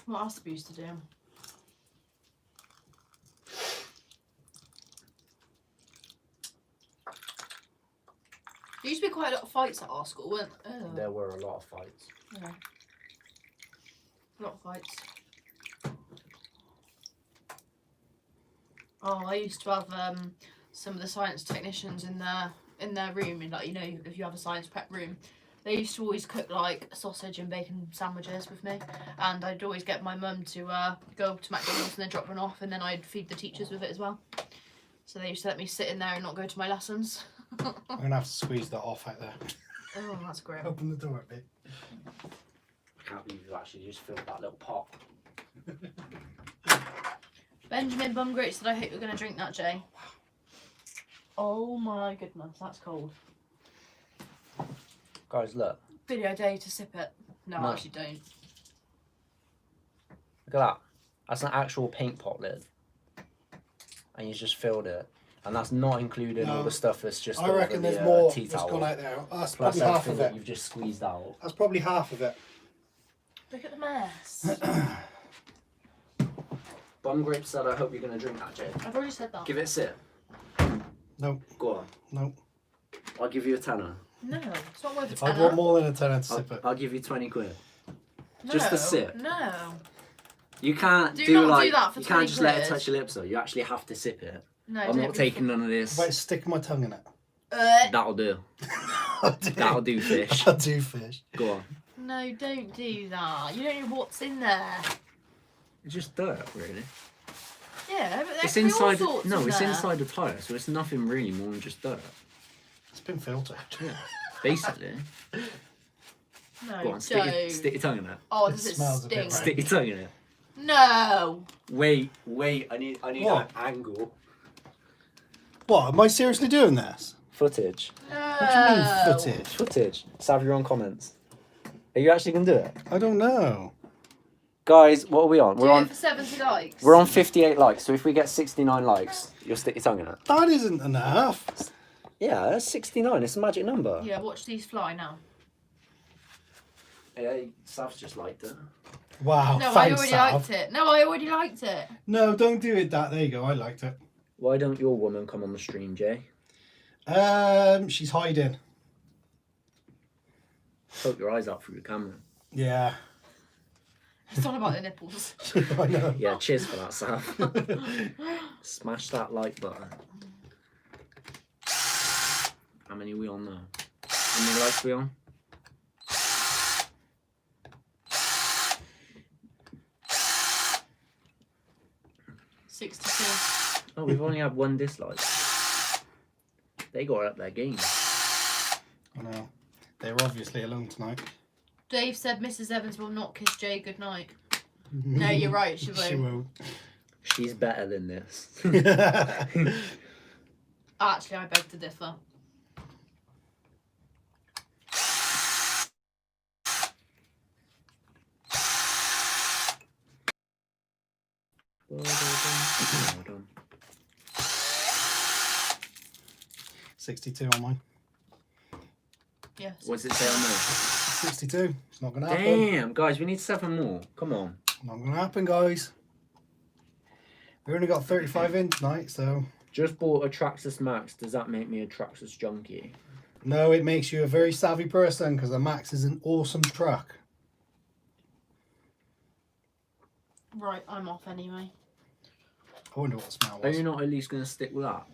What else did we used to do? There used to be quite a lot of fights at our school, weren't there? Oh, There were a lot of fights. yeah. A lot of fights. Oh, I used to have some of the science technicians in their room, in like, you know, if you have a science prep room, they used to always cook like sausage and bacon sandwiches with me, and I'd always get my mum to go to McDonald's and then drop one off, and then I'd feed the teachers with it as well. So they used to let me sit in there and not go to my lessons. I'm going to have to squeeze that off out there. Oh, that's great. Open the door a bit. I can't believe you actually just filled that little pot. Benjamin Bumgrit said, I hope you're going to drink that, Jay. Oh my goodness, that's cold. Guys, look. Video day to sip it. No, No. I actually don't. Look at that. That's an actual paint pot lid. And you just filled it. And that's not including all No. the stuff that's just I over reckon the there's more tea that's towel. gone out there. That's Plus probably half everything of that it. you've just squeezed out. That's probably half of it. Look at the mess. Bum Grape said, I hope you're going to drink that, Jay. I've already said that. Give it a sip. No, Go on. no. I'll give you a tenner. No, it's not worth a I'd tenner. want more than a tenner to sip it. I'll give you 20 quid. No, just a sip. No. You can't Do do not do like that for you can't 20 just let it quid. touch your lips though. You actually have to sip it. No, I'm don't not be taking none of this. Wait, stick my tongue in it. That'll do. I'll do. That'll do, fish. I'll do fish. Go on. No, don't do that. You don't know what's in there. It's just dirt, really. Yeah, but It's there can be all inside. sorts No, in it's there. inside the tire, so it's nothing really more than just dirt. It's been filtered. Yeah, basically. No, Go on, don't. stick your tongue in it. Oh, It does it smells a bit stink? right. Stick your tongue in it. No. Wait. I need What? an angle. What? Am I seriously doing this? Footage. No. What do you mean footage? Footage. Let's have your own comments. Are you actually gonna do it? I don't know. Guys, what are we on? Do We're it on for 70 likes. we're on 58 likes, so if we get 69 likes, you'll stick your tongue in it. That isn't enough. Yeah, that's 69. It's a magic number. Yeah, watch these fly now. Yeah, Sav's just liked it. Wow. No, I thanks, already Sav. liked it. No, I already liked it. No, don't do it. There you go. I liked it. Why don't your woman come on the stream, Jay? She's hiding. Poke your eyes out through the camera. Yeah. It's all about the nipples. I know. Yeah, cheers for that, Sav. Smash that like button. How many are we on now? How many lights we on? $62. Oh, we've only had one dislike. They got up their game. I know. They were obviously alone tonight. Dave said Mrs. Evans will not kiss Jay goodnight. No, you're right, she won't. She won't. She's better than this. Actually, I beg to differ. Well done. 62 on mine. Yes. What's it say on there? 62. It's not going to happen. Damn, guys, we need 7 more. Come on. Not going to happen, guys. We only got 35 in tonight, so... Just bought a Traxxas Max. Does that make me a Traxxas junkie? No, it makes you a very savvy person, because the Max is an awesome truck. Right, I'm off anyway. I wonder what the smell Are was. you not at least going to stick with that?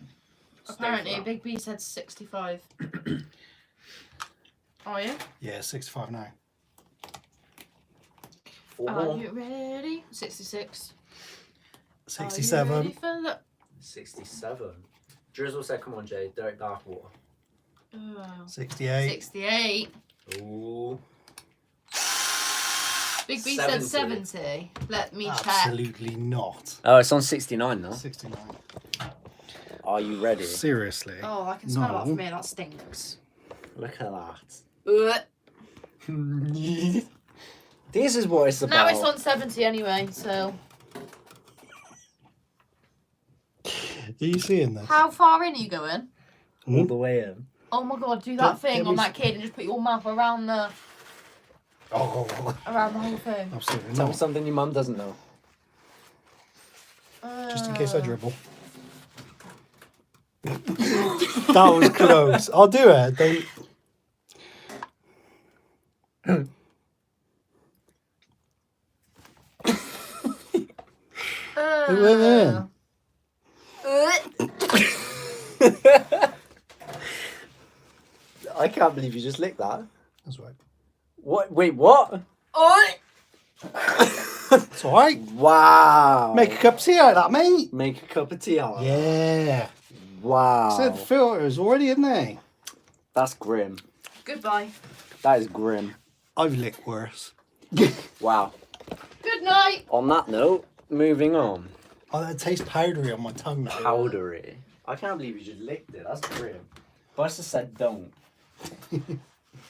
Apparently, Big B said 65. Are you? Yeah, 65 now. 4 Are more. you ready? 66. Are you 67. ready for the... 67. Drizzle said, come on, Jay, direct dark water. 68. 68. Ooh. Big B 70. said 70. Let me check. Absolutely not. Oh, it's on 69 now. 69. Are you ready? Seriously. Oh, I can smell that No. from here. That stinks. Look at that. This is what it's about. Now it's on 70 anyway, so... Are you seeing this? How far in are you going? All the way in. Oh my god, do Don't- that thing get on me- that kid and just put your mouth around the Oh, whole thing. absolutely Tell me not. something your mum doesn't know. Just in case I dribble. That was close. I'll do it. Don't... It went in. I can't believe you just licked that. That's right. What? Wait, what? It's alright. Wow. Make a cup of tea out of that, mate. Make a cup of tea out of that. Yeah. Wow. Said the filter's already in there. That's grim. Goodbye. That is grim. I've licked worse. Wow. Good night. On that note, moving on. Oh, that tastes powdery on my tongue now. Powdery. I can't believe you just licked it. That's grim. Buster said don't.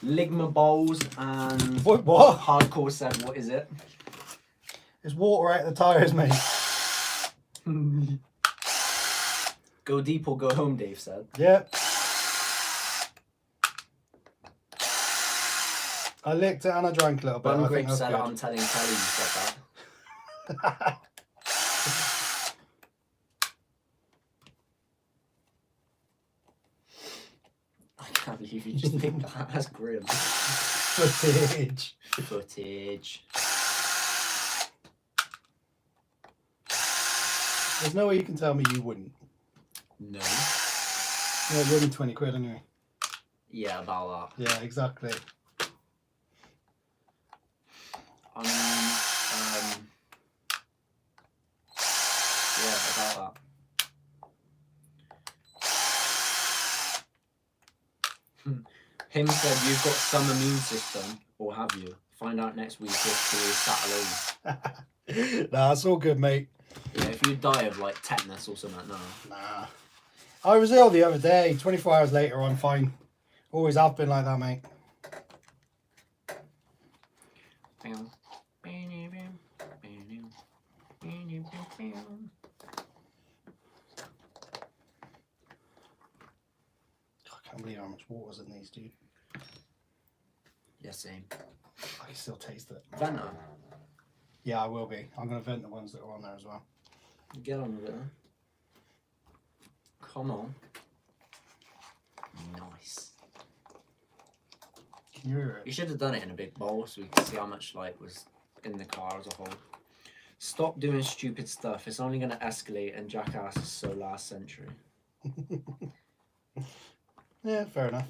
Ligma bowls and What? What? Hardcore said, what is it? It's water out the tyres, mate. Go deep or go home, Dave said. Yep. I licked it and I drank a little bit. Bun I Grip think that's said, good. I'm telling Kelly you said that. I can't believe you just picked that. That's grim. Footage. Footage. There's no way you can tell me you wouldn't. No. Yeah, it's only 20 quid anyway. Yeah, about that. Yeah, exactly. Yeah, about that. Him said, you've got some immune system, or have you? Find out next week if he is sat alone. Nah, it's all good, mate. Yeah, if you die of like tetanus or something, no. Nah. I was ill the other day. 24 hours later, I'm fine. Always have been like that, mate. I can't believe how much water's in these, dude. Yeah, same. I can still taste it. Vento. Yeah, I will be. I'm going to vent the ones that are on there as well. Get on with it. Then. Come on. Nice. Can you hear You it? should have done it in a big bowl so we could see how much like was in the car as a whole. Stop doing stupid stuff. It's only going to escalate and jackass is so last century. Yeah, fair enough.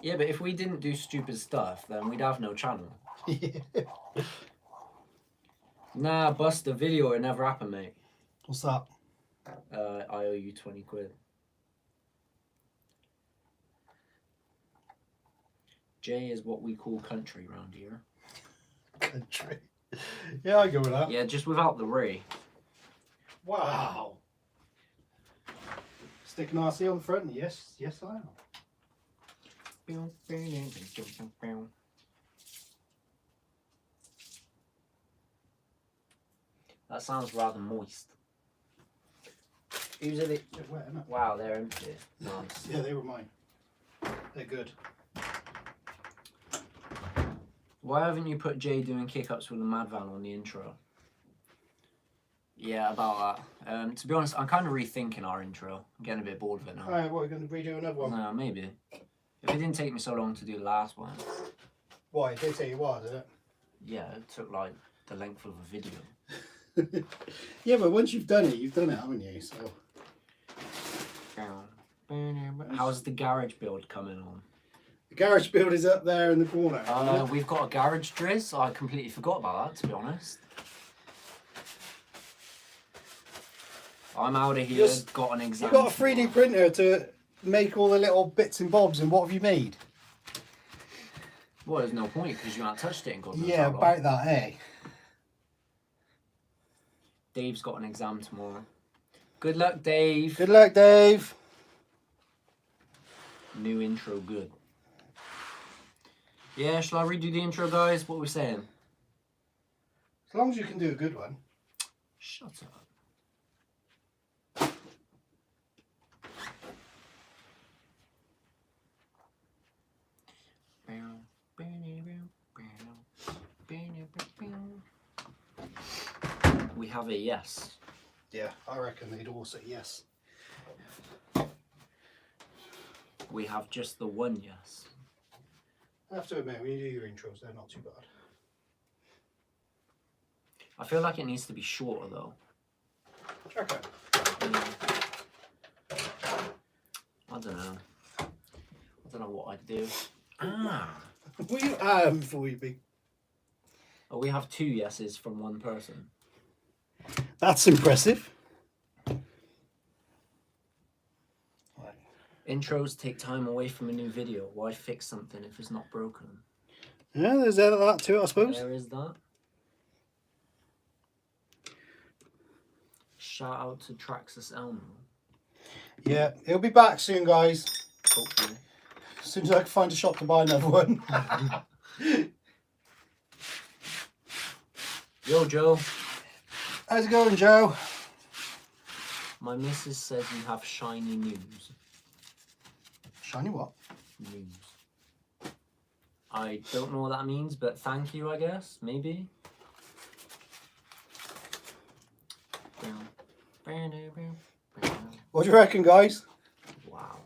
Yeah, but if we didn't do stupid stuff, then we'd have no channel. Yeah. Nah, bust the video. It never happened, mate. What's that? I owe you 20 quid. J is what we call country round here. Country. Yeah, I go with that. Yeah, just without the re. Wow. Stick an RC on the front? Yes, yes I am. That sounds rather moist. Who's it? Bit wet, isn't it? Wow, they're empty. Nice. Yeah, they were mine. They're good. Why haven't you put Jay doing kick-ups with the Mad Van on the intro? Yeah, about that. To be honest, I'm kind of rethinking our intro. I'm getting a bit bored of it now. Alright, what, we're going to redo another one? No, maybe. If it didn't take me so long to do the last one. Why? It did take you a while, did it? Yeah, it took like the length of a video. Yeah, but once you've done it, haven't you? So How's the garage build coming on? the garage build is up there in the corner. We've got a garage Driz. I completely forgot about that, to be honest. I'm out of here. Just- Got an exam. You've got a 3D printer to make all the little bits and bobs, and what have you made? Well, there's no point because you haven't touched it in God knows Yeah, how long. about that, eh? Dave's got an exam tomorrow. Good luck, Dave. Good luck, Dave. New intro, good. Yeah, shall I redo the intro, guys? What are we saying? As long as you can do a good one. Shut up. We have a yes. Yeah, I reckon they'd all say yes. We have just the one yes. I have to admit, when you do your intros, they're not too bad. I feel like it needs to be shorter though. Okay. I don't know. I don't know what I'd do. Will you before you be? Oh, we have two yeses from one person. That's impressive. Intros take time away from a new video. Why fix something if it's not broken? Yeah, there's that to it, I suppose. There is that. Shout out to Traxxas Elmo. Yeah, he'll be back soon, guys. Hopefully. As soon as I can find a shop to buy another one. Yo, Joe. How's it going, Joe? My missus says you have shiny news. Shiny what? News. I don't know what that means, but thank you, I guess. Maybe. What do you reckon, guys? Wow.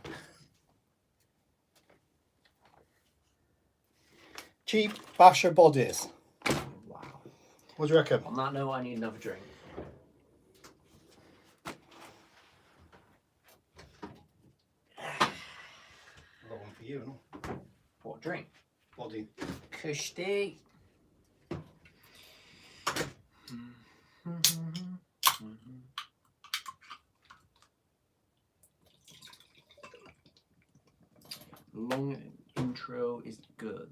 Cheap basher bodies. Wow. What do you reckon? On that note, I need another drink. I've got one for you, no? What drink? Body. Kushti. Long intro is good.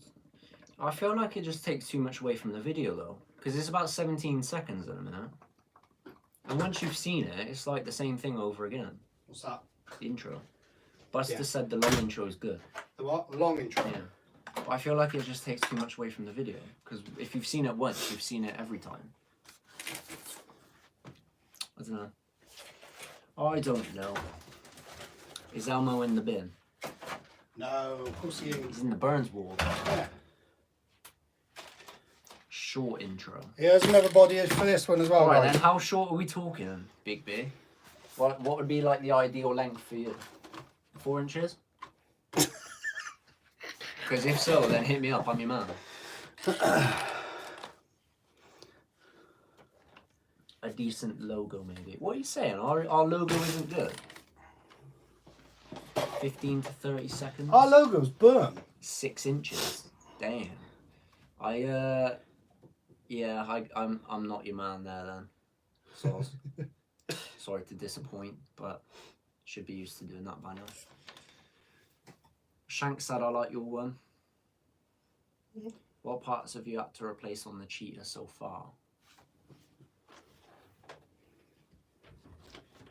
I feel like it just takes too much away from the video though, because it's about 17 seconds in a minute. And once you've seen it, it's like the same thing over again. What's that? The intro. Buster Yeah. said the long intro is good. The what? The long intro. Yeah. But I feel like it just takes too much away from the video, because if you've seen it once, you've seen it every time. I don't know. I don't know. Is Elmo in the bin? No, of course he He's is. in the Burns wall. Yeah. Short intro. Here's another body for this one as well, Alright guys. then, how short are we talking, Big B? What would be like the ideal length for you? 4 inches? Because if so, then hit me up, I'm your man. A decent logo, maybe. What are you saying? Our logo isn't good. 15 to 30 seconds. Our logo's burnt. 6 inches. Damn. I'm not your man there then. So sorry to disappoint, but should be used to doing that by now. Shank said I like your one. What parts have you had to replace on the cheetah so far?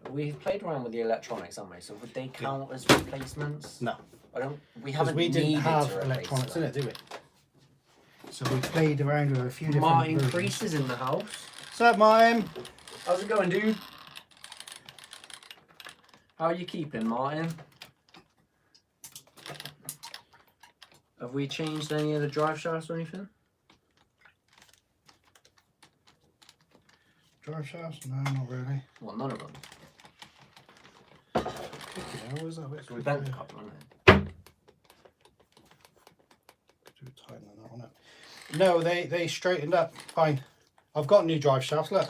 We've played around with the electronics, haven't we? So would they count as replacements? No. We Because haven't we didn't needed have to replace electronics them. in it, do we? So we played around with a few different Martin versions. Crease is in the house. What's up, Martin? How's it going, dude? How are you keeping, Martin? Have we changed any of the drive shafts or anything? Drive shafts? No, not really. Well, none of them. Yeah, where's that? So we bent a couple, haven't we? Do tighten that one up. No, they straightened up. Fine. I've got new drive shafts. Look.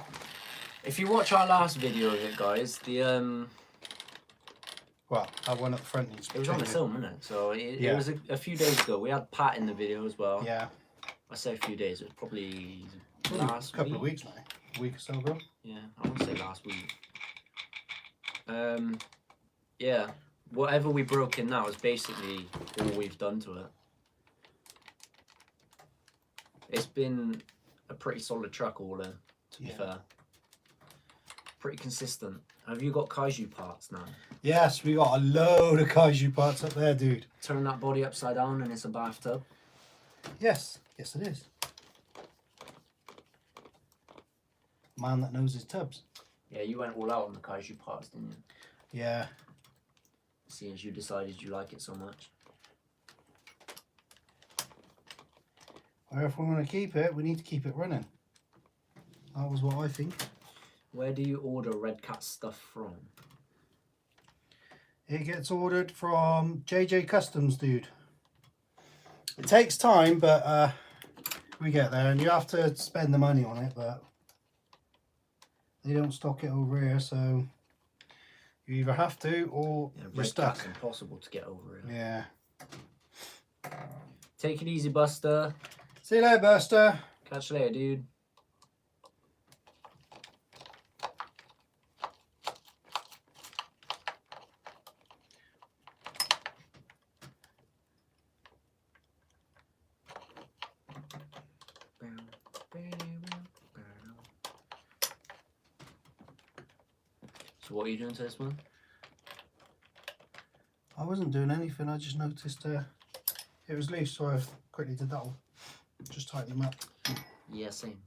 If you watch our last video of it, guys, the Well, that one at the front needs to be it was on the changed. film, wasn't it? So it Yeah. was a few days ago. We had Pat in the video as well. Yeah. I say a few days. It was probably A last couple week. of weeks now. A week or so ago. Yeah, I want to say last week. Yeah, whatever we broke in now is basically all we've done to it. It's been a pretty solid truck all in, to be Yeah. fair. Pretty consistent. Have you got kaiju parts now? Yes, we got a load of kaiju parts up there, dude. Turn that body upside down and it's a bathtub. Yes. Yes, it is. Man that knows his tubs. Yeah, you went all out on the kaiju parts, didn't you? Yeah. Seeing as you decided you like it so much. Well, if we're going to keep it, we need to keep it running. That was what I think. Where do you order Red Cat stuff from? It gets ordered from JJ Customs, dude. It takes time, but we get there, and you have to spend the money on it, but they don't stock it over here, so you either have to or Yeah, you're Red stuck. Cat's impossible to get over here. Yeah. Take it easy, Buster. See you later, Buster. Catch you later, dude. So what are you doing to this one? I wasn't doing anything, I just noticed it was loose, so I quickly did that one. Just tighten them up. Yeah, same.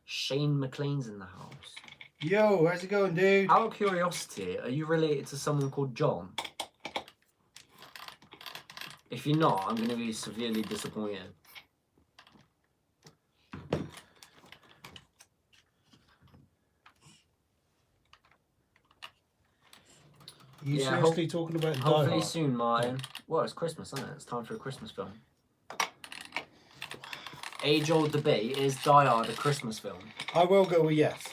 Shane McLean's in the house. Yo, how's it going, dude? Out of curiosity, are you related to someone called John? If you're not, I'm going to be severely disappointed. You Yeah, seriously talking about Die Hopefully Hard? soon, Martin. Well, it's Christmas, isn't it? It's time for a Christmas film. Age-old debate, is Die Hard a Christmas film? I will go with yes.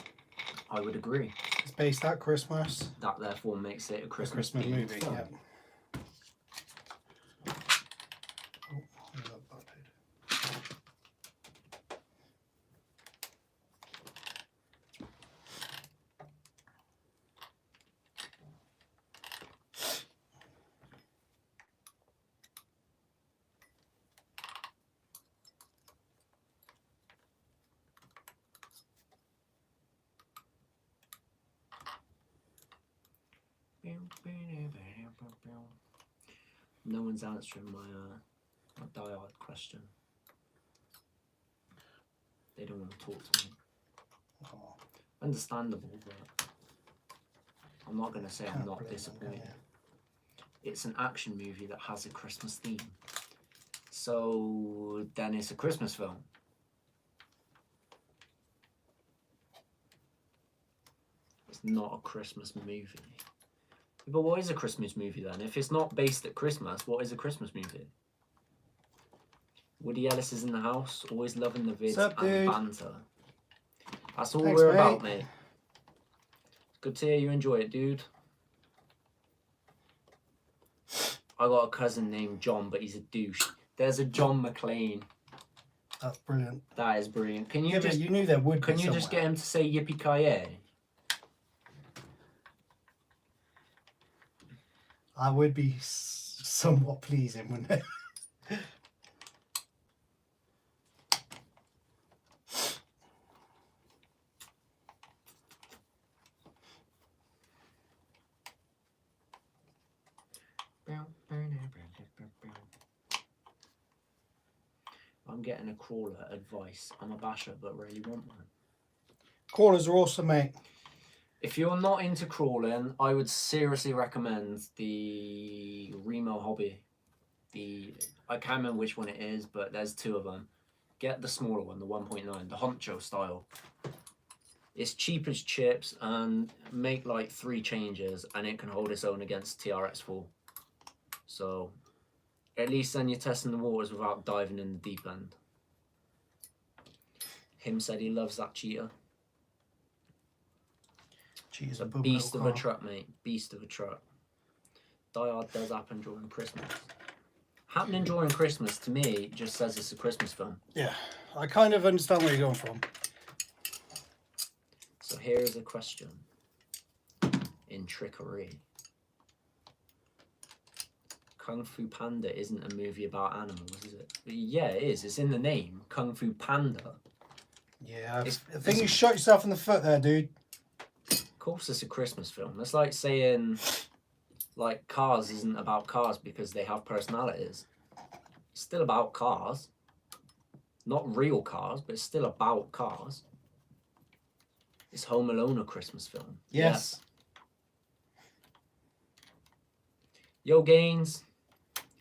I would agree. It's based at Christmas. That therefore makes it a A Christmas, Christmas themed movie, film. yeah. Oh, I love that, dude. No one's answering my Die Hard question. They don't want to talk to me. Oh, Understandable, but I'm not going to say I'm can't not blame them, disappointed. can It's an action movie that has a Christmas theme. So then it's a Christmas film. It's not a Christmas movie. But what is a Christmas movie then? If it's not based at Christmas, what is a Christmas movie? Woody Ellis is in the house, always loving the vids What's up, and dude? banter. That's all Thanks, we're mate. about, mate. It's good to hear you enjoy it, dude. I got a cousin named John, but he's a douche. There's a John McClane. That's brilliant. That is brilliant. Can you Yeah, but just you knew there would be can you just get somewhere. him to say yippee ki I would be somewhat pleasing, wouldn't it? I'm getting a crawler advice. I'm a basher, but really want one. Crawlers are awesome, mate. If you're not into crawling, I would seriously recommend the Remo Hobby. I can't remember which one it is, but there's two of them. Get the smaller one, the 1.9, the honcho style. It's cheap as chips and make like 3 changes and it can hold its own against TRX4. So at least then you're testing the waters without diving in the deep end. Him said he loves that cheetah. Cheetah's A a beast of a truck, mate. Beast of a truck. Die Hard does happen during Christmas. Happening during Christmas, to me, just says it's a Christmas film. Yeah, I kind of understand where you're going from. So here is a question. In trickery. Kung Fu Panda isn't a movie about animals, is it? Yeah, it is. It's in the name. Kung Fu Panda. Yeah, It's- I think you shot yourself in the foot there, dude. Of course it's a Christmas film. That's like saying like Cars isn't about cars because they have personalities. It's still about cars. Not real cars, but it's still about cars. Is Home Alone a Christmas film? Yes. Yeah. Yo, Gaines.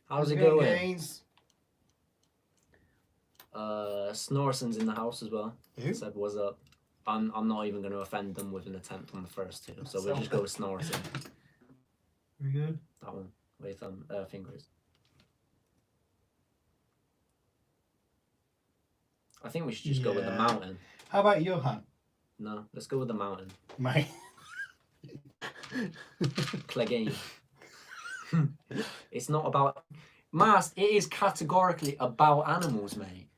How's it going? Gaines? Snorson's in the house as well. Who? Said what's up. I'm not even going to offend them with an attempt on the first two, so we'll just go with Snorson. Very good. That one with fingers. I think we should just go with the Yeah. mountain. How about Johan? No, let's go with the mountain. Mate. Clegane. It's not about Mast. It is categorically about animals, mate.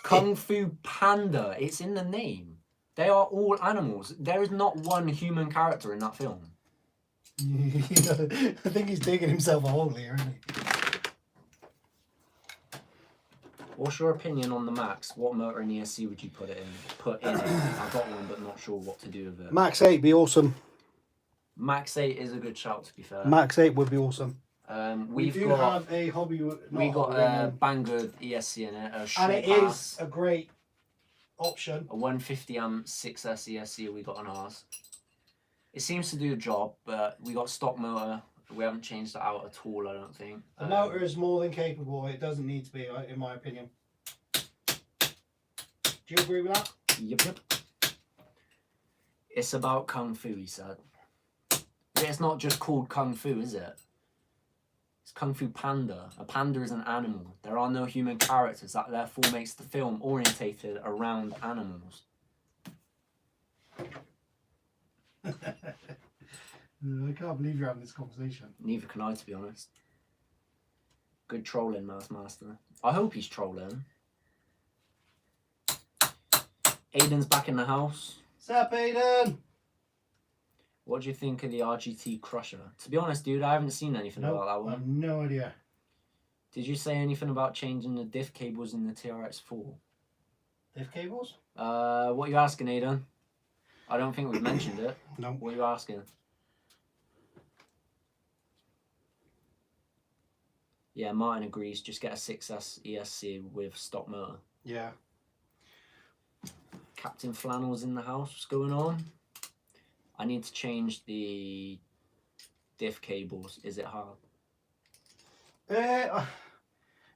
Kung Fu Panda. It's in the name. They are all animals. There is not one human character in that film. I think he's digging himself a hole here, isn't he? What's your opinion on the Max? What motor in ESC would you put in? I've got one, but not sure what to do with it. Max 8 be awesome. Max 8 is a good shout, to be fair. Max 8 would be awesome. We do got have a hobby. we got a Banggood ESC in it, a and short it pass, is a great option. a 150 amp 6S ESC. We got on ours. It seems to do the job, but we got stock motor. We haven't changed that out at all, I don't think. The motor is more than capable. It doesn't need to be, in my opinion. Do you agree with that? Yep. It's about Kung Fu, he said. But it's not just called Kung Fu, is it? It's Kung Fu Panda. A panda is an animal. There are no human characters. That therefore makes the film orientated around animals. I can't believe you're having this conversation. Neither can I, to be honest. Good trolling, Master. I hope he's trolling. Aiden's back in the house. Sup, Aiden? What do you think of the RGT Crusher? To be honest, dude, I haven't seen anything about that I one. have no idea. Did you say anything about changing the diff cables in the TRX4? Diff cables? What are you asking, Aiden? I don't think we've mentioned it. No. What are you asking? Yeah, Martin agrees. Just get a 6S ESC with stock motor. Yeah. Captain Flannel's in the house. What's going on? I need to change the diff cables. Is it hard?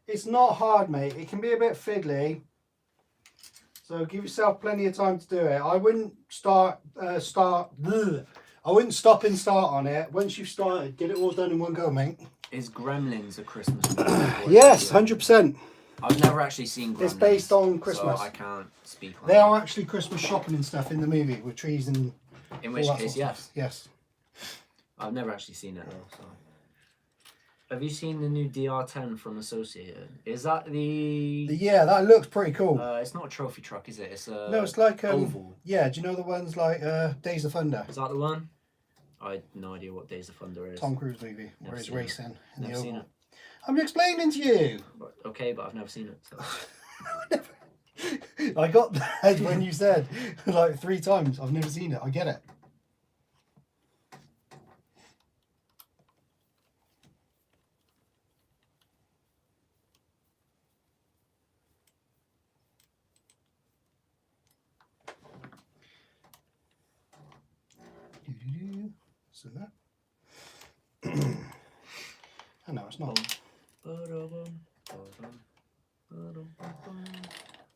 It's not hard, mate. It can be a bit fiddly. So give yourself plenty of time to do it. I wouldn't I wouldn't stop and start on it. Once you've started, get it all done in one go, mate. Is Gremlins a Christmas movie? Yes, 100%. I've never actually seen Gremlins. It's based on Christmas. So I can't speak on They that. are actually Christmas shopping and stuff in the movie with trees and In all which that case, sort of yes. stuff. Yes. I've never actually seen it though, so. Have you seen the new DR10 from Associated? Is that the? Yeah, that looks pretty cool. It's not a trophy truck, is it? It's a. No, it's like oval. Yeah, do you know the ones like Days of Thunder? Is that the one? I had no idea what Days of Thunder is. Tom Cruise movie where Never he's seen it. racing in the Never seen oval. it. I'm explaining to you. Okay, but I've never seen it. So. I got that when you said like 3 times. I've never seen it. I get it. So that. Oh, no, it's not.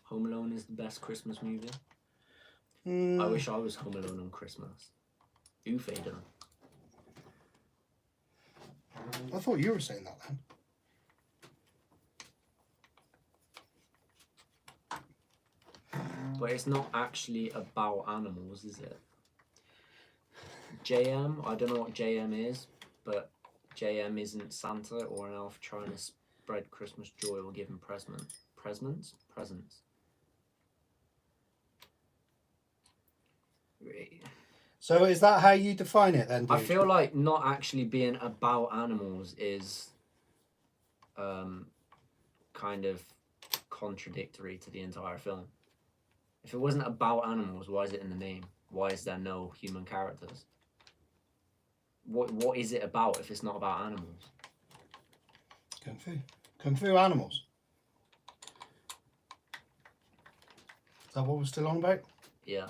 Home Alone is the best Christmas movie. Mm, I wish I was home alone on Christmas. You Fader. I thought you were saying that then. But it's not actually about animals, is it? JM, I don't know what JM is, but JM isn't Santa or an elf trying to spread Christmas joy or giving presents. So is that how you define it then, dude? I feel like not actually being about animals is kind of contradictory to the entire film. If it wasn't about animals, why is it in the name? Why is there no human characters? What is it about if it's not about animals? Kung Fu. Kung Fu animals. Is that what we're still on about? Yeah.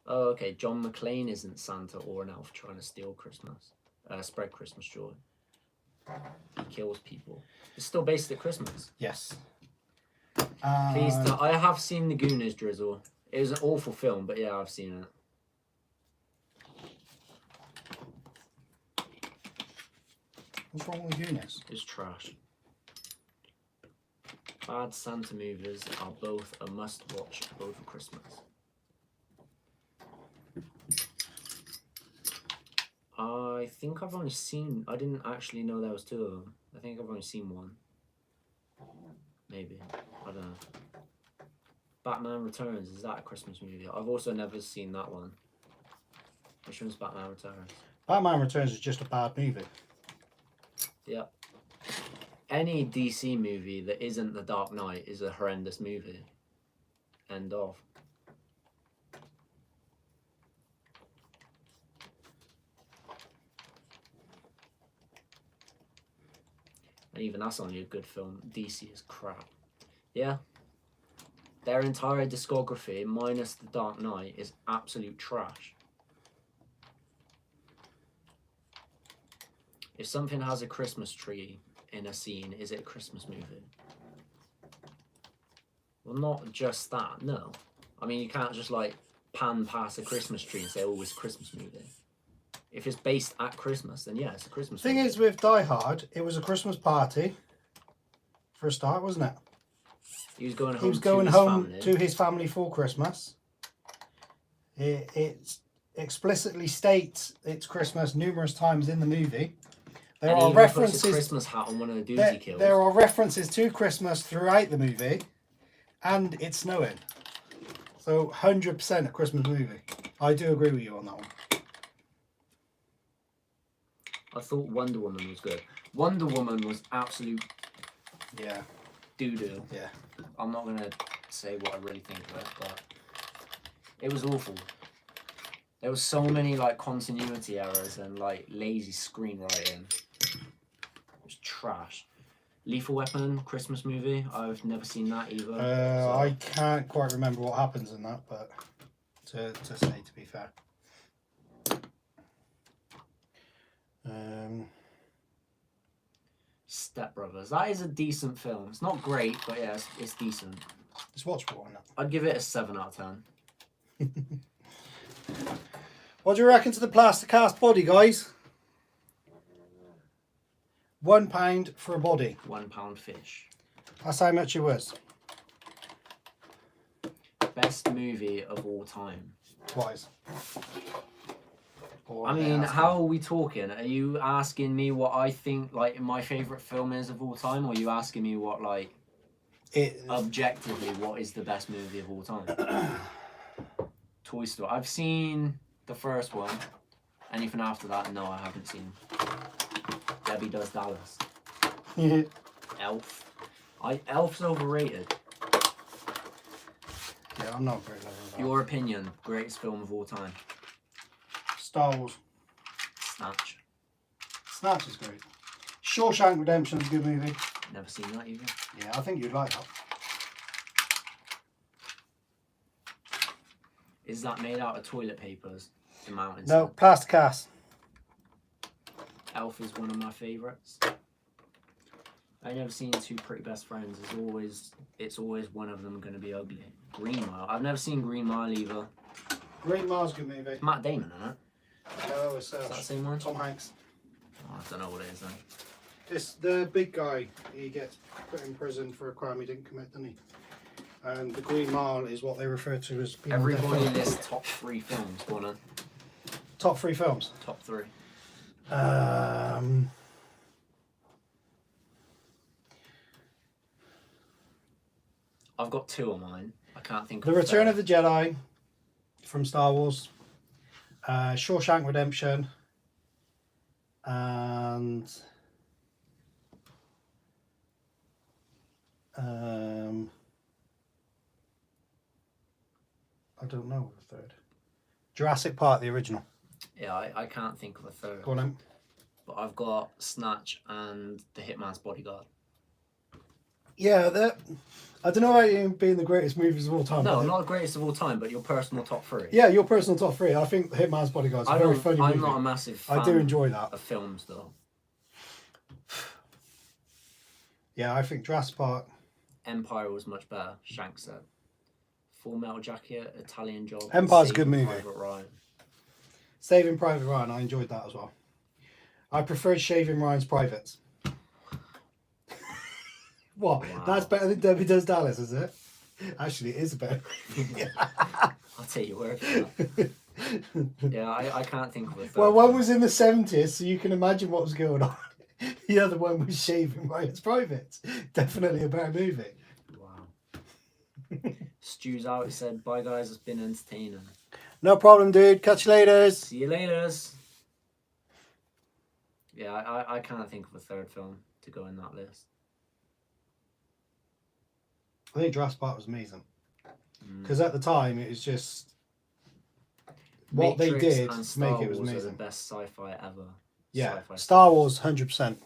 Oh, okay. John McClane isn't Santa or an elf trying to steal Christmas, spread Christmas joy. He kills people. It's still based at Christmas. Yes. Please, I have seen The Goonies, Drizzle. It was an awful film, but yeah, I've seen it. What's wrong with Goonies? It's trash. Bad Santa movies are both a must-watch over Christmas. I think I've only seen... I didn't actually know there was 2 of them. I think I've only seen 1. Maybe. I don't know. Batman Returns, is that a Christmas movie? I've also never seen that one. Which one's Batman Returns? Batman Returns is just a bad movie. Yep. Any DC movie that isn't The Dark Knight is a horrendous movie. End of. And even that's only a good film. DC is crap. Yeah. Their entire discography, minus The Dark Knight, is absolute trash. If something has a Christmas tree in a scene, is it a Christmas movie? Well, not just that, no. I mean, you can't just like pan past a Christmas tree and say, oh, it's a Christmas movie. If it's based at Christmas, then yeah, it's a Christmas Thing movie. is, with Die Hard, it was a Christmas party for a start, wasn't it? He was going home, He was going to, his home family. to his family for Christmas. It explicitly states it's Christmas numerous times in the movie. There And he are even puts a references. Christmas hat on one of the dudes There, he kills. there are references to Christmas throughout the movie, and it's snowing. So 100% a Christmas movie. I do agree with you on that one. I thought Wonder Woman was good. Wonder Woman was absolute Yeah, doo-doo. yeah. I'm not going to say what I really think of it, but it was awful. There was so many like continuity errors and like lazy screenwriting. It was trash. Lethal Weapon, Christmas movie. I've never seen that either. so- I can't quite remember what happens in that, but to say, to be fair. Step Brothers. That is a decent film. It's not great, but yeah, it's decent. It's watchable, isn't it? I'd give it a 7 out of 10. What do you reckon to the plaster cast body, guys? £1 for a body. £1 fish. That's how much it was. Best movie of all time. Twice. Or I are they mean, asking? how are we talking? Are you asking me what I think like my favorite film is of all time, or are you asking me what like objectively what is the best movie of all time? Toy Story. I've seen the first one. Anything after that, no, I haven't seen. Debbie Does Dallas. Elf. Elf's overrated. Yeah, I'm not very level with that. Your opinion, greatest film of all time. Star Wars. Snatch. Snatch is great. Shawshank Redemption is a good movie. Never seen that either. Yeah, I think you'd like that. Is that made out of toilet papers? The Mountains. No, plastic ass. Elf is one of my favourites. I've never seen Two Pretty Best Friends. It's always one of them going to be ugly. Green Mile. I've never seen Green Mile either. Green Mile's a good movie. Matt Damon in it. No, it's Is that the same one? Tom Hanks. Oh, I don't know what it is then. It's the big guy. He gets put in prison for a crime he didn't commit, doesn't he? And the Green Mile is what they refer to as being on death Everybody row. lists top 3 films. Go on then. Top 3 films. Top 3. I've got 2 on mine. I can't think The of Return third. of the Jedi from Star Wars. Shawshank Redemption. And I don't know the third. Jurassic Park, the original. Yeah, I can't think of a third. Go on then. But I've got Snatch and The Hitman's Bodyguard. Yeah, that. I don't know about you being the greatest movies of all time. No, but not the greatest of all time, but your personal top 3. Yeah, your personal top 3. I think Hitman's Bodyguard's a very funny movie. I'm not a massive fan I do enjoy that. of films though. Yeah, I think Jurassic Park. Empire was much better, Shank said. Full Metal Jacket, Italian Job. Empire's a good Saving movie. Private Ryan. Saving Private Ryan, I enjoyed that as well. I preferred Shaving Ryan's Privates. What? Wow. That's better than Debbie Does Dallas, is it? Actually, it is better. I'll take your word for that. Yeah, I can't think of a third. Well, one was in the 70s, so you can imagine what was going on. The other one was Shaving Ryan's Privates. Definitely a better movie. Wow. Stu's out. He said, "Bye guys, it's been entertaining. No problem, dude. Catch you later. See you later." Yeah, I can't think of a third film to go in that list. I think Jurassic Park was amazing. Because at the time, it was just... What Matrix they did and to Star make it was Wars are amazing. the best sci-fi ever. Yeah, Sci-fi Star films. Wars, 100%.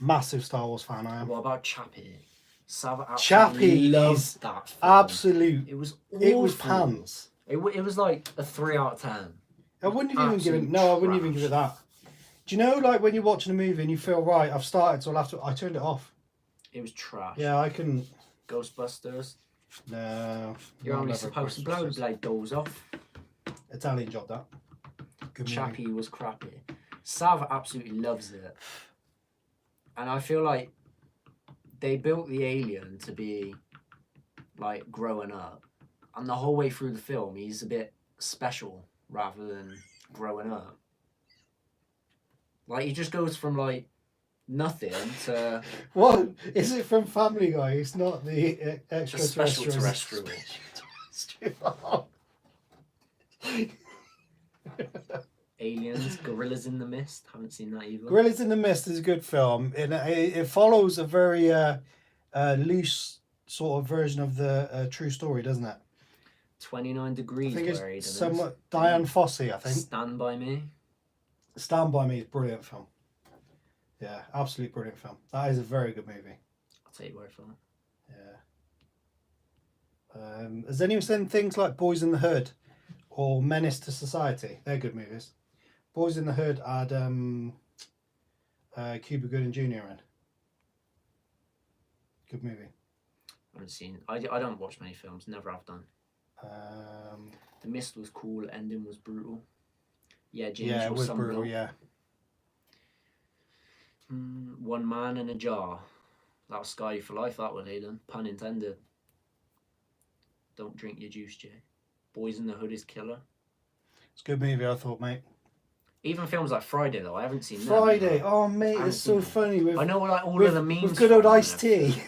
Massive Star Wars fan I am. What about Chappie? Sav Chappie loved is that film. Absolute. It was awful. It was pants. It was like a 3 out of 10. I wouldn't have even given. Absolute No, I wouldn't even trash. give it that. Do you know, like when you're watching a movie and you feel right, I've started, so I'll have to. I turned it off. It was trash. Yeah, I couldn't. Ghostbusters. No. You're no, only never supposed to Ghostbusters. blow the blade doors off. Italian job that. Good movie. Chappie was crappy. Sav absolutely loves it. And I feel like they built the alien to be like growing up. And the whole way through the film, he's a bit special rather than growing up. Like, he just goes from like nothing to What is it from Family Guy? It's not the the extraterrestrial. special terrestrial. Aliens, Gorillas in the Mist. Haven't seen that either. Gorillas in the Mist is a good film. It follows a very loose sort of version of the true story, doesn't it? 29 I Degrees think where he it's does. somewhat Diane Fossey, I think. Stand By Me. Stand By Me is a brilliant film. Yeah, absolutely brilliant film. That is a very good movie. I'll take your word for that. Yeah. Has anyone seen things like Boys in the Hood or Menace to Society? They're good movies. Boys in the Hood had Cuba Gooding Jr. in. Good movie. I haven't seen. I don't watch many films. Never have done. The Mist was cool. Ending was brutal. Yeah, James yeah, it was Summerall. brutal. Yeah. One Man in a Jar. That was Sky for life. That one, Aidan. Pun intended. Don't drink your juice, Jay. Boys in the Hood is killer. It's a good movie, I thought, mate. Even films like Friday, though, I haven't seen them. Friday, oh mate, haven't it's so seen them. funny with I know like all with, of the memes. with good old from Ice them. Tea.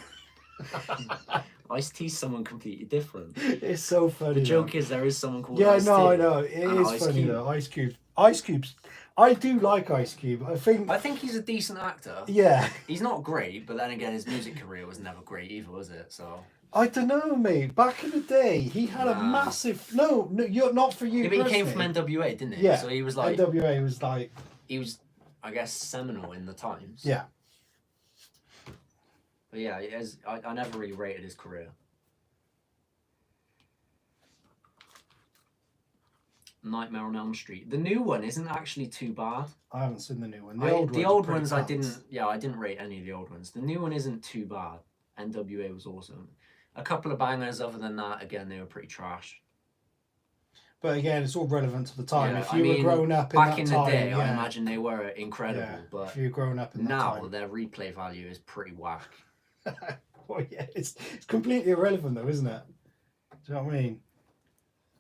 Ice-T's someone completely different. It's so funny. The joke though. is there is someone called Yeah, Ice-T. no, I know. It and is Ice funny Cube. though. Ice Cube. Ice Cube's. I do like Ice Cube. I think he's a decent actor. yeah. He's not great, but then again, his music career was never great either, was it? So. I don't know, mate. Back in the day, he had a massive. No, you're not for you. Yeah, but he came personally. from NWA, didn't he? Yeah. So he was like. NWA was like. He was, I guess, seminal in the times. Yeah. But yeah, I never really rated his career. Nightmare on Elm Street. The new one isn't actually too bad. I haven't seen the new one. The old ones I pretty didn't. Yeah, I didn't rate any of the old ones. The new one isn't too bad. NWA was awesome. A couple of bangers. Other than that, again, they were pretty trash. But again, it's all relevant to the time. Yeah, if you were growing up in back that in time, the day, yeah, I imagine they were incredible. yeah, But if you were growing up in that now time. their replay value is pretty whack. Well, yeah, it's completely irrelevant though, isn't it? Do you know what I mean?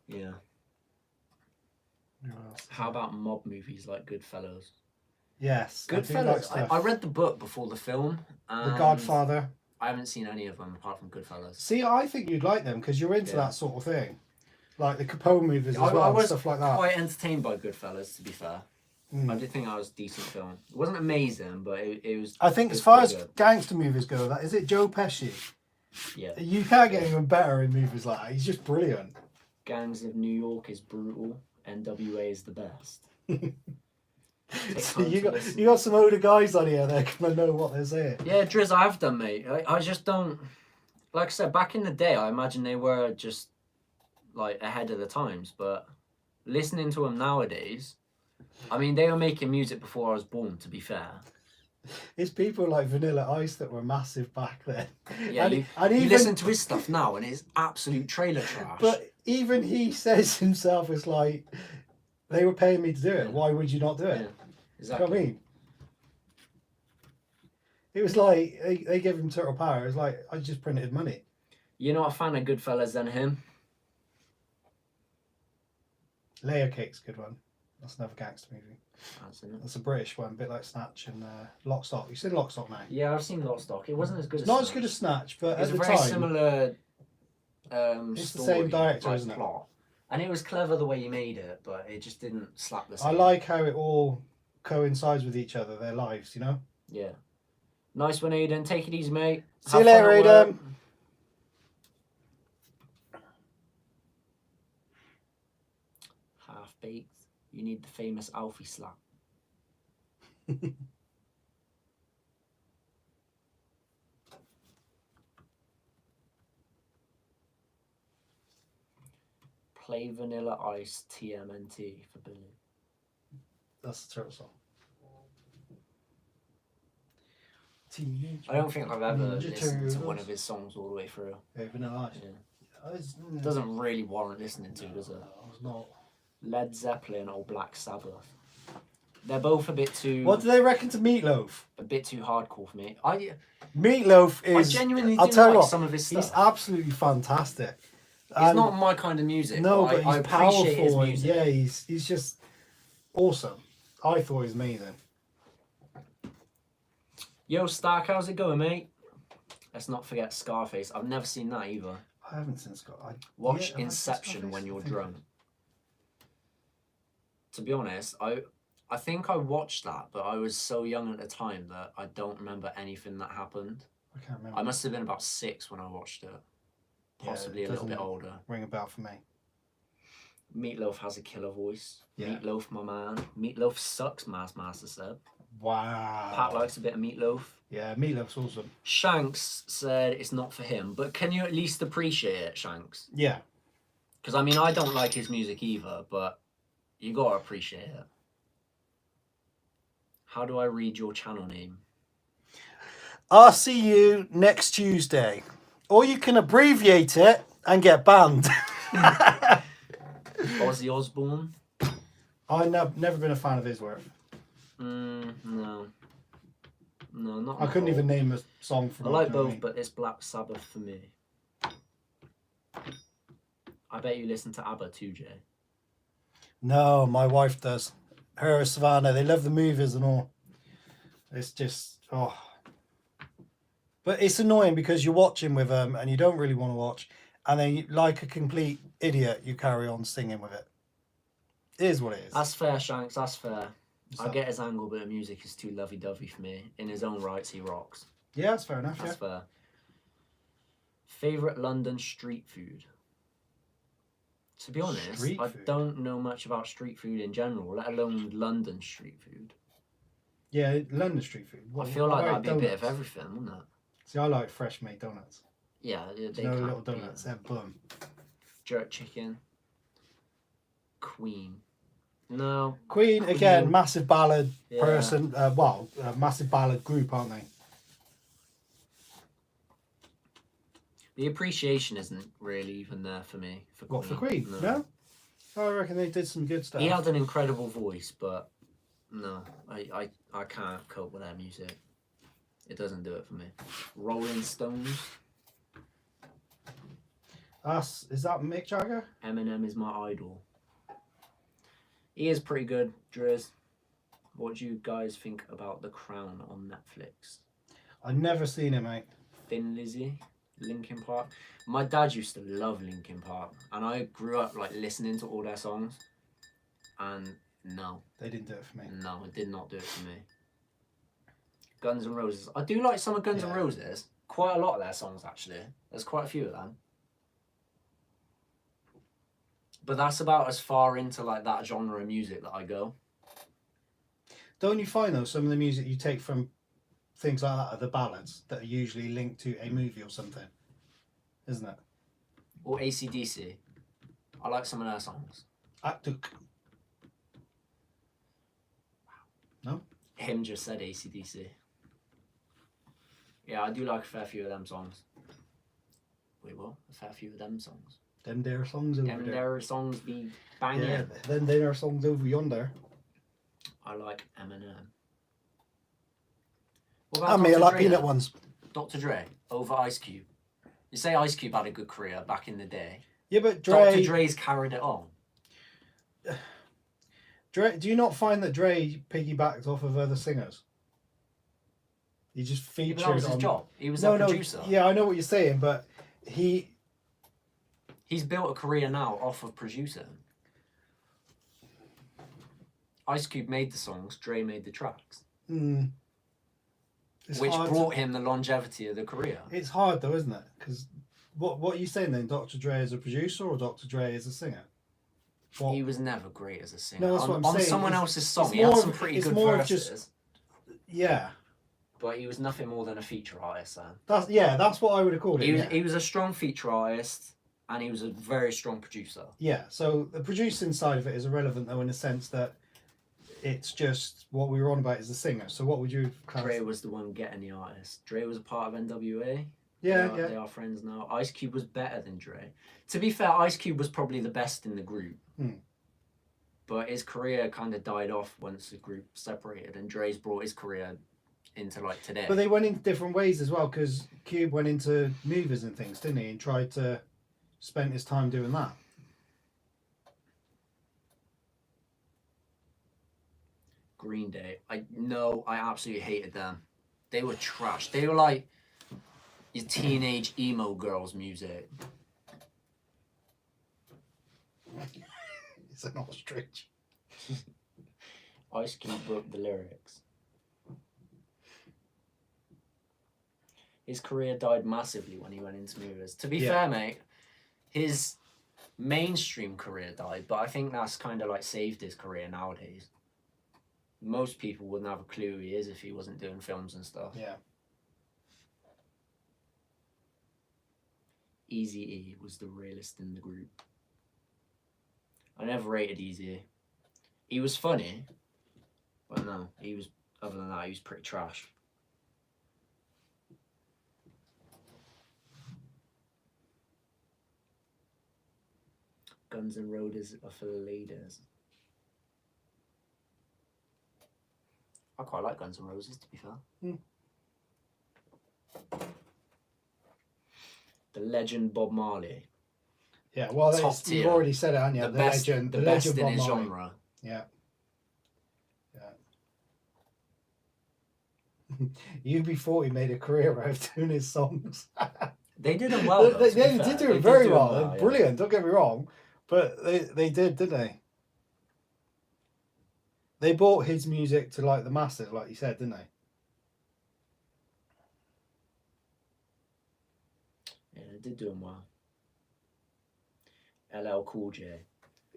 Yeah. What else? How about mob movies like Goodfellas? Yes, I do like Goodfellas. stuff. I read the book before the film. The and Godfather. I haven't seen any of them apart from Goodfellas. See, I think you'd like them because you're into Yeah. that sort of thing, like the Capone movies as I well, was stuff like that. quite entertained by Goodfellas, to be fair. Mm. I did think that was a decent film. It wasn't amazing, but it was. I think it as was far pretty as good. gangster movies go, that is it. Joe Pesci. Yeah. You can't get even better in movies like that. He's just brilliant. Gangs of New York is brutal. NWA is the best. So you got some older guys on here that can know what they're saying. Yeah, Driz, I have done, mate. I just don't. Like I said, back in the day, I imagine they were just like ahead of the times. But listening to them nowadays, I mean, they were making music before I was born. To be fair. It's people like Vanilla Ice that were massive back then. Yeah, and, you even, listen to his stuff now, and it's absolute trailer trash. But even he says himself, it's like they were paying me to do it. Why would you not do it? Yeah, exactly. You know what I mean? It was like they gave him total power. It was like I just printed money. You're not a fan of Goodfellas than him? Layer Cake's a good one. That's another gangster movie. Hasn't it? That's a British one, a bit like Snatch and Lock Stock. You've seen Lock Stock now? Yeah, I've seen Lost Stock. It wasn't as good It's as not as Snatch. good as Snatch, but It's at a the very time, similar It's the story, same director, like, isn't it? plot. And it was clever the way you made it, but it just didn't slap the same. I like how it all coincides with each other, their lives, you know? Yeah. Nice one, Aiden. Take it easy, mate. See you Have fun later, at work. Aiden. Half baked. You need the famous Alfie slap. Play Vanilla Ice TMNT for Billy. That's the turtle song. I don't think I've ever Ninja listened to one Turtles. of his songs all the way through. Yeah, Vanilla Ice. Yeah. It doesn't really warrant listening to, does it? It's not. Led Zeppelin or Black Sabbath. They're both a bit too What do they reckon to Meatloaf? hardcore for me. I Meatloaf is. genuinely I'll do tell you like what, some of his he's stuff. absolutely fantastic. He's And- not my kind of music. No, but but I he's appreciate his powerful. And, music. yeah, he's just awesome. I thought he was amazing. Yo, Stark, how's it going, mate? Let's not forget Scarface. I've never seen that either. I haven't seen Scott. Watch Yeah, have I seen Inception Scarface? when I you're think I drunk. To be honest, I think I watched that, but I was so young at the time that I don't remember anything that happened. I can't remember. I must have been about 6 when I watched it. Yeah, Possibly it a little bit doesn't older. ring a bell for me. Meatloaf has a killer voice. Yeah. Meatloaf, my man. Meatloaf sucks, Master said. Wow. Pat likes a bit of Meatloaf. Yeah, Meatloaf's awesome. Shanks said it's not for him, but can you at least appreciate it, Shanks? Yeah. Because, I mean, I don't like his music either, but you gotta appreciate it. How do I read your channel name? RCunexttuesday. Or you can abbreviate it and get banned. Ozzy Osbourne? I've never been a fan of his work. No. No, not I couldn't even name a song from I him, like do you know what both, I mean? but it's Black Sabbath for me. I bet you listen to ABBA too, Jay. No, my wife does. Her and Savannah, they love the movies and all. It's just, oh. But it's annoying because you're watching with them and you don't really want to watch. And then, like a complete idiot, you carry on singing with it. It is what it is. That's fair, Shanks. That's fair. What's I that? get his angle, but the music is too lovey-dovey for me. In his own rights, he rocks. Yeah, that's fair enough. That's Yeah. fair. Favorite London street food? To be honest, Street I food? don't know much about street food in general, let alone London street food. Yeah, London street food. I feel like that'd be a bit of donuts? everything, wouldn't it? See, I like fresh made donuts. Yeah, they No can't little be- donuts. They're boom. Jerk chicken. Queen. No. Queen, Queen. again, massive ballad Yeah. person. Massive ballad group, aren't they? The appreciation isn't really even there for me. For What, for Queen? No. No? I reckon they did some good stuff. He had an incredible voice, but no, I can't cope with their music. It doesn't do it for me. Rolling Stones. Is that Mick Jagger? Eminem is my idol. He is pretty good, Driz. What do you guys think about The Crown on Netflix? I've never seen it, mate. Thin Lizzy, Linkin Park. My dad used to love Linkin Park, and I grew up like listening to all their songs. And no, They didn't do it for me. no, it did not do it for me. Guns N' Roses. I do like some of Guns N' Yeah. Roses. Quite a lot of their songs, actually. There's quite a few of them. But that's about as far into like that genre of music that I go. Don't you find, though, some of the music you take from things like that are the ballads that are usually linked to a movie or something? Isn't it? Or AC/DC. I like some of their songs. Actuk. Him just said AC/DC. Yeah, I do like a fair few of them songs. Wait, what? A fair few of them songs. Them there songs over Them there. there songs be banging. Yeah, then there are songs over yonder. I like Eminem. What about And me, I Dr. like Dre peanut then? ones. Dr. Dre over Ice Cube. You say Ice Cube had a good career back in the day. Yeah, but Dr. Dre's carried it on. Dre, do you not find that Dre piggybacked off of other singers? He just Yeah, featured but that was his on. job. He was a producer. Yeah, I know what you're saying, but He's built a career now off of producing. Ice Cube made the songs, Dre made the tracks, it's which hard brought him the longevity of the career. It's hard though, isn't it? Because what are you saying then? Dr. Dre is a producer or Dr. Dre is a singer? What? He was never great as a singer. No, that's what I'm on saying. someone It's- else's song, it's he had more some of- pretty it's good more of verses, just- Yeah, but he was nothing more than a feature artist. Then that's what I would have called it. he was yeah. he was a strong feature artist, and he was a very strong producer. Yeah, so the producing side of it is irrelevant though, in the sense that it's just what we were on about is the singer. So what would you class? Dre was the one getting the artist. Dre was a part of NWA. Yeah, They are friends now. Ice Cube was better than Dre. To be fair, Ice Cube was probably the best in the group. But his career kind of died off once the group separated, and Dre's brought his career into like today. But they went in different ways as well, because Cube went into movies and things, didn't he? And tried to spend his time doing that. Green Day. I absolutely hated them. They were trash. They were like your teenage emo girls' music. It's an ostrich. Ice Cube broke the lyrics. His career died massively when he went into movies. To be fair, mate, his mainstream career died, but I think that's kind of like saved his career nowadays. Most people wouldn't have a clue who he is if he wasn't doing films and stuff. Yeah. Eazy-E was the realest in the group. I never rated Eazy-E. He was funny, but no, other than that, he was pretty trash. Guns N' Roses are for the ladies. I quite like Guns N' Roses, to be fair. The legend Bob Marley. Yeah, well, Top you've tier. already said it, haven't you? the best, legend, the the best legend in Bob his Marley. genre. Yeah. Yeah. UB40 made a career out of doing his songs. They did them well. Though, they to be fair. did do They it very do 'em well. well, They're yeah. brilliant, don't get me wrong. But they did, didn't they? They brought his music to like the masses, like you said, didn't they? Yeah, they did do them well. LL Cool J.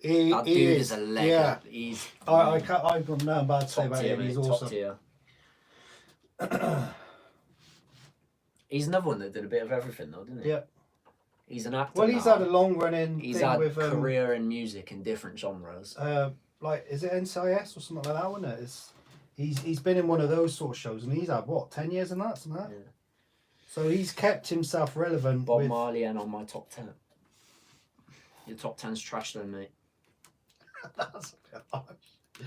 He Dude is a legend. Yeah. He's I can't. I've got nothing bad to say top about tier, him. He's mate. Top awesome. tier. He's another one that did a bit of everything, though, didn't he? Yeah. He's an actor. Well, he's now. had a long running He's thing had with career in music in different genres. like is it NCIS or something like that, wasn't it? He's been in one of those sort of shows, and he's had what 10 years in that, something like that. Yeah. So he's kept himself relevant. Bob with... Marley and on my top 10. Your top 10's trash, then, mate. That's a bit harsh.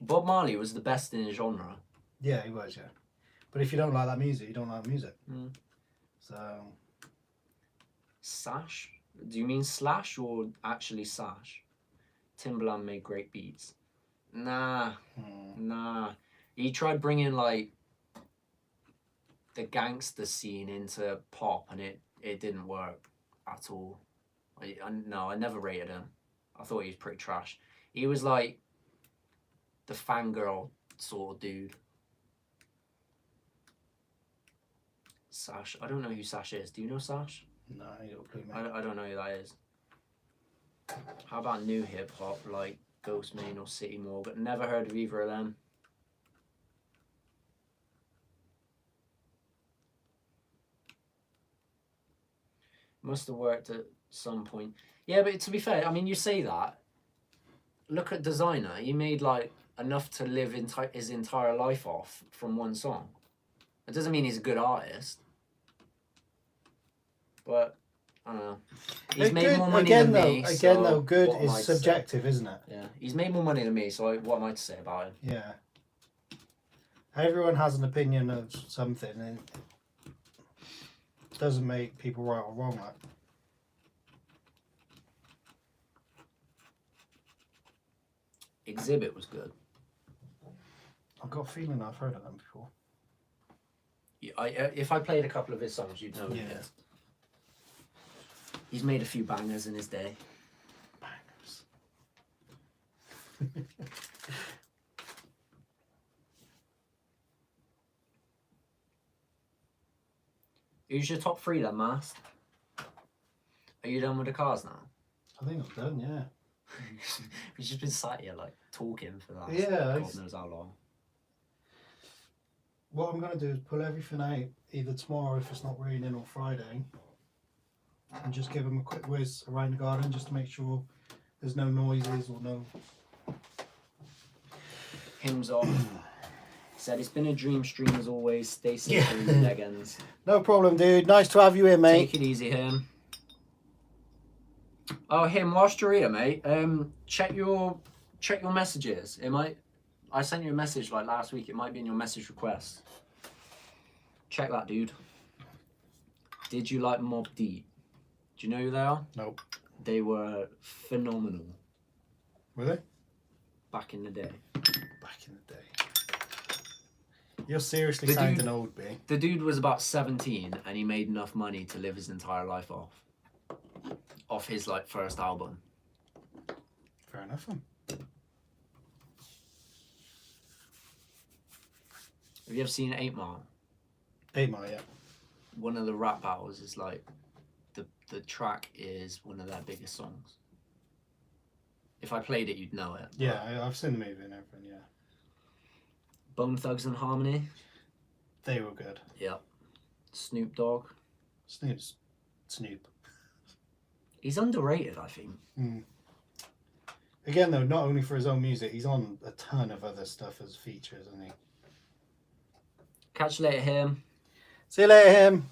Bob Marley was the best in his genre. Yeah, he was. Yeah, but if you don't like that music, you don't like music. Mm. So Sash? Do you mean Slash or actually Sash? Timbaland made great beats. Nah. He tried bringing like the gangster scene into pop, and it didn't work at all. No, I never rated him. I thought he was pretty trash. He was like the fangirl sort of dude. Sash. I don't know who Sash is. Do you know Sash? no, you don't clue, mate. I don't know who that is. How about new hip hop like Ghostmane or City Morgan? Never heard of either of them. Must have worked at some point. Yeah, but to be fair, I mean, you say that. Look at Designer. He made like enough to live his entire life off from one song. It doesn't mean he's a good artist. But I don't know. He's made good, more money again, than though, me. Again, so though, good what am I is to say? subjective, isn't it? Yeah, he's made more money than me. So what am I to say about him? Yeah. Everyone has an opinion of something, and it doesn't make people right or wrong. Like. Exhibit was good. I've got a feeling I've heard of them before. If I played a couple of his songs, you'd know. Yeah. Yeah. He's made a few bangers in his day. Bangers. Who's your top three then, Mast? Are you done with the cars now? I think I'm done, yeah. We've just been sat here like talking for that. Yeah, God knows how long. What I'm going to do is pull everything out either tomorrow if it's not raining or Friday, and just give them a quick whiz around the garden just to make sure there's no noises or no... Hymns off. Said it's been a dream stream as always. Stay safe, Legends. No problem, dude. Nice to have you here, mate. Take it easy, Him. Oh, Him, whilst you're here, mate, check your messages. I sent you a message like last week. It might be in your message request. Check that, dude. Did you like Mobb Deep? Do you know who they are? Nope. They were phenomenal Were they? back in the day. Back in the day. You're seriously The sounding dude- old, B. The dude was about 17 and he made enough money to live his entire life off his like first album. Fair enough. Then. Have you ever seen 8 Mile? 8 Mile, yeah. One of the rap battles is like the track is one of their biggest songs. If I played it, you'd know it. Yeah, I've seen the movie and everything, yeah. Bone Thugs and Harmony. They were good. Yep. Snoop Dogg. Snoop. He's underrated, I think. Mm. Again, though, not only for his own music, he's on a ton of other stuff as features, isn't he? Catch you later, Him. See you later, him.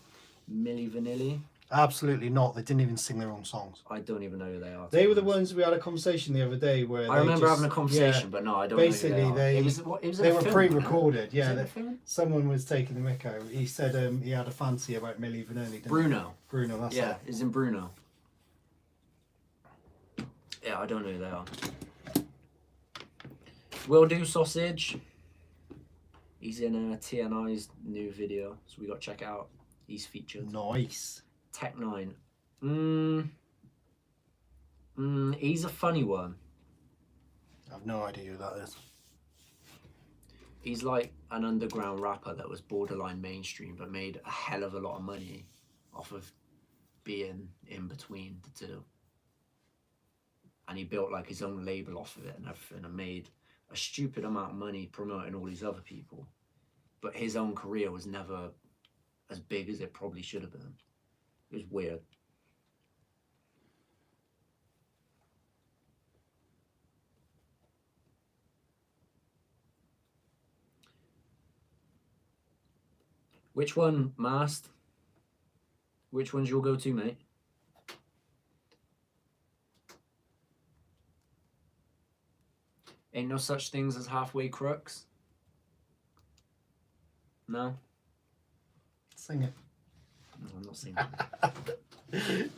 Milli Vanilli. Absolutely not. They didn't even sing their own songs. I don't even know who they are. They were the ones we had a conversation the other day where I they remember just- having a conversation, yeah, but no, I don't basically know who they are. they- It was they a were film, pre-recorded. wasn't it? Yeah, Was it a film? someone was taking the mick out. He said he had a fancy about Milli Vanilli. Didn't he? Bruno. Bruno, that's Yeah, it. it's in Bruno. Yeah, I don't know who they are. Will Do Sausage. He's in TNI's new video, so we got to check it out. He's featured. Nice. Tech 9. He's a funny one. I have no idea who that is. He's like an underground rapper that was borderline mainstream, but made a hell of a lot of money off of being in between the two. And he built like his own label off of it and everything, and made a stupid amount of money promoting all these other people. But his own career was never as big as it probably should have been. It was weird. Which one, Mast? Which one's your go-to, mate? Ain't no such things as halfway crooks? No? Sing it. No, I'm not singing it.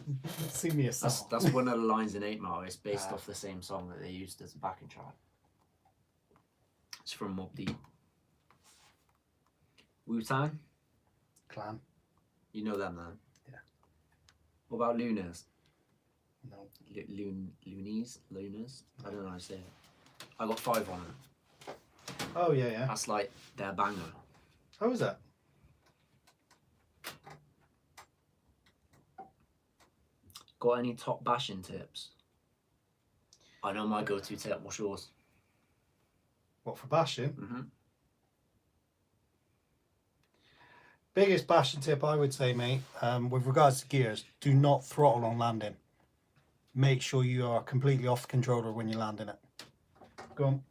Sing me a song. That's one of the lines in 8 Mile. It's based off the same song that they used as a backing track. It's from Mobb Deep. Wu-Tang? Clan. You know them, man. Yeah. What about Lunas? No. Loonies? I don't know how to say it. I got 5 on it. Oh, yeah, yeah. That's like their banger. How was that? Got any top bashing tips? I know my go-to tip. What's yours? What, for bashing? Mm-hmm. Biggest bashing tip I would say, mate, with regards to gears, do not throttle on landing. Make sure you are completely off the controller when you're landing it. Go on.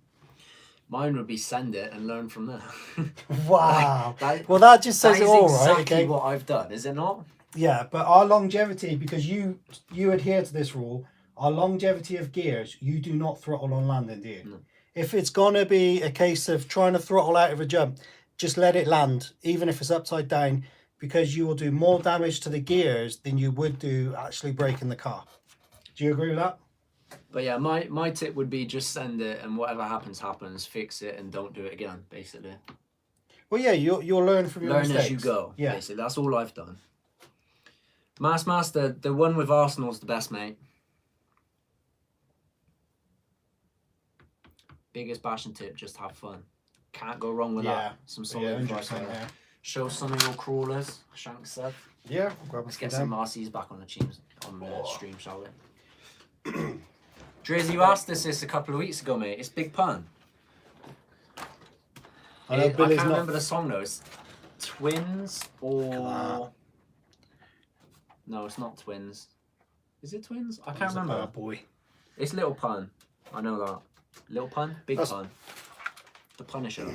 Mine would be send it and learn from there. Wow. That- Well, that just says that it is all, right? exactly Okay. what I've done, is it not? Yeah, but our longevity, because you adhere to this rule, our longevity of gears, you do not throttle on landing, do you? No. If it's going to be a case of trying to throttle out of a jump, just let it land, even if it's upside down, because you will do more damage to the gears than you would do actually braking the car. Do you agree with that? But yeah, my tip would be just send it and whatever happens, happens. Fix it and don't do it again, basically. Well, yeah, you'll learn from your Learn mistakes. as you go, Yeah. basically. That's all I've done. Master, the one with Arsenal's the best, mate. Biggest bashing tip, just have fun. Can't go wrong with Yeah. that. Some solid Yeah, advice 100%, there. yeah. Show some of your crawlers, Shank said. Yeah, we'll grab Let's a get few some down. RCs back on the stream, shall we? Drizzy, you asked us this a couple of weeks ago, mate. It's Big Pun. I know I Billy's can't not... remember the song though. It's Twins or Come on. no, it's not Twins. Is it Twins? I can't He's a remember. bad boy. It's Little Pun. I know that. Little Pun, Big That's- Pun. The Punisher.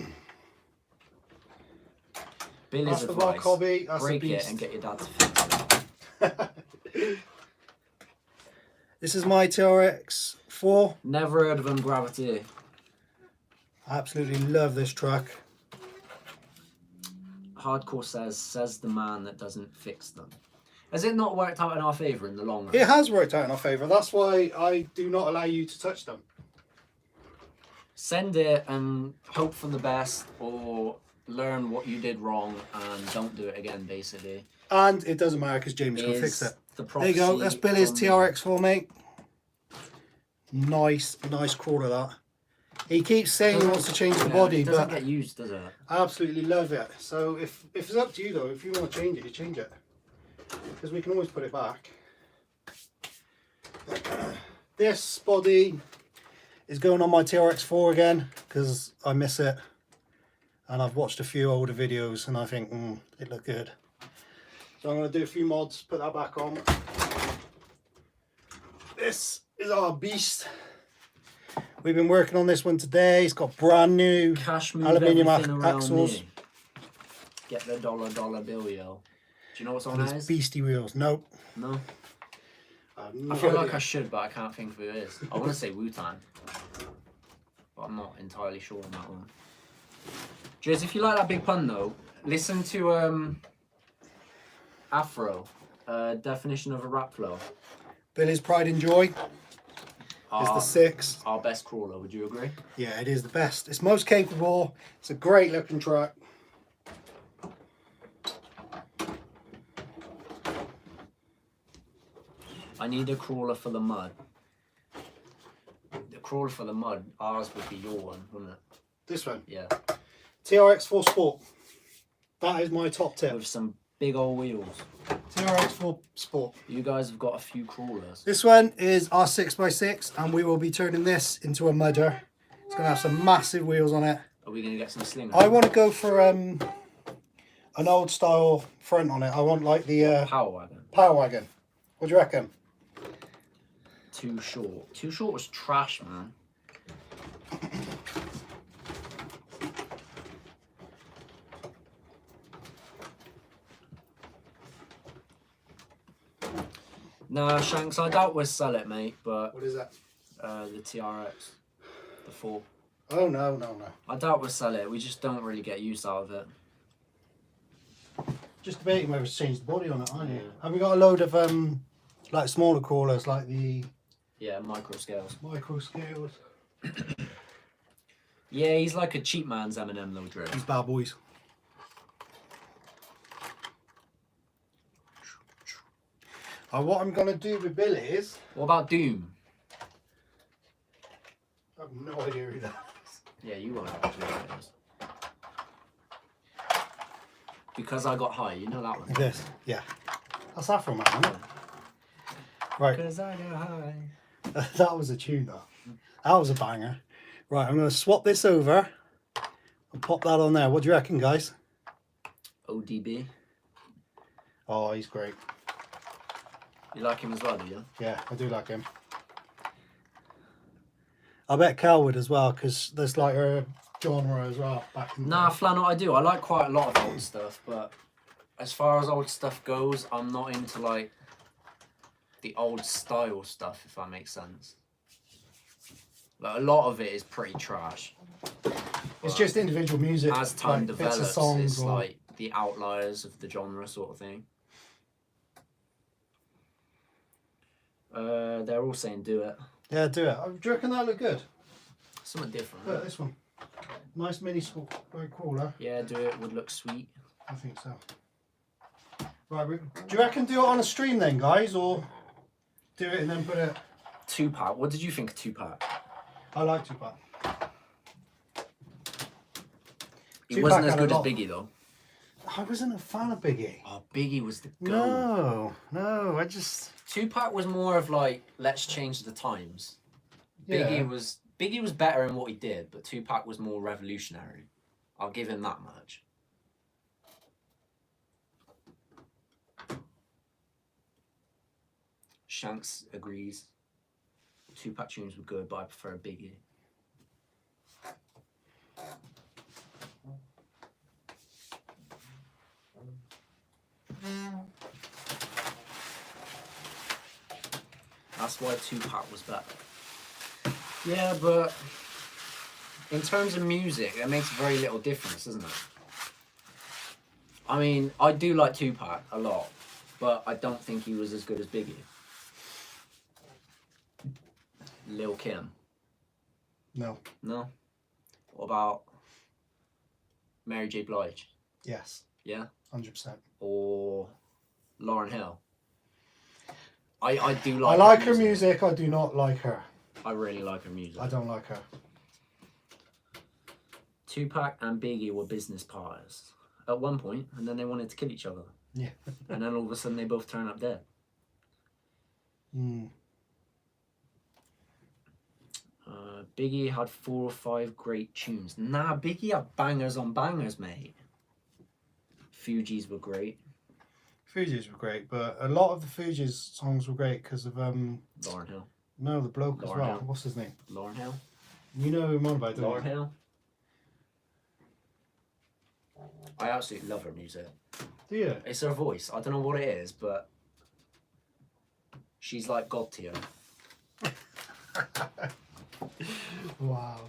Billy's That's the advice: rock hobby. That's break the it beast. and get your dad to fix it. This is my TRX4. Never heard of them, Gravity. I absolutely love this truck. Hardcore says the man that doesn't fix them. Has it not worked out in our favour in the long run? It has worked out in our favour. That's why I do not allow you to touch them. Send it and hope for the best, or learn what you did wrong and don't do it again, basically. And it doesn't matter because James can fix it. The There you go. That's Billy's from- TRX4, mate. Nice crawler that. He keeps saying he wants to change the Yeah, body, it doesn't but get used, does it? I absolutely love it. So if it's up to you though, if you want to change it, you change it. Because we can always put it back. This body is going on my TRX4 again because I miss it. And I've watched a few older videos and I think it looked good. So I'm going to do a few mods, put that back on. This is our beast. We've been working on this one today. It's got brand new Cash move aluminium everything around axles. me. Get the dollar bill, yo. Do you know what song and that it's is? beastie wheels. Nope. No. I have I no feel like idea. I should, but I can't think of who it is. I want to say Wu-Tang, but I'm not entirely sure on that one. Jez, if you like that Big Pun though, listen to Afro, definition of a rap flow. Billy's Pride and Joy. the 6. Our best crawler, would you agree? Yeah, it is the best. It's most capable. It's a great looking truck. I need a crawler for the mud. The crawler for the mud, ours would be your one, wouldn't it? This one. Yeah. TRX4 Sport. That is my top tip. With some big old wheels. TRX4 Sport. You guys have got a few crawlers. This one is our 6x6 and we will be turning this into a mudder. It's going to have some massive wheels on it. Are we going to get some slingers? I want to go for an old style front on it. I want like the Power wagon. Power Wagon. What do you reckon? Too short. Too short was trash, man. Nah, Shanks, I doubt we'll sell it, mate, but What is that? the TRX, the 4. Oh, no. I doubt we'll sell it. We just don't really get use out of it. Just debating whether to change the body on it, aren't you? Yeah. Have we got a load of like smaller crawlers, like the Yeah, micro scales. micro scales? Yeah, he's like a cheap man's M&M though, Drew. These bad boys. What I'm gonna do with Bill is What about Doom? I have no idea who that is. Yeah, you won't have a clue what it is. Because I got high, you know that one. This, yeah. That's Afro Man, isn't it? Right. Because I got high. That was a tune, though. That was a banger. Right, I'm gonna swap this over and pop that on there. What do you reckon, guys? ODB. Oh, he's great. You like him as well, do you? Yeah, I do like him. I bet Cal would as well, because there's like a genre as well back in the Nah, day. flannel, I do. I like quite a lot of old stuff, but as far as old stuff goes, I'm not into like the old style stuff, if that makes sense. Like, a lot of it is pretty trash. It's But just individual music. as time like, bits of develops, songs it's or- like the outliers of the genre sort of thing. They're all saying do it. Yeah, do it. Do you reckon that look good? Something different. Look, this one. Nice mini crawler. Yeah, do it would look sweet. I think so. Right, do you reckon do it on a stream then, guys, or do it and then put it? 2-pack. What did you think of 2-pack? I like Tupac. He wasn't Tupac as had a good as lot. Biggie though. I wasn't a fan of Biggie. Oh, Biggie was the goat. No, I just 2-pack was more of like, let's change the times. Biggie was better in what he did, but 2-pack was more revolutionary. I'll give him that much. Shanks agrees. 2-pack tunes were good, but I prefer Biggie. That's why 2-pack was better. Yeah, but in terms of music, it makes very little difference, doesn't it? I mean, I do like 2-pack a lot, but I don't think he was as good as Biggie. Lil Kim. no. No? What about Mary J. Blige? Yes, Yeah? 100%. Or Lauryn Hill? I do I like like her music. I do not like her. I really like her music. I don't like her. 2-pack and Biggie were business partners at one point, and then they wanted to kill each other. Yeah. And then all of a sudden they both turn up dead. Biggie had 4 or 5 great tunes. Nah, Biggie had bangers on bangers, mate. Fugees were great. Fugees were great, but a lot of the Fugees songs were great because of Lauryn Hill. no, the bloke as Lauryn well. Hill. What's his name? Lauryn Hill. You know who I'm on about, don't Lauryn you? Hill. I absolutely love her music. Do you? It's her voice. I don't know what it is, but she's like God tier. Wow.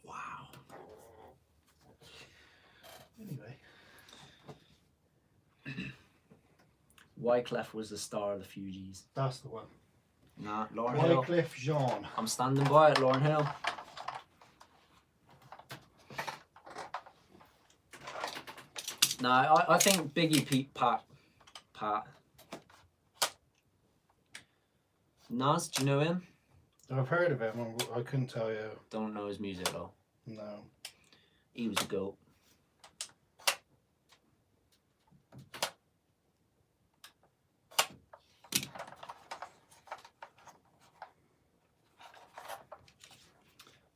Wow. Wyclef was the star of the Fugees. That's the one. Nah, Lauryn Hill. Wyclef Jean. I'm standing by it, Lauryn Hill. Nah, I think Biggie Pat. Nas, do you know him? I've heard of him. I couldn't tell you. Don't know his music though. No. He was a goat.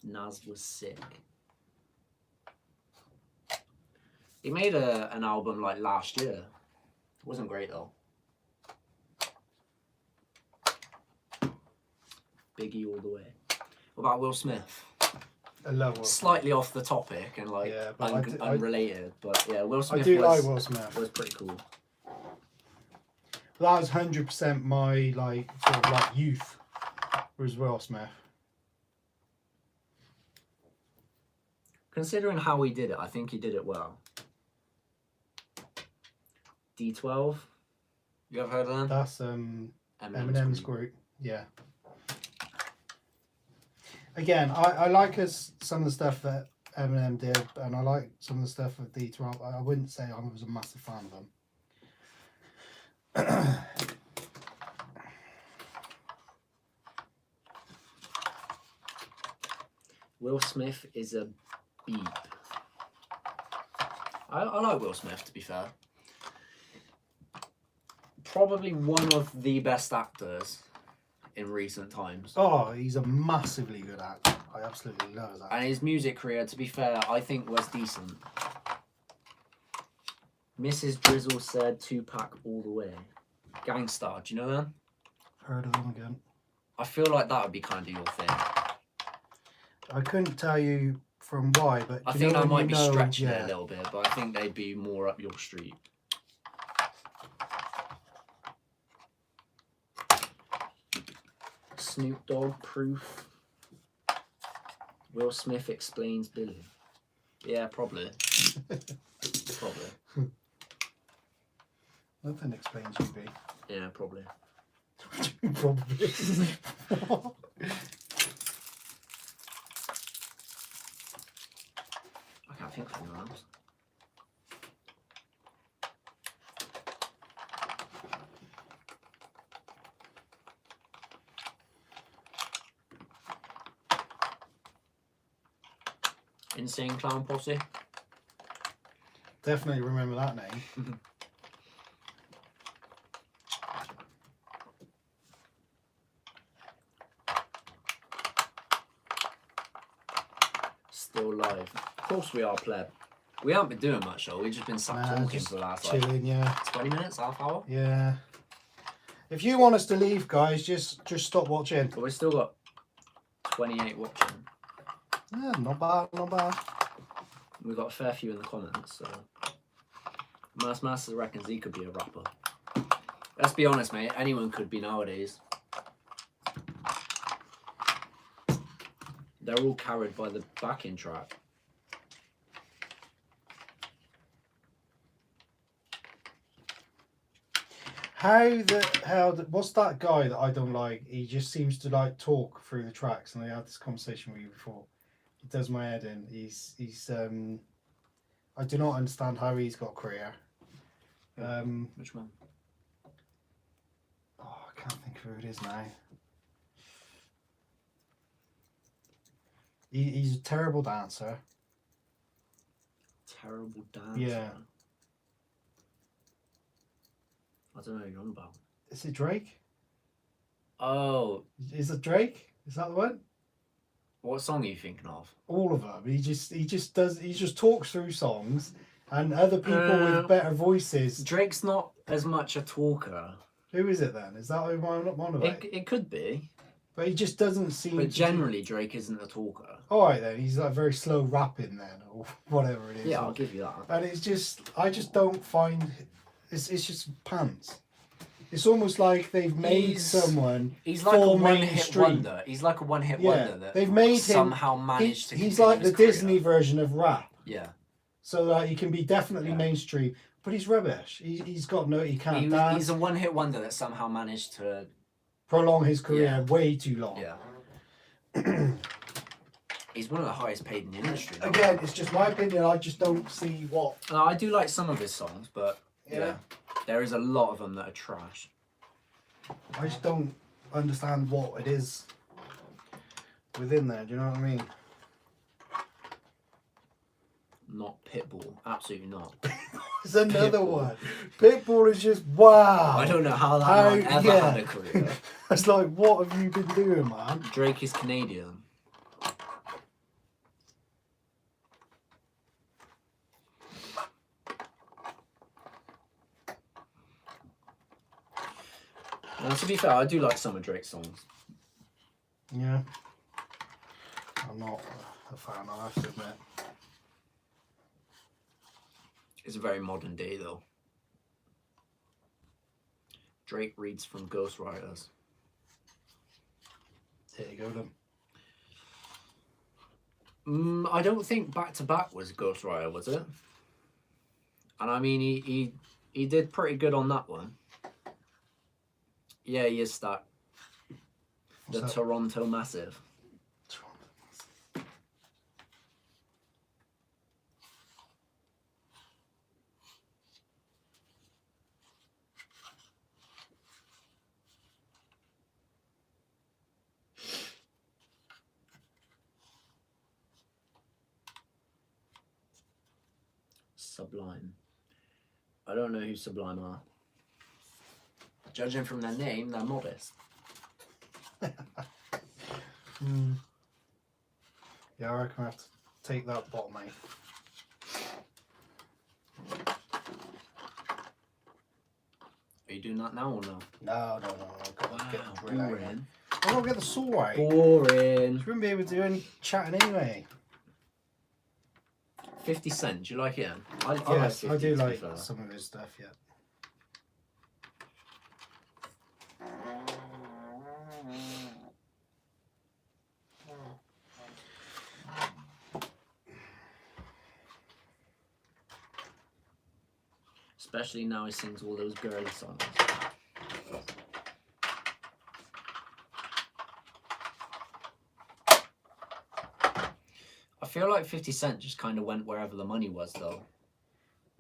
Nas was sick. He made an album like last year. It wasn't great though. Biggie all the way. What about Will Smith? I love Will Smith. Slightly off the topic and like Yeah, but unrelated, but yeah, Will I Smith do like was, Will Smith. was pretty cool. That was 100% my like sort of like youth. Was Will Smith. Considering how he did it, I think he did it well. D12. You ever heard of them? That's Eminem's group. Yeah. Again, I like some of the stuff that Eminem did, and I like some of the stuff of D12. I wouldn't say I was a massive fan of them. Will Smith is a beep. I like Will Smith, to be fair. Probably one of the best actors in recent times. Oh, he's a massively good actor. I absolutely love his acting. And his music career, to be fair, I think was decent. Mrs. Drizzle said Tupac all the way. Gangstar, do you know them? Heard of them again. I feel like that would be kind of your thing. I couldn't tell you from why, but I do you think know I when might you be know- stretching yeah. it a little bit, but I think they'd be more up your street. Snoop Dogg proof. Will Smith explains Billy. Yeah, probably. Probably. Nothing explains you, B. Yeah, probably. Probably. I can't think of anyone else. Insane Clown Posse. Definitely remember that name. Still live. Of course we are, pleb. We haven't been doing much though. We've just been sat Nah, talking just for the last like chilling, yeah. 20 minutes, half hour. Yeah. If you want us to leave, guys, just stop watching. But we've still got 28 watching. Yeah, not bad, not bad. We've got a fair few in the comments, so Masters reckons he could be a rapper. Let's be honest, mate, anyone could be nowadays. They're all carried by the backing track. What's that guy that I don't like? He just seems to like talk through the tracks, and I had this conversation with you before. He does my head in. He's I do not understand how he's got a career. Which one? Oh, I can't think of who it is now. He's a terrible dancer. Terrible dancer. Yeah. I don't know who you're on about. Is it Drake? Oh, Is it Drake? Is that the one? what song are you thinking of? All of them. He just talks through songs, and other people with better voices. Drake's not as much a talker. Who is it then? Is that who one of them? It could be, But he just doesn't seem. but generally Drake isn't a talker. All right then. He's like very slow rapping then, or whatever it is. Yeah, I'll give you that. And it's just, I just don't find. It's just pants. It's almost like they've made someone. He's like a for one-hit mainstream. wonder. He's like a one-hit wonder that they've made him somehow managed to. He's continue like the his career. Disney version of rap. Yeah. So that he can be definitely Yeah. mainstream, But he's rubbish. He's got no. He can't dance. He's a one-hit wonder that somehow managed to Prolong his career Yeah. way too long. Yeah. He's one of the highest paid in the industry. Now. Again, it's just my opinion. I just don't see what. I do like some of his songs, but Yeah. there is a lot of them that are trash. I just don't understand what it is within there. Do you know what I mean? Not Pitbull, absolutely not. It's another Pitbull. one. Pitbull is just wow. I don't know how that man ever yeah. had a career. It's like, what have you been doing, man? Drake is Canadian. Well, to be fair, I do like some of Drake's songs. Yeah. I'm not a fan, I have to admit. It's very modern day though. Drake reads from ghostwriters. There you go, then. I don't think Back to Back was ghostwriter, was it? And I mean, he did pretty good on that one. Yeah, he is that. What's The that? Toronto Massive. Sublime. I don't know who Sublime are. Judging from their name, they're modest. Yeah, I reckon I have to take that bottle, mate. Are you doing that now or no? No. I've got to get the drill out. Boring. I've got to get the saw right. Boring. You wouldn't be able to do any chatting anyway. 50 Cent, do you like him? I like Yes, 50, I do to be like fair. some of his stuff, yeah. Especially now he sings all those girly songs. I feel like 50 Cent just kind of went wherever the money was though,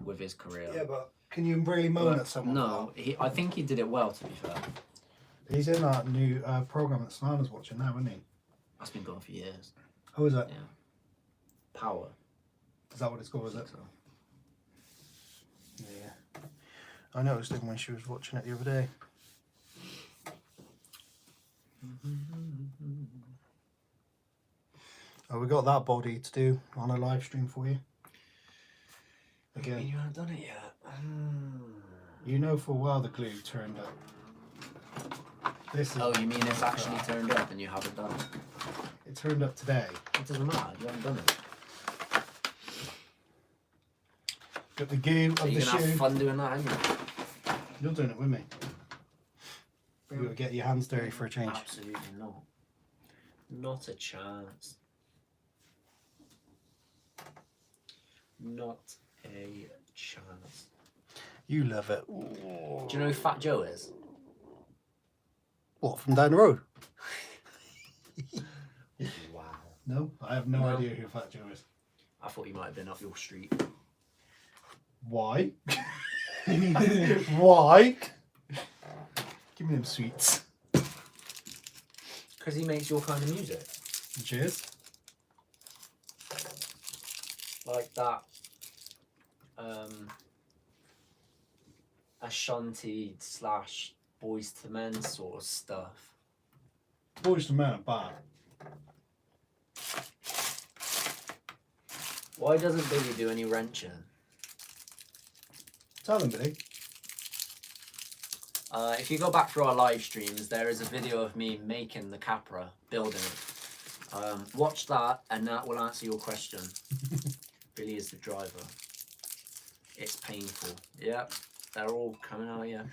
with his career. Yeah, but can you really moan But at someone? no, I think he did it well, to be fair. He's in that new program that Snana's watching now, isn't he? That's been going for years. Who is that? Yeah. Power. Is that what it's called, is it? So. Yeah. I noticed him when she was watching it the other day. Oh, we got that body to do on a live stream for you. Again, You haven't done it yet. you know for a while the glue turned up. This is Oh, you mean it's actually turned up and you haven't done it? it turned up today. It doesn't matter, you haven't done it. Got the goo Are of you the going to have shoe. fun doing that, aren't you? You're doing it with me. You gotta get your hands dirty for a change. Absolutely not. Not a chance. Not a chance. You love it. Do you know who Fat Joe is? What, from down the road? Wow. No, I have no No. idea who Fat Joe is. I thought you might have been up your street. Why? Why? Give me them sweets. Because he makes your kind of music. Cheers. Like that. Ashanti / Boys to Men sort of stuff. Boys to Men are bad. Why doesn't Billy do any wrenching? Tell them, Billy. If you go back through our live streams, there is a video of me making the Capra, building it. Watch that, and that will answer your question. Billy is the driver. It's painful. Yep, they're all coming out here.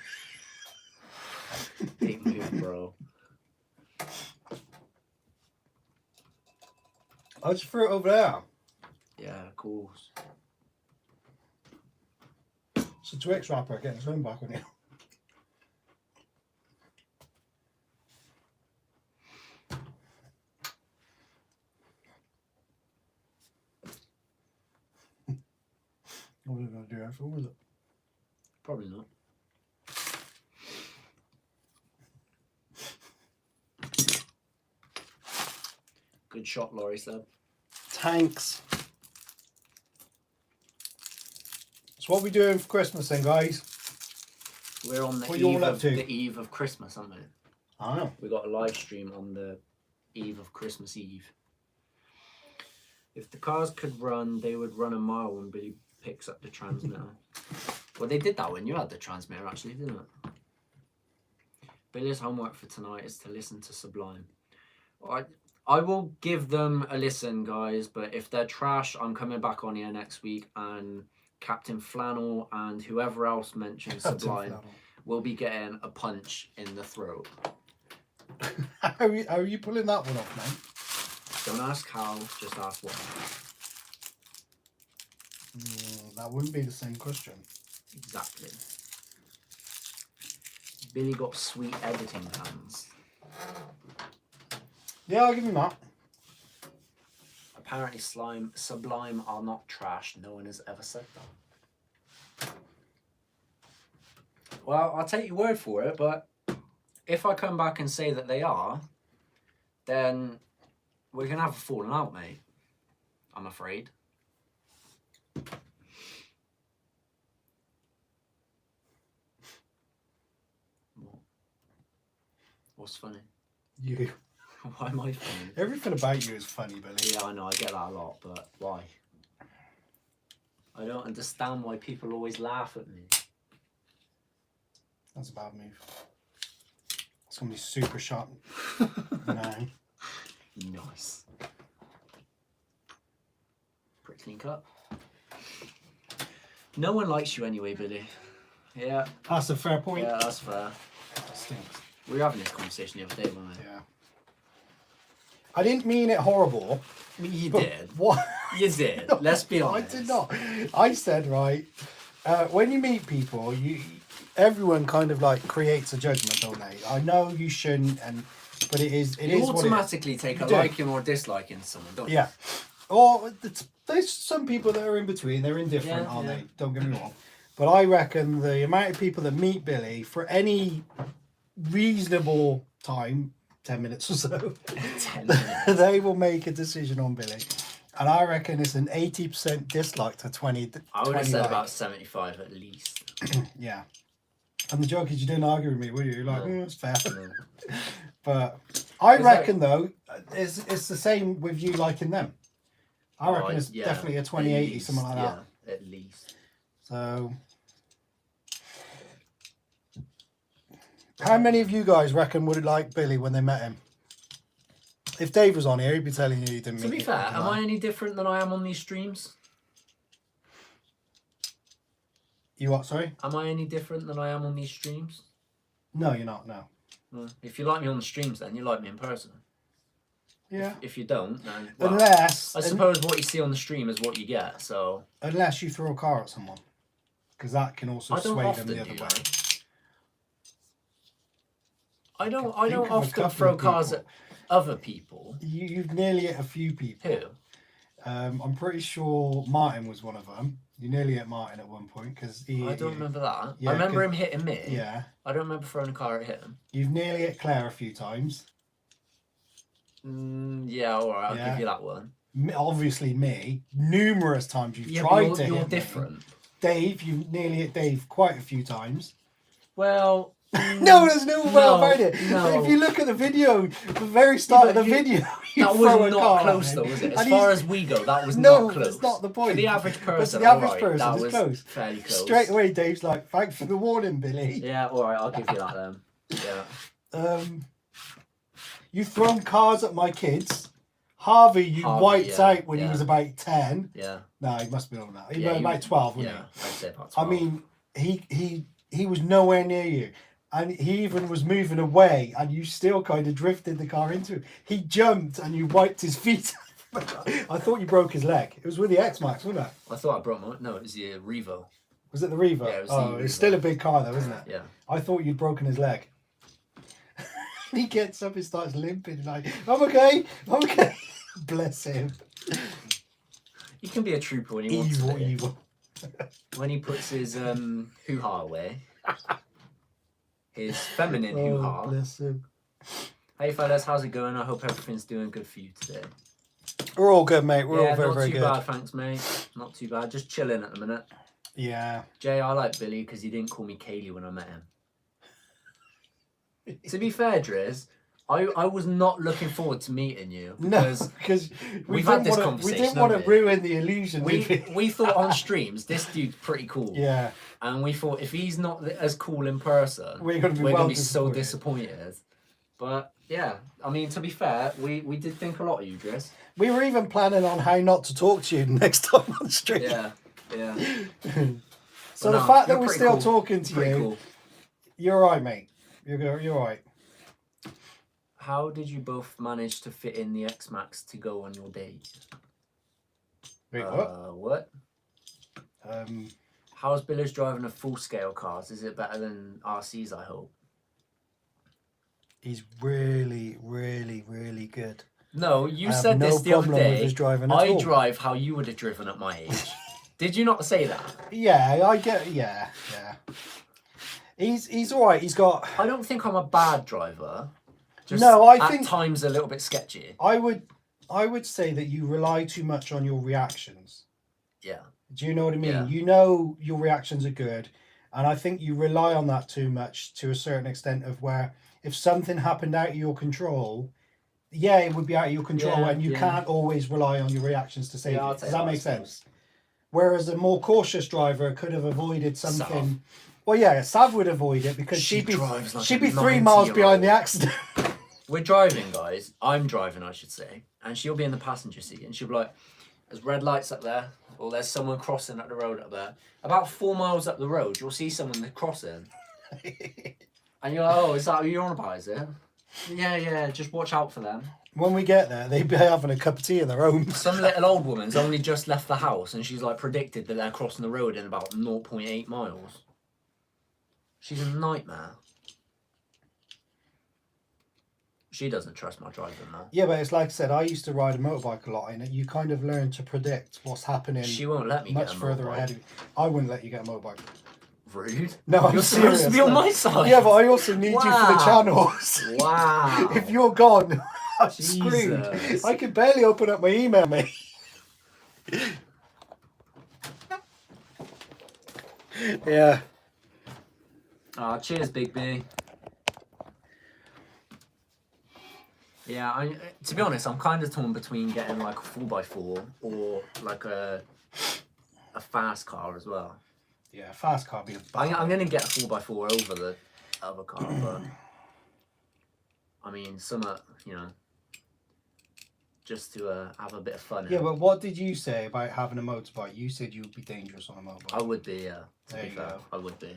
Big move, bro. I just threw it over there. Yeah, of course. It's a Twix wrapper getting its own back on you. What are they going to do after with it? Probably not. Good shot, Laurie said. Tanks. So what are we doing for Christmas then, guys? We're on the What you all eve up of to? the eve of Christmas, aren't we? I know. We got a live stream on the eve of Christmas Eve. If the cars could run, they would run a mile when Billy picks up the transmitter. Well, they did that when you had the transmitter, actually, didn't it? Billy's homework for tonight is to listen to Sublime. I will give them a listen, guys, but if they're trash, I'm coming back on here next week, and Captain Flannel and whoever else mentions Sublime will be getting a punch in the throat. How are you pulling that one off, man? Don't ask how, just ask why. That wouldn't be the same question. Exactly. Billy got sweet editing hands. Yeah, I'll give him that. Apparently Sublime are not trash. No one has ever said that. Well, I'll take your word for it, but if I come back and say that they are, then we're going to have a falling out, mate. I'm afraid. What? What's funny? You. Why am I funny? Everything about you is funny, Billy. Yeah, I know, I get that a lot, but why? I don't understand why people always laugh at me. That's a bad move. It's going to be super sharp. No. Nice. Pretty clean cut. No one likes you anyway, Billy. Yeah. That's a fair point. Yeah, that's fair. That stinks. We were having this conversation the other day, weren't we? Yeah. I didn't mean it horrible. I mean, you but did. What? You did. Let's be honest. I did not. I said, right, when you meet people, everyone kind of like creates a judgment, don't they? I know you shouldn't, but it is You what it is. automatically take a do. liking or disliking to someone, don't you? Yeah. Or there's some people that are in between. They're indifferent, Yeah, aren't yeah. they? Don't get me wrong. But I reckon the amount of people that meet Billy for any reasonable time, 10 minutes or so, 10 minutes. they will make a decision on Billy. And I reckon it's an 80% dislike to 20. I would have said like. about 75 at least. Yeah. And the joke is you didn't argue with me, would you? You're like, No. it's fair. No. But I Is reckon, though, it's the same with you liking them. I Oh, reckon it's yeah, definitely a at 20-80, least, something like that. Yeah, at least. So, how many of you guys reckon would like Billy when they met him? If Dave was on here, he'd be telling you he didn't To meet be it. fair, am I any different than I am on these streams? You what, sorry? Am I any different than I am on these streams? No, you're not, no. No. If you like me on the streams, then you like me in person. Yeah. If you don't, then well, Unless, I suppose what you see on the stream is what you get. So unless you throw a car at someone. Because that can also I don't sway often them the other do way. that. I don't Think of a often couple throw of cars at people. other people. You've nearly hit a few people. Who? I'm pretty sure Martin was one of them. You nearly hit Martin at one point because he. I don't remember that. Yeah, I remember 'cause- him hitting me. Yeah, I don't remember throwing a car at him. you've nearly hit Claire a few times. Yeah, alright, I'll Yeah. give you that one. Obviously, me numerous times you've Yeah, tried but to you're hit me. different. Dave, you've nearly hit Dave quite a few times. Well, No, there's no way about it. No. If you look at the video, the very start of the video, you that throw was a car not at close him. though, was it? As And far he's- as we go, that was No, not close. that's not the point. For the average But person, the average alright, person, that it's was close. fairly close. Straight away, Dave's like, "Thanks for the warning, Billy." Yeah, alright, I'll give you that then. Yeah. You've thrown cars at my kids. Harvey, you Harvey, wiped yeah, out when he yeah. was about 10. Yeah. No, he must have been on that. He Yeah, was he about was- 12, wasn't Yeah, I'd say about he? 12. I mean, he was nowhere near you. And he even was moving away, and you still kind of drifted the car into him. He jumped, and you wiped his feet. I thought you broke his leg. It was with the X-Max, wasn't it? I thought I broke my... No, it was the Revo. Was it the Revo? Yeah, it was the oh, it's Revo. still a big car though, isn't it? Yeah. I thought you'd broken his leg. He gets up and starts limping like, I'm okay. Bless him. He can be a trooper when he wants to be. Evil. When he puts his hoo-ha away. His feminine Oh, hoo-ha. bless him. Hey fellas, how's it going? I hope everything's doing good for you today. We're all good, mate. We're all very, not very too good. bad, thanks, mate. Not too bad. Just chilling at the minute. Yeah. Jay, I like Billy because he didn't call me Kaylee when I met him. To be fair, Driz, I was not looking forward to meeting you No, because we've had this we conversation. didn't want to haven't we? ruin the illusion. did We thought on streams this dude's pretty cool. Yeah. And we thought if he's not as cool in person, We're going to be, we're well gonna be so disappointed. disappointed. But yeah, I mean, to be fair, we did think a lot of you, Driz. We were even planning on how not to talk to you next time on stream. Yeah. So Well, the no, fact that you're we're pretty still cool. talking to Pretty you, cool. you're right, mate. You're right. How did you both manage to fit in the X-Max to go on your date? Wait, what? What? Um, How's Billy's driving a full-scale cars? Is it better than RC's, I hope? he's really, really, really good. No, you I have said no this the other problem with day. his driving at I all. drive how you would have driven at my age. Did you not say that? Yeah, I get. Yeah. He's all right. He's got. I don't think I'm a bad driver. Just No, I at think- times a little bit sketchy. I would say that you rely too much on your reactions. Yeah. Do you know what I mean? Yeah. You know your reactions are good, and I think you rely on that too much to a certain extent of where if something happened out of your control, yeah, it would be out of your control, Yeah, and you yeah. can't always rely on your reactions to save Yeah, I'll it. take Does that that, I make suppose. sense? Whereas a more cautious driver could have avoided something. Sav. Well, yeah, Sav would avoid it because She she'd be drives like she'd a be 3 miles 90-year-old. behind the accident. We're driving, guys. I'm driving, I should say. And she'll be in the passenger seat. And she'll be like, there's red lights up there. Or there's someone crossing up the road up there. About 4 miles up the road, you'll see someone crossing. And you're like, oh, is that who you're on about, is it? Yeah, just watch out for them. When we get there, they'd be having a cup of tea in their own. Some little old woman's only just left the house and she's like predicted that they're crossing the road in about 0.8 miles. She's a nightmare. She doesn't trust my driving though. Yeah, but it's like I said, I used to ride a motorbike a lot, and you kind of learn to predict what's happening She won't let me much get a further motorbike. ahead of you. I wouldn't let you get a motorbike. Rude. No, I'm You're serious. supposed to be on my side. Yeah, but I also need you for the Wow. channels. Wow. If you're gone, I'm screwed. Jesus. I can barely open up my email, mate. Yeah. Cheers, Big B. Yeah, to be honest, I'm kind of torn between getting like a 4x4 or like a fast car as well. Yeah, fast car be a I'm going to get a 4x4 over the other car, but I mean, just to have a bit of fun. Yeah, but what did you say about having a motorbike? You said you would be dangerous on a motorbike. I would be, yeah. To There be you fair, go. I would be.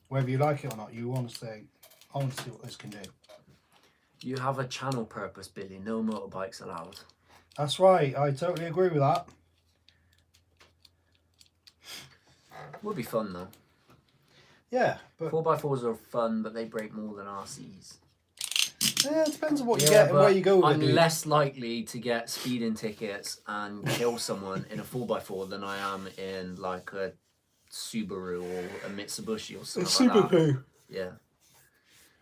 Whether you like it or not, you want to say, I want to see what this can do. You have a channel purpose, Billy. No motorbikes allowed. That's right. I totally agree with that. Would be fun though. Yeah, but 4x4s are fun, but they break more than RCs. yeah, it depends on what you get and but where you go with I'm it. dude. less likely to get speeding tickets and kill someone in a 4x4 than I am in like a Subaru or a Mitsubishi or something like that. poo. Yeah.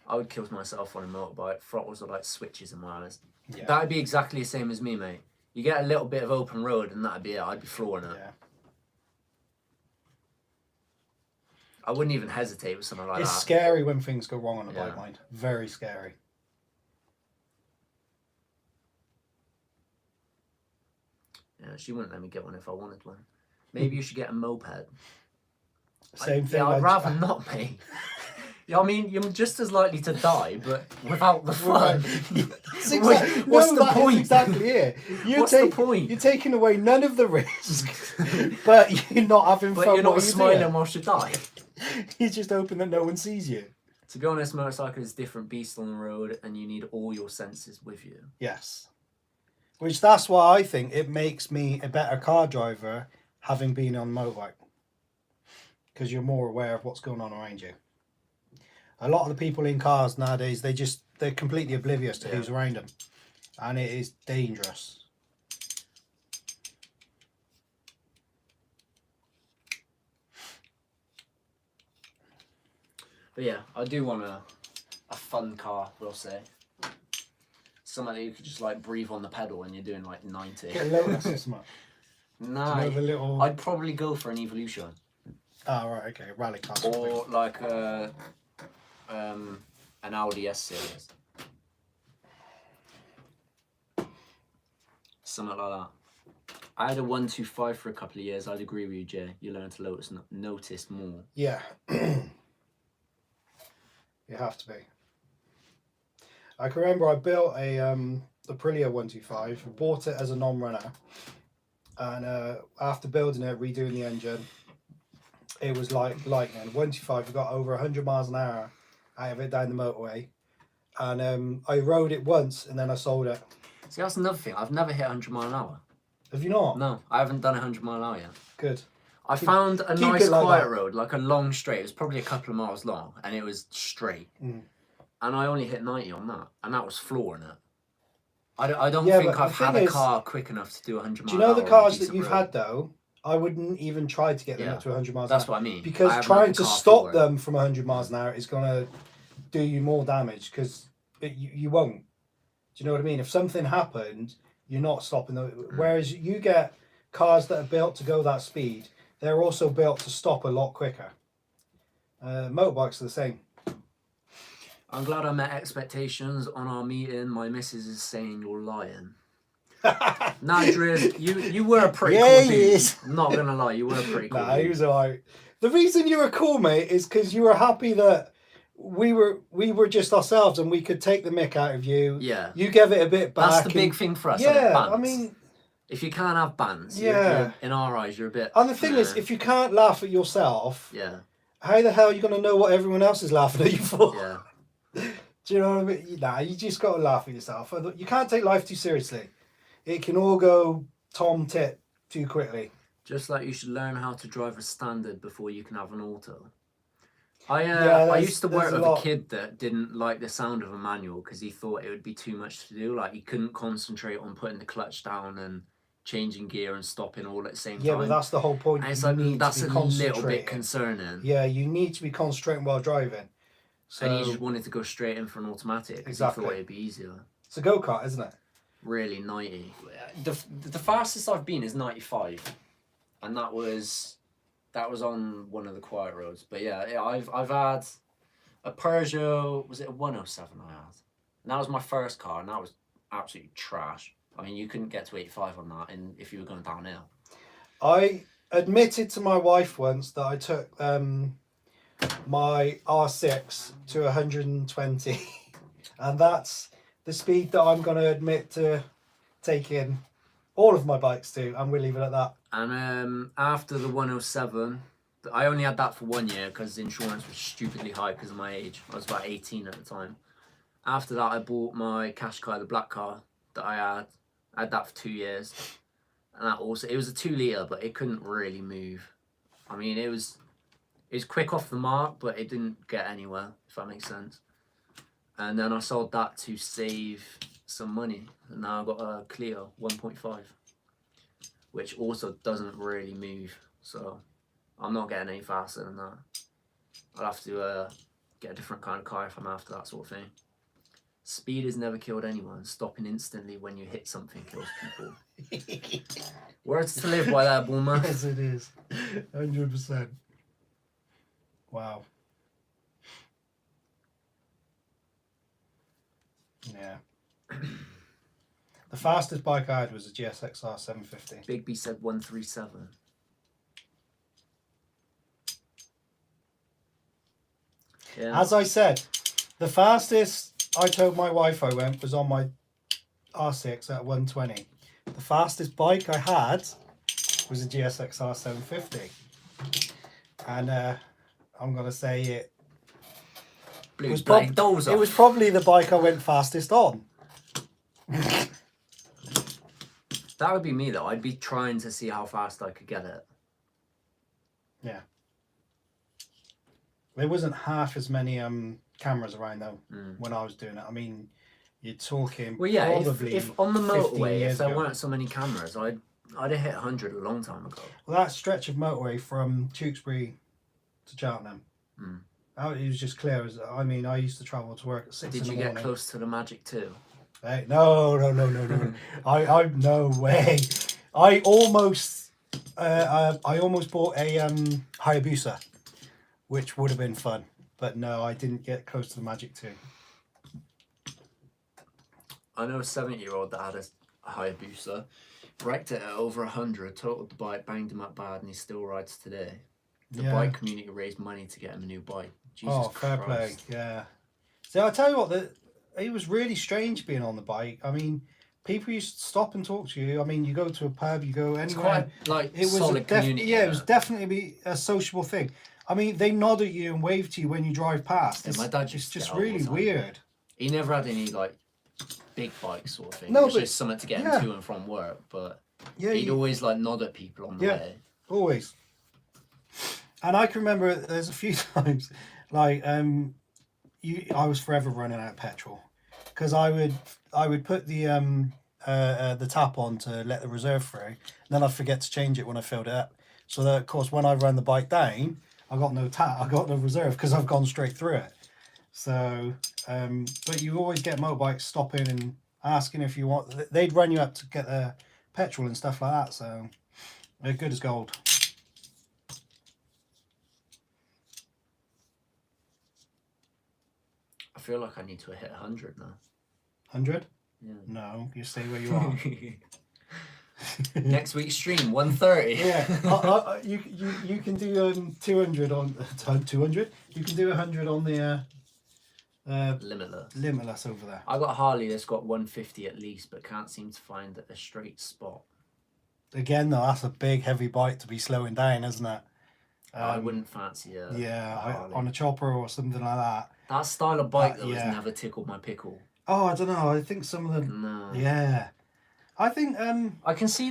I would kill myself on a motorbike. Throttles are like switches in my eyes. Yeah. That'd be exactly the same as me, mate. You get a little bit of open road and that'd be it. I'd be flooring it. Yeah. I wouldn't even hesitate with something like It's that. scary when things go wrong on a bike, Yeah. mind. Very scary. Yeah, she wouldn't let me get one if I wanted one. Maybe you should get a moped. Same thing. Yeah, I'd like- rather not, mate. Yeah, I mean, you're just as likely to die, but without the fun. It's exact- What's no, the that is point? exactly it. What's the point? You're taking away none of the risk, but you're not having But fun. you're not while you're smiling doing whilst you die. it. You're just hoping that no one sees you. To be honest, motorcycle is a different beast on the road, and you need all your senses with you. Yes. Which that's why I think it makes me a better car driver having been on motorbike. Because you're more aware of what's going on around you. A lot of the people in cars nowadays, they're completely oblivious to who's around them. And it is dangerous. But yeah, I do want a fun car, we'll say. Something that you could just like breathe on the pedal when you're doing like 90. Get a Lotus or something. Nah, Do you know the little... I'd probably go for an Evolution. Oh, right, okay. Rally car. Or like an Audi S series. Something like that. I had a 125 for a couple of years. I'd agree with you, Jay. You learn to notice more. Yeah. You have to be. I can remember I built a Aprilia 125. I bought it as a non-runner. And after building it, redoing the engine, it was like lightning. 125, we got over 100 miles an hour out of it down the motorway. And I rode it once and then I sold it. See, that's another thing. I've never hit 100 mile an hour. Have you not? No, I haven't done 100 mile an hour yet. Good. I found a keep nice it like quiet that. road, like a long straight. It was probably a couple of miles long, and it was straight. Mm. And I only hit 90 on that, and that was flooring it. I don't Yeah, think but I've the had thing a is, car quick enough to do 100 miles Do an you hour. know the on a cars that decent you've road. had though? I wouldn't even try to get them Yeah. up to 100 miles That's an hour. what I mean. I Because haven't trying had to the car stop for it. them from 100 miles an hour is going to do you more damage because you won't. Do you know what I mean? If something happened, you're not stopping them. Whereas you get cars that are built to go that speed, they're also built to stop a lot quicker. Motorbikes are the same. I'm glad I met expectations on our meeting. My missus is saying you're lying. Nah, Driz, you were a pretty Yeah, cool he dude. is. I'm not gonna lie, you were a pretty cool Nah, he dude. was alright. The reason you were cool, mate, is because you were happy that we were just ourselves and we could take the mick out of you. Yeah. You gave it a bit back. That's the big and- thing for us. Isn't it? Yeah, Bants. I mean, if you can't have bands, Yeah. you're, in our eyes, you're a bit. and the thing is, if you can't laugh at yourself, yeah, how the hell are you going to know what everyone else is laughing at you for? yeah, Do you know what I mean? Nah, you just got to laugh at yourself. You can't take life too seriously. It can all go tom tit too quickly. just like you should learn how to drive a standard before you can have an auto. I there's- used to work there's a with a lot. kid that didn't like the sound of a manual because he thought it would be too much to do. Like he couldn't concentrate on putting the clutch down and changing gear and stopping all at the same Yeah, time. but that's the whole point. And it's You like need that's to a be little bit concentrating. concerning. Yeah, you need to be concentrating while driving. So And he just wanted to go straight in for an automatic because Exactly. he thought it'd be easier. it's a go-kart, isn't it? Really 90. The fastest I've been is 95, and that was on one of the quiet roads. But yeah, I've had a Peugeot. Was it a 107 I had? And that was my first car, and that was absolutely trash. I mean, you couldn't get to 85 on that, and if you were going downhill. I admitted to my wife once that I took my R6 to 120, and that's the speed that I'm going to admit to taking all of my bikes to, and we'll leave it at that. And after the 107, I only had that for 1 year because the insurance was stupidly high because of my age. I was about 18 at the time. After that, I bought my Qashqai, the black car that I had. I had that for 2 years. And that also, it was a 2 litre, but it couldn't really move. I mean, it was quick off the mark, but it didn't get anywhere, if that makes sense. And then I sold that to save some money. And now I've got a Clio 1.5, which also doesn't really move. So I'm not getting any faster than that. I'll have to get a different kind of car if I'm after that sort of thing. Speed has never killed anyone. Stopping instantly when you hit something kills people. Words to live by that, Boomer. Yes, it is. 100%. Wow. Yeah. The fastest bike I had was a GSXR 750. Big B said 137. Yeah. As I said, the fastest I told my wife I went was on my R6 at 120. The fastest bike I had was a GSXR 750. And I'm going to say it Blue was, black doors it off. was probably the bike I went fastest on. That would be me though. I'd be trying to see how fast I could get it. There wasn't half as many cameras around though Mm. when I was doing it. I mean, you're talking Well, yeah. probably If on the 15 motorway, if years there ago. weren't so many cameras, I'd have hit 100 a long time ago. Well, that stretch of motorway from Tewkesbury to Cheltenham, Mm. it was just clear. I mean, I used to travel to work at 6 Did in the you morning. get close to the magic too? Hey, no. I no way. I almost bought a Hayabusa, which would have been fun, but no, I didn't get close to the Magic 2. I know a 70-year-old that had a Hayabusa, wrecked it at over 100, totaled the bike, banged him up bad, and he still rides today. The bike community raised money to get him a new bike. Jesus fair Christ. play. Yeah. So I tell you what, it was really strange being on the bike. I mean, people used to stop and talk to you. I mean, you go to a pub, you go It's anywhere. quite like It was solid community. yeah, it was innit? definitely a sociable thing. I mean, they nod at you and wave to you when you drive past. Yeah, It's, my dad it's used to just get out all really the time. weird. He never had any like big bikes sort of thing. No, it was but- just something to get yeah. him to and from work. But Yeah, he'd always like nod at people on the Yeah. way. always. And I can remember there's a few times, like I was forever running out of petrol, because I would put the tap on to let the reserve through, and then I'd forget to change it when I filled it up. So that of course when I ran the bike down, I got no tap, I got no reserve because I've gone straight through it. So, but you always get motorbikes stopping and asking if you want. They'd run you up to get the petrol and stuff like that. So they're good as gold. I feel like I need to hit 100 now. 100? Yeah. No, you stay where you are. Next week's stream 1:30. Yeah, you can do 200 on 200. You can do 100 on the Limitless. limitless over there. I got a Harley that's got 150 at least, but can't seem to find a straight spot. Again, though, that's a big heavy bike to be slowing down, isn't it? I wouldn't fancy a Harley. On a chopper or something like that. That style of bike though yeah. has never tickled my pickle. Oh, I don't know. I think some of them. No. Yeah, I think I can see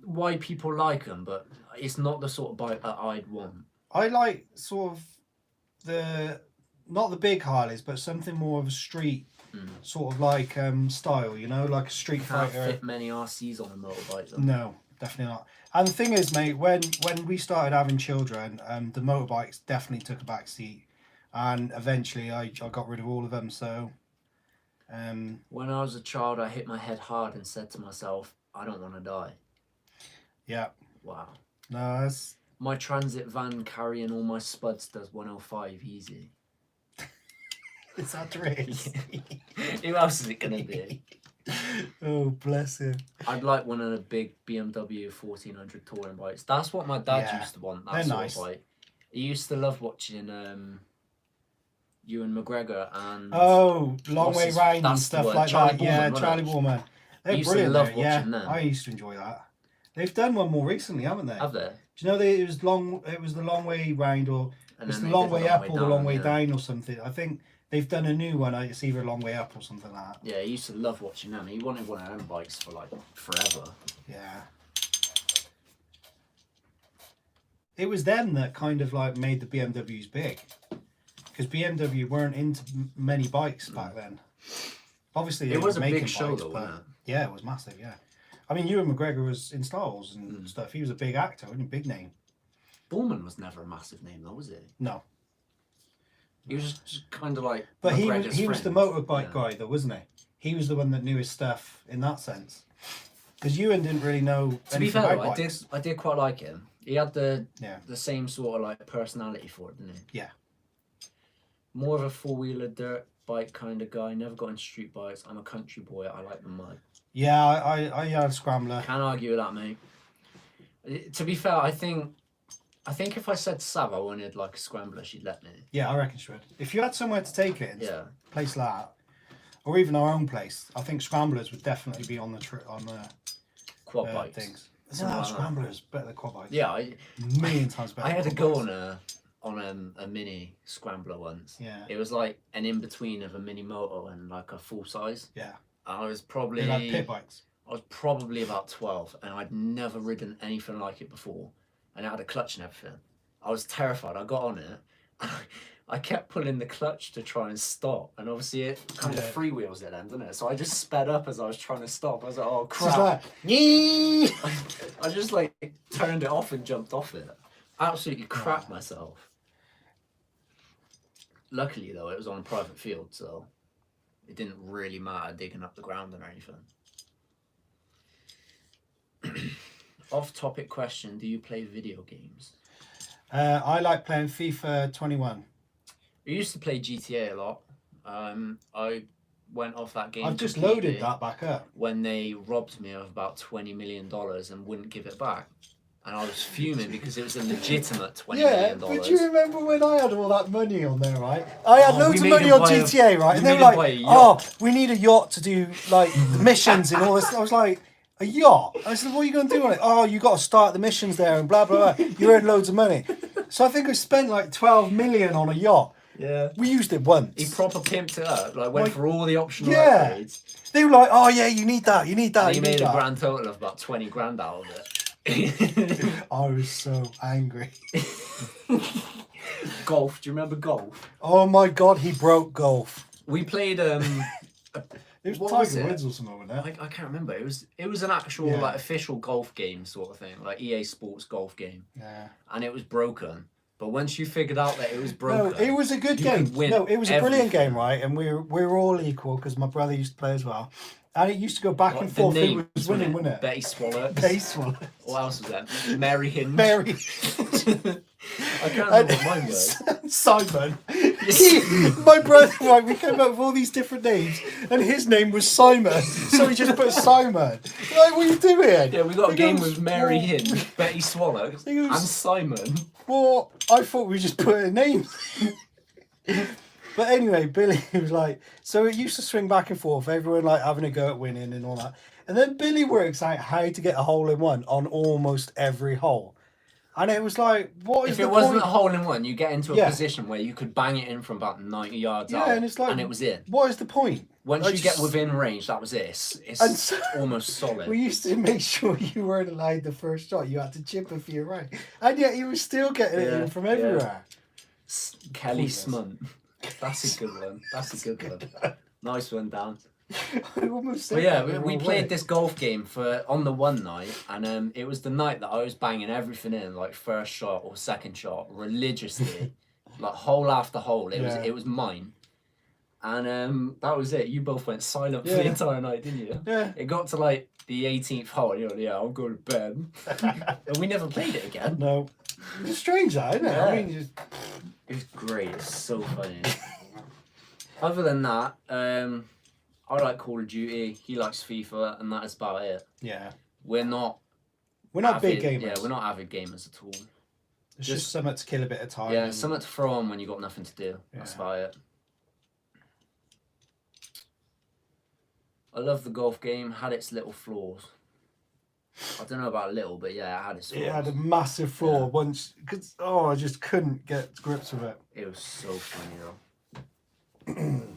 why people like them, but it's not the sort of bike that I'd want. I like sort of not the big Harleys, but something more of a street sort of like style. You know, like a street Can't fighter. fit many RCs on a motorbike though. No, definitely not. And the thing is, mate, when we started having children, the motorbikes definitely took a back seat, and eventually I got rid of all of them. So, When I was a child, I hit my head hard and said to myself, I don't want to die. yeah, Wow. no, that's My transit van carrying all my spuds does 105 easy. is that Dries? Who else is it going to be? Oh, bless him. I'd like one of the big BMW 1400 touring bikes. That's what my dad Yeah, used to want. That they're sort nice. of bike. He used to love watching Ewan McGregor and Oh, long What's way his- round and that's the stuff word, like Charlie that. Yeah, Boorman, wasn't Charlie it? Boorman. They're Used to brilliant. love though, yeah, watching them. I used to enjoy that. They've done one more recently, haven't they? have they? Do you know it was long? It was the long way round, or And it's then the they long did way up or the long way yeah. down, or something. I think they've done a new one. It's either a long way up or something like that. Yeah, he used to love watching them. He wanted one of them bikes for like forever. Yeah. It was them that kind of like made the BMWs big, because BMW weren't into many bikes back then. Obviously, they It was were a big making show bikes, though, but wasn't it? yeah, it was massive. Yeah, I mean, Ewan McGregor was in Star Wars and stuff. He was a big actor, wasn't he? Big name. Boorman was never a massive name though, was he? No, He was just kind of like. but he McGregor's was the friend. motorbike guy, though, wasn't he? He was the one that knew his stuff in that sense. Because Ewan didn't really know To be anything fair, about though, bikes. I did quite like him. He had the Yeah. same sort of like personality for it, didn't he? Yeah. More of a four-wheeler dirt bike kind of guy. Never got into street bikes. I'm a country boy. I like the mud. Yeah, I had a scrambler. Can't argue with that, mate. To be fair, I think if I said Sav I wanted like a scrambler, she'd let me. Yeah, I reckon she would. If you had somewhere to take it, Yeah. a place like that, or even our own place, I think scramblers would definitely be on the Quad bikes. things. Something No, like that. scramblers better than quad bikes. Yeah, million times better. I had than a quad go bikes. on a mini scrambler once. Yeah. It was like an in between of a mini moto and like a full size. Yeah. I was They probably had pit bikes. I was probably about 12, and I'd never ridden anything like it before, and it had a clutch and everything. I was terrified. I got on it, and I kept pulling the clutch to try and stop, and obviously it kind of freewheels it then, doesn't it? So I just sped up as I was trying to stop. I was like, oh crap. I just like turned it off and jumped off it. Absolutely crapped myself. Luckily though, it was on a private field, so it didn't really matter digging up the ground or anything. Off-topic question: do you play video games? I like playing FIFA 21. I used to play GTA a lot. I went off that game. I've just completely loaded that back up. when they robbed me of about $20 million and wouldn't give it back. And I was fuming because it was a legitimate $20 million. But do you remember when I had all that money on there, right? I had loads we of made money him on buy a- GTA, right? we And they made were him buy a like, yacht. oh, we need a yacht to do like the missions and all this. I was like, a yacht? I said, what are you going to do on it? Oh, you got to start the missions there and blah, blah, blah. You earn loads of money. So I think I spent like 12 million on a yacht. Yeah. We used it once. He proper pimped it up, like went Like, for all the optional yeah. upgrades. They were like, oh yeah, you need that, you need that, And he you need made a that. grand total of about 20 grand out of it. I was so angry. Golf, do you remember golf? Oh my God, he broke golf. We played It was What was Tiger it? Woods or something like that. I can't remember. It was an actual Yeah. like official golf game sort of thing, like EA Sports golf game, Yeah. and it was broken. But once you figured out that it was broken, No, it was a good you game. could win No, it was a brilliant everything. game, right? And we were all equal because my brother used to play as well, and it used to go back Like, and the forth. Who names, was winning, wasn't it? Betty Swallow. Baseball. What else was that? Mary Hinge. Mary. I can't remember what mine was. Simon. My brother, right, we came up with all these different names, and his name was Simon, so we just put Simon. Like, what are you doing? Yeah, we got a He game goes, with Mary "Well, Hinge, Betty Swallow, He goes- and Simon. Well, I thought we just put a name. But anyway, Billy was like, so it used to swing back and forth, everyone like having a go at winning and all that. And then Billy works out how to get a hole in one on almost every hole. And it was like, what is If the it wasn't point? a hole in one, you get into a Yeah. position where you could bang it in from about 90 yards Yeah, out, and it's like, it was in. What is the point? Once I you get just- within range, that was it. It's And so- almost solid. We used to make sure you weren't allowed the first shot. You had to chip a few right. And yet he was still getting it Yeah, in from yeah. everywhere. Kelly Pointless. Smunt. That's a good one. That's a good one. Nice one, Dan. I almost said But yeah, that the we wrong played way. this golf game on the one night, and it was the night that I was banging everything in, like first shot or second shot, religiously, like hole after hole. Yeah. It was mine, and that was it. You both went silent for the Yeah. entire night, didn't you? Yeah. It got to like the 18th hole, and you're like, yeah, I'll go to bed, and we never played it again. No. It's strange that, isn't it? Yeah. I mean, just... It was great. It's so funny. Other than that, I like Call of Duty. He likes FIFA, and that is about it. yeah. We're not Big avid- gamers. Yeah, we're not avid gamers at all. It's just something to kill a bit of time. Yeah, and- something to throw on when you got nothing to do. That's Yeah. about it. I love the golf game. Had its little flaws. I don't know about little, but yeah, it had its flaws. It had a massive flaw Yeah. once, because I just couldn't get to grips with it. It was so funny though.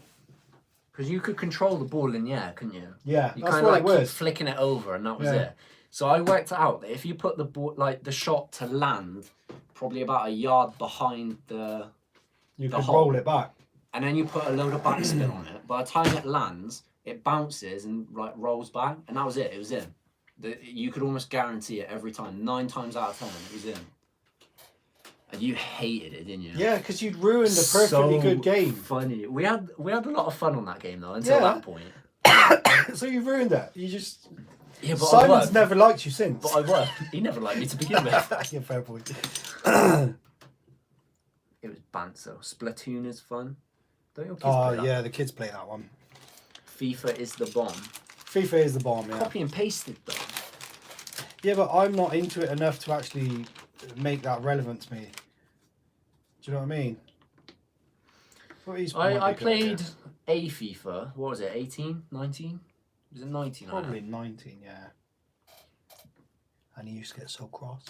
Because you could control the ball in the air, couldn't you? Yeah, You that's kind what of it like keep was. flicking it over, and that was Yeah. it. So I worked it out that if you put the ball, like the shot to land, probably about a yard behind the, You the could hole. roll it back. and then you put a load of backspin on it. By the time it lands, it bounces and like rolls back, and that was it. It was in. You could almost guarantee it every time. 9 times out of 10, it was in. And you hated it, didn't you? Yeah, because you'd ruined a perfectly So good game. Funny. We had a lot of fun on that game though until Yeah. that point. So you've ruined it. You just... Yeah, but I Simon's won. never liked you since. But I won. He never liked me to begin with. Yeah, fair point. It was banter. Splatoon is fun. Don't your kids Oh, play that? yeah, the kids play that one. FIFA is the bomb. FIFA is the bomb, yeah. Copy and pasted though. Yeah, but I'm not into it enough to actually make that relevant to me. Do you know what I mean? Well, he's I might be good, played yeah. a FIFA. What was it? 18? 19? Was it 19? Probably 19, yeah. And he used to get so cross.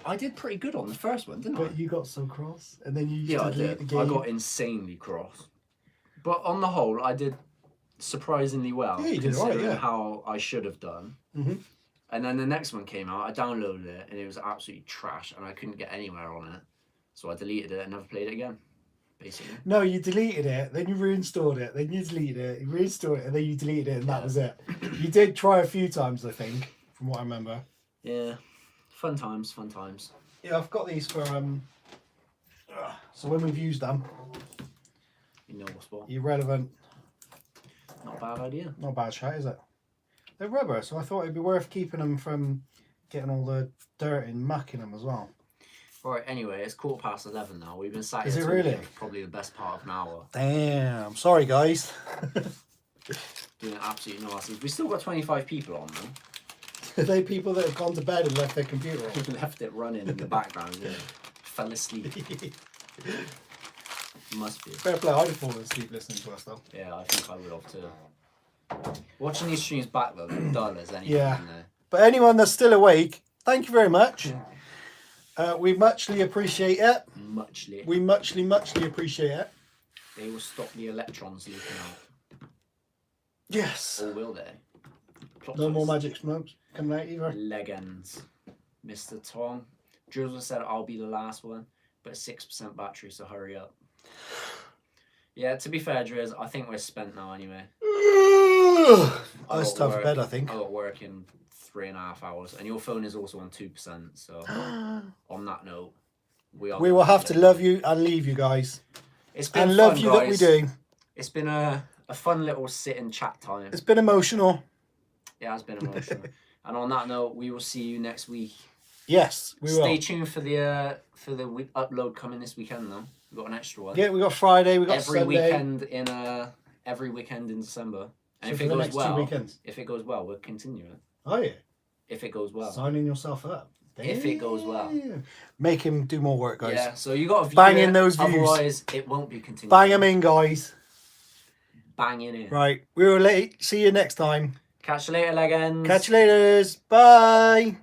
I did pretty good on the first one, didn't I? But you got so cross, and then you used Yeah, to I delete did. the game. I got insanely cross. But on the whole, I did surprisingly well. Yeah, you did alright, considering yeah. how I should have done. Mhm. And then the next one came out. I downloaded it and it was absolutely trash, and I couldn't get anywhere on it. So I deleted it and never played it again. Basically. No, you deleted it, then you reinstalled it, then you deleted it, you reinstalled it, and then you deleted it, and that was it. You did try a few times, I think, from what I remember. Yeah, fun times, fun times. Yeah, I've got these for so when we've used them, You know what's what. irrelevant. Not a bad idea. Not a bad shot, is it? They're rubber, so I thought it'd be worth keeping them from getting all the dirt and muck in them as well. Right, anyway, it's 11:15 now. We've been sat Is here it talking really? for probably the best part of an hour. Damn, sorry guys. Doing absolutely no asses. We've still got 25 people on them. Are they people that have gone to bed and left their computer on? We've left it running in the background, yeah. Fell asleep. Must be. Fair play, I'd have fallen asleep listening to us though. Yeah, I think I would have too. Watching these streams back though, they're dull as anything. Yeah. Aren't they? But anyone that's still awake, thank you very much. We muchly appreciate it. Muchly. We muchly appreciate it. They will stop the electrons leaking out. Yes. Or will they? Plot No more twist. magic smokes coming out either. Legends. Mr. Tom. Drizzle said I'll be the last one, but 6% battery, so hurry up. Yeah, to be fair, Driz, I think we're spent now anyway. I was time for bed, I think. I got work in 3.5 hours, and your phone is also on 2%. So, on that note, we We will have to love you and leave you guys. It's been And love fun, you guys. that we do. It's been a fun little sit and chat time. It's been emotional. It has been emotional. And on that note, we will see you next week. Yes, we will. Stay tuned for the upload coming this weekend though. We've got an extra one. Yeah, we got Friday, we got every Sunday. every weekend in December. And So if for it the goes next 2 well, weekends. if it goes well, we'll continue it. Oh yeah. If it goes well. Signing yourself up. If it goes well. Damn. Make him do more work, guys. Yeah, so you got to view Bang it, in those views. Otherwise, it won't be continued. Bang them in, guys. Bang in it. Right, we will see you next time. Catch you later, legends. Catch you later. Bye.